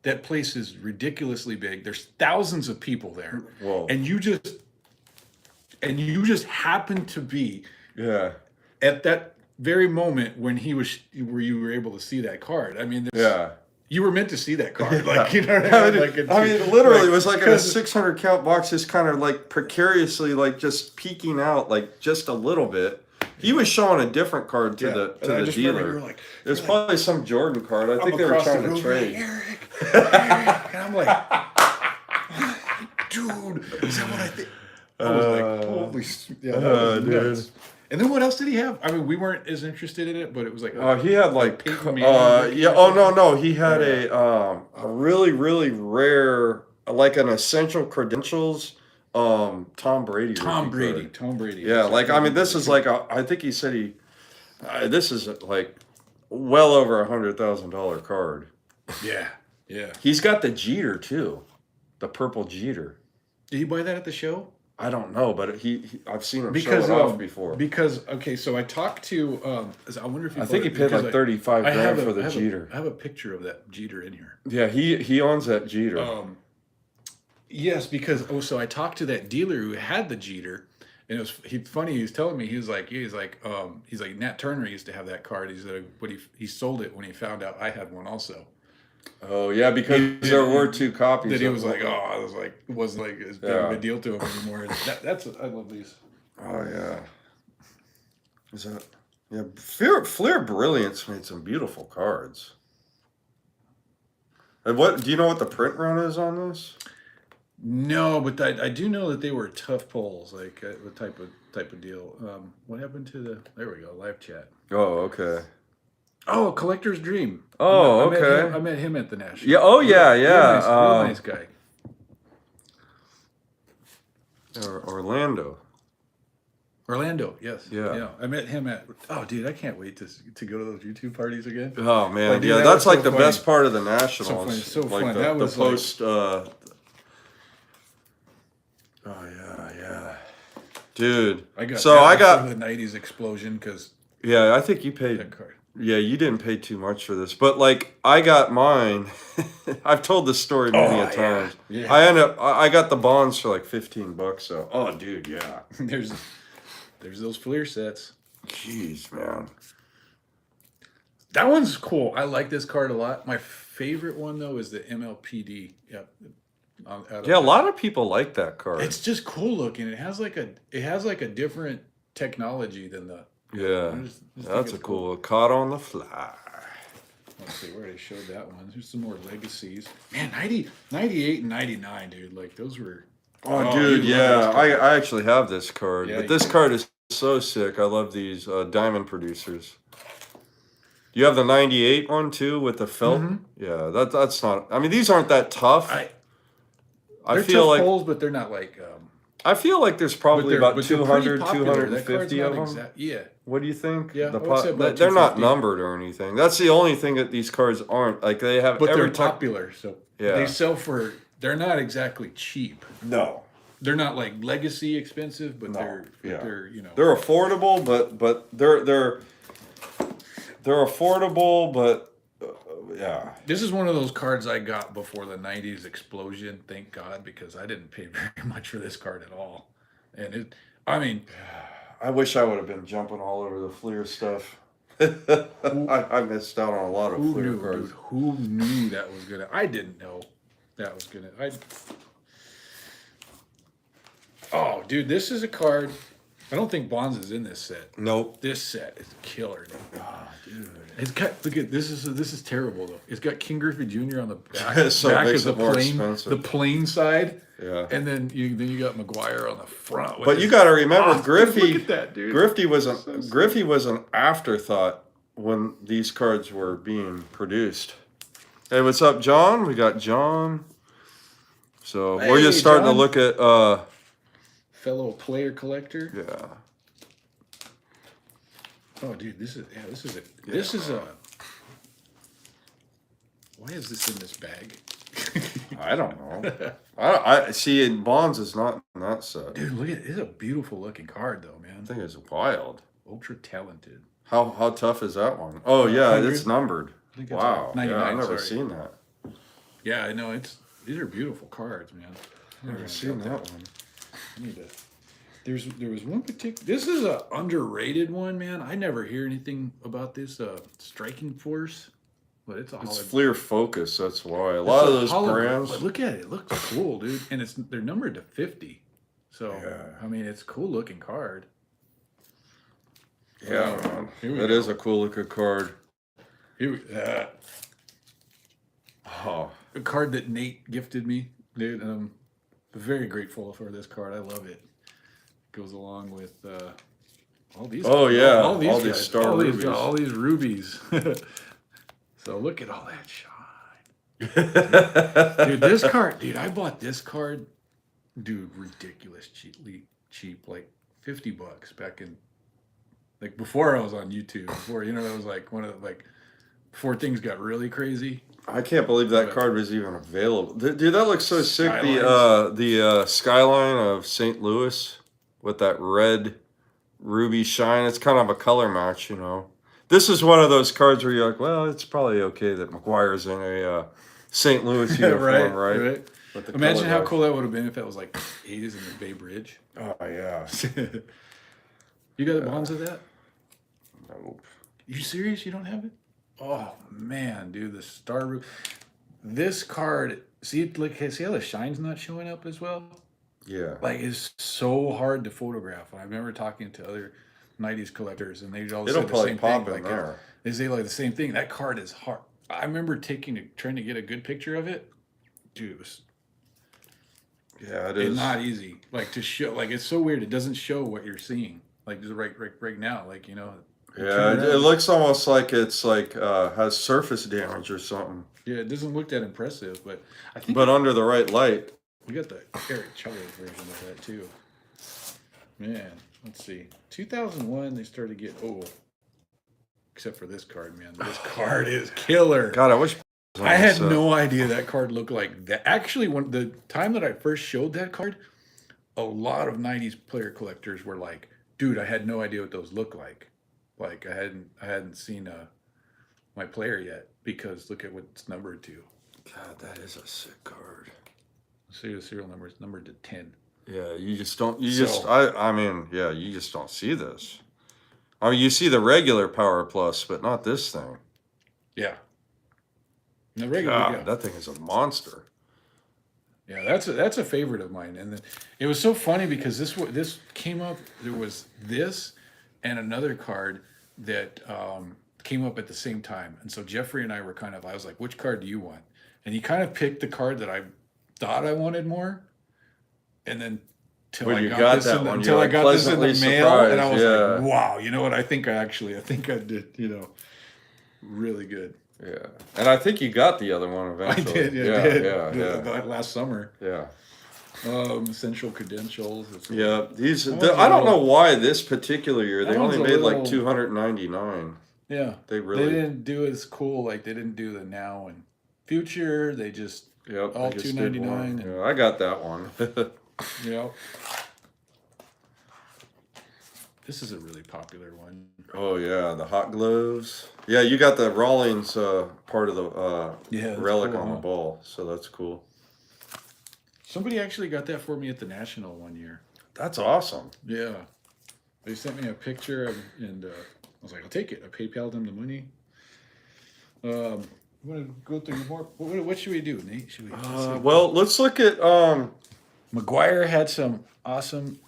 that place is ridiculously big. There's thousands of people there. Whoa. And you just happened to be at that very moment where you were able to see that card. I mean, you were meant to see that card. Like, you know what I mean? I mean, literally, it was like in a 600 count box, just kind of like precariously, like just peeking out, like just a little bit. He was showing a different card to the dealer. It was probably some Jordan card. I think they were trying to trade. Eric. And I'm like, dude, is that what I think? I was like, holy, that was nuts. And then what else did he have? I mean, we weren't as interested in it, but it was like he had like no, he had a really, really rare, like an essential credentials Tom Brady. Tom Brady. Yeah, like I mean, this is like I think he said this is like well over $100,000 card. Yeah. He's got the Jeter too, the purple Jeter. Did he buy that at the show? I don't know, but I've seen him show it off before. Because so I talked to I wonder if I think he paid like $35,000 for the Jeter. I have a picture of that Jeter in here. Yeah, he owns that Jeter. Yes, because so I talked to that dealer who had the Jeter, and it was funny. He was telling me he's like Nat Turner used to have that card. He said, but he sold it when he found out I had one also. Oh yeah, because there were two copies. That he was like, it wasn't like as big of a deal to him anymore. I love these. Oh yeah. Is that Fleer Brilliance made some beautiful cards. And do you know what the print run is on this? No, but I do know that they were tough pulls, like what type of deal. What happened to there we go, live chat. Oh, okay. Oh, Collector's Dream. Oh, I met him at the National. Yeah. Oh, yeah. Real nice guy. Orlando, yes. Yeah. I met him at. Oh, dude, I can't wait to go to those YouTube parties again. Oh man, dude, that's like the best part of the Nationals. So fun. Like That was the post. Oh yeah. Dude. I got the '90s explosion because. Yeah, I think you paid. That card. Yeah, you didn't pay too much for this, but like I got mine. I've told this story many a times. Yeah. I got the bonds for like $15. So, dude, yeah. There's those Fleer sets. Jeez, man. That one's cool. I like this card a lot. My favorite one though is the MLPD. Yep. Yeah, a lot of people like that card. It's just cool looking. It has like a different technology than the. Yeah, just that's a cool. Caught on the fly. Let's see where they showed that one. There's some more legacies. Man, 98 and 99, dude. Like those were. Oh, dude, yeah. I actually have this card, Yeah, but this card is so sick. I love these diamond producers. You have the 98 one too with the felt. Yeah, that's not. I mean, these aren't that tough. They're feel tough like holes, but they're not like. I feel like there's probably about but 200, they're pretty popular. 250 That of card's them. not yeah. What do you think? Yeah, they're not numbered or anything. That's the only thing that these cards aren't. Like they have, but they're popular, so yeah. They sell for. They're not exactly cheap. No, they're not like legacy expensive, but they're you know they're affordable, but they're affordable, but yeah. This is one of those cards I got before the '90s explosion. Thank God, because I didn't pay very much for this card at all, and I mean. I wish I would have been jumping all over the Fleer stuff. I missed out on a lot of Fleer cards. Dude, who knew that was gonna? I didn't know that was gonna. Oh, dude, this is a card. I don't think Bonds is in this set. Nope. This set is killer, dude. Oh, dude. It's got look at this is terrible though. It's got King Griffey Jr. on the back, so back it makes of the plain side. Yeah. And then you got McGuire on the front. But you got to remember, Griffey. Look at that, dude. Griffey was an afterthought when these cards were being produced. Hey, what's up, John? We got John. So we're just starting to look at fellow player collector. Yeah. Oh, dude, this is a. Why is this in this bag? I don't know. I see. In Bonds is not in that set. Dude, look at it. It's a beautiful looking card, though, man. I think it's wild. Ultra talented. How tough is that one? Oh yeah, 100? it's numbered. Wow. 99, yeah, I've never sorry. seen that. Yeah, I know. These are beautiful cards, man. Never seen that one. I need to. There was one particular. This is a underrated one, man. I never hear anything about this. Striking Force, but it's Fleer Focus. That's why a lot of those brands. But look at it. It looks cool, dude. And they're numbered to 50. So I mean, it's a cool looking card. Yeah, man. That is a cool looking card. A card that Nate gifted me, dude. And I'm very grateful for this card. I love it. Goes along with all these. Oh yeah, all these star rubies. All these rubies. So look at all that shine, dude. This card, dude. I bought this card, dude. Ridiculous cheap, like $50 back in, like before I was on YouTube. Before it was like one of the, like before things got really crazy. I can't believe that card was even available. Dude, that looks so sick. Skylines. The skyline of St. Louis with that red ruby shine. It's kind of a color match, you know. This is one of those cards where you're like, well, it's probably okay that McGuire's in a St. Louis uniform, right? Imagine how cool that would have been if that was like he's in the Bay Bridge. Oh yeah. You got the Bonds of that? Nope. You serious? You don't have it? Oh man, dude, the star. This card, see how the shine's not showing up as well? Yeah. Like it's so hard to photograph. I remember talking to other '90s collectors, and they all It'll said the probably same pop thing. in there. They say like the same thing. That card is hard. I remember trying to get a good picture of it. Dude, it is not easy. Like to show, like it's so weird. It doesn't show what you're seeing. Like just right now, like Yeah, it looks almost like it's like has surface damage or something. Yeah, it doesn't look that impressive, but I think. But under the right light. We got the Eric Chavez version of that too. Man, let's see. 2001, they started to get except for this card, man. This card is killer. God, I wish. I had no idea that card looked like that. Actually, when the time that I first showed that card, a lot of '90s player collectors were like, "Dude, I had no idea what those looked like. Like I hadn't seen my player yet because look at what it's numbered to." God, that is a sick card. See the serial number. It's numbered to 10. Yeah, you just don't. You just don't see this. I mean, you see the regular Power Plus, but not this thing. Yeah. The regular, God, yeah. that thing is a monster. Yeah, that's a favorite of mine. And it was so funny because this came up. There was this and another card that came up at the same time. And so Jeffrey and I were I was like, which card do you want? And he kind of picked the card that I thought I wanted more. And then until I got this in the mail, and I was like, wow, you know what? I think I did, really good. Yeah, and I think you got the other one eventually. I did, yeah. Last summer. Yeah. Essential credentials. Yeah, I don't know why this particular year they only made like 299. Yeah, they didn't do as cool. Like they didn't do the now and future. They just all 299. Yeah, I got that one. Yep. This is a really popular one. Oh yeah, the hot gloves. Yeah, you got the Rawlings part of the relic on the ball, so that's cool. Somebody actually got that for me at the National one year. That's awesome. Yeah, they sent me a picture and I was like, I'll take it. I PayPal'd them the money. You want to go through more? What should we do, Nate? Should we? Well, let's look at. McGuire had some awesome.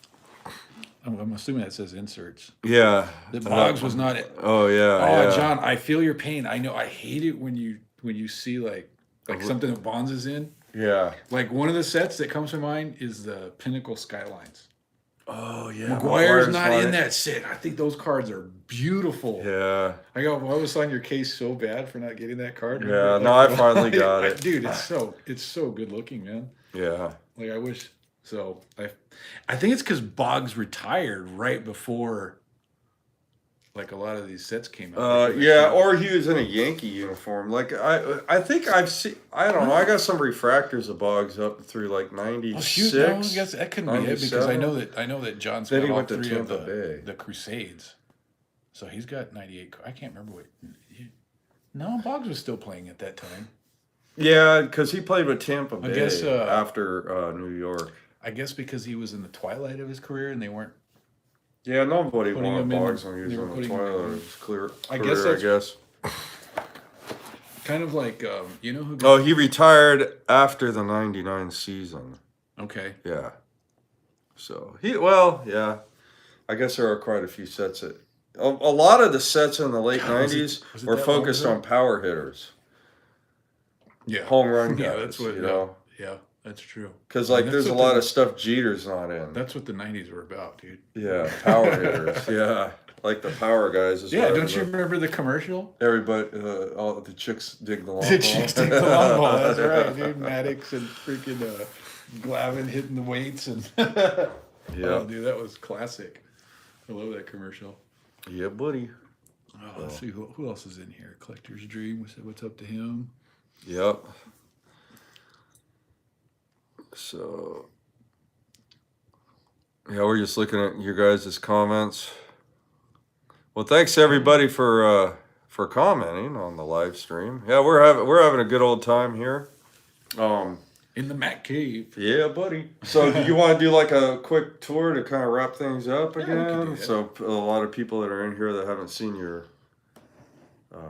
I'm assuming that says inserts. Yeah. The Boggs was not it. Oh yeah. Oh, yeah. John, I feel your pain. I know. I hate it when you see like something that Bonds is in. Yeah. Like one of the sets that comes to mind is the Pinnacle Skylines. Oh yeah. McGuire's not in that set. I think those cards are beautiful. Yeah. I was on your case so bad for not getting that card. Yeah. No, I finally got it. Dude, it's so good looking, man. Yeah. Like I wish. So I think it's because Boggs retired right before like a lot of these sets came out. Yeah, or he was in a Yankee uniform. Like I think I've seen. I don't know. I got some refractors of Boggs up through like 96. Oh, shoot, no, I guess that couldn't be it because I know that John's got all three of the Crusades. So he's got 98. I can't remember what. No, Boggs was still playing at that time. Yeah, because he played with Tampa Bay guess, after New York. I guess because he was in the twilight of his career and they weren't. Yeah, nobody wanted Boggs when he was in the twilight of his career. I guess. Kind of like, you know who... Oh, he retired after the 99 season. Okay. Yeah. So, yeah. I guess there are quite a few sets that... A lot of the sets in the late 90s were focused on power hitters. Yeah. Home run guys, yeah, that's what, you know? Yeah, that's true. Because, like, there's a lot of stuff Jeter's not in. That's what the 90s were about, dude. Yeah, power hitters. Yeah. Like the power guys. Yeah, don't you remember the commercial? Everybody, all the chicks dig the long ball. The chicks dig the long ball. That's right, dude. Maddox and freaking Glavine hitting the weights and. Yeah, oh, dude, that was classic. I love that commercial. Yeah, buddy. Oh, let's see who else is in here. Collector's Dream. What's up to him? Yep. So. Yeah, we're just looking at your guys' comments. Well, thanks everybody for commenting on the live stream. Yeah, we're having a good old time here. In the Mac Cave. Yeah, buddy. So, do you want to do like a quick tour to kind of wrap things up again? We can do that. So, a lot of people that are in here that haven't seen your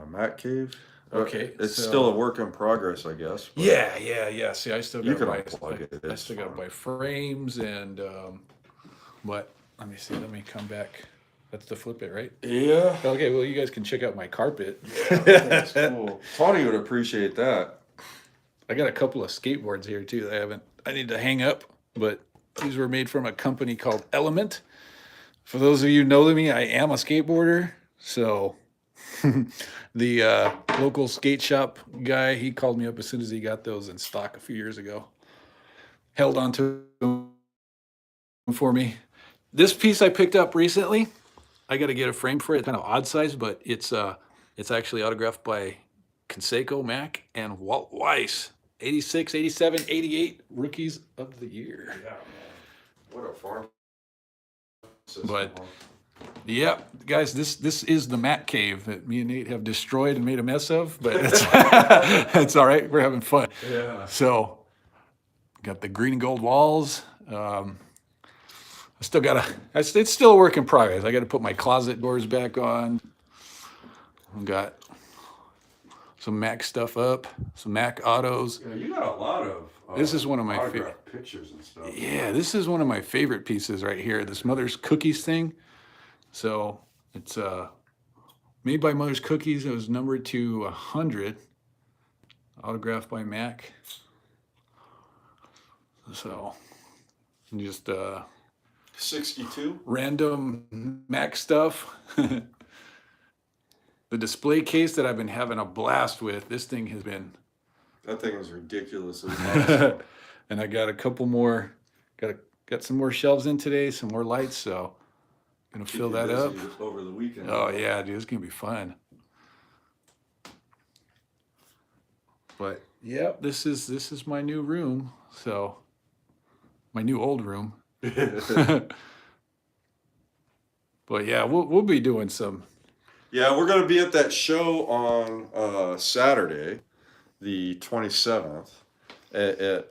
Mac Cave. Okay, it's still a work in progress, I guess. Yeah. See, I still got to buy frames and but let me see. Let me come back. That's the flip it, right? Yeah. Okay, well, you guys can check out my carpet. Yeah, that's cool. Tony would appreciate that. I got a couple of skateboards here, too, that I need to hang up, but these were made from a company called Element. For those of you who know me, I am a skateboarder, so the local skate shop guy, he called me up as soon as he got those in stock a few years ago. Held on to them for me. This piece I picked up recently. I got to get a frame for it. It's kind of odd size, but it's actually autographed by Canseco, Mac, and Walt Weiss. 86, 87, 88 Rookies of the Year. Yeah, man. What a farm system. But, yeah, guys, this is the Mac Cave that me and Nate have destroyed and made a mess of, but it's all right. We're having fun. Yeah. So, got the green and gold walls. It's still a work in progress. I got to put my closet doors back on. I've got some Mac stuff up, some Mac autos. Yeah, you got a lot of This is one of my autographed pictures and stuff. Yeah, this is one of my favorite pieces right here. This Mother's Cookies thing. So it's made by Mother's Cookies. It was numbered to 100, autographed by Mac. So just 62. Random Mac stuff. The display case that I've been having a blast with. This thing has been. That thing is ridiculously awesome. And I got a couple more. Got some more shelves in today. Some more lights. So gonna fill that up over the weekend. Oh yeah, dude, it's gonna be fun. But yep, this is my new room. So my new old room. But yeah, we'll be doing some. Yeah, we're gonna be at that show on Saturday, the 27th, at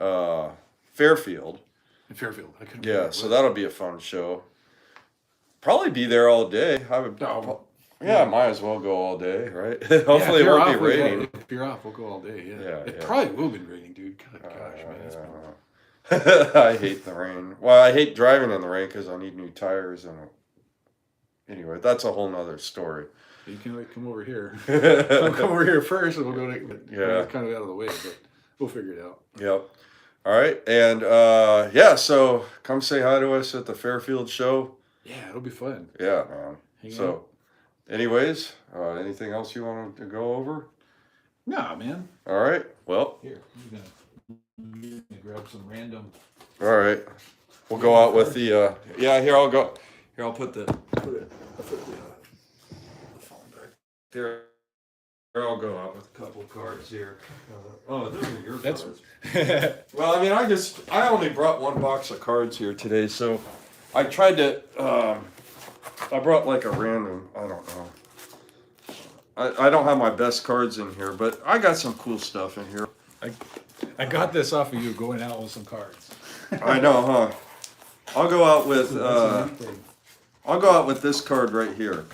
Fairfield. In Fairfield. I couldn't Yeah, so that'll be a fun show. Probably be there all day. Yeah, might as well go all day, right? Hopefully it won't be raining. If you're off, we'll go all day. Yeah, Yeah, it yeah. probably will be raining, dude. Gosh, man, it's been... I hate the rain. Well, I hate driving in the rain because I need new tires and. Anyway, that's a whole nother story. You can like come over here. Come over here first, and we'll go. Yeah, kind of out of the way, but we'll figure it out. Yep. All right, and yeah, so come say hi to us at the Fairfield show. Yeah, it'll be fun. Yeah, man. So, anyways, anything else you want to go over? Nah, man. All right. Well. Here, I'm gonna grab some random. All right. We'll go out with the. Yeah, here I'll go. Here I'll put the phone back there. Here I'll go out with a couple of cards here. Oh, those are your cards. Well, I mean, I only brought one box of cards here today, so I tried to. I brought like a random. I don't know. I don't have my best cards in here, but I got some cool stuff in here. I got this off of you going out with some cards. I know, huh? I'll go out with. I'll go out with this card right here,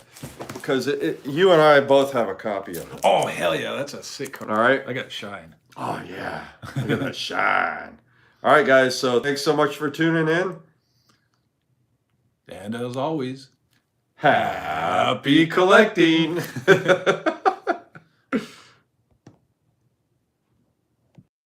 because you and I both have a copy of it. Oh hell yeah, that's a sick card. All right. I got shine. Oh yeah, look at that shine. All right, guys. So thanks so much for tuning in. And as always, Happy collecting.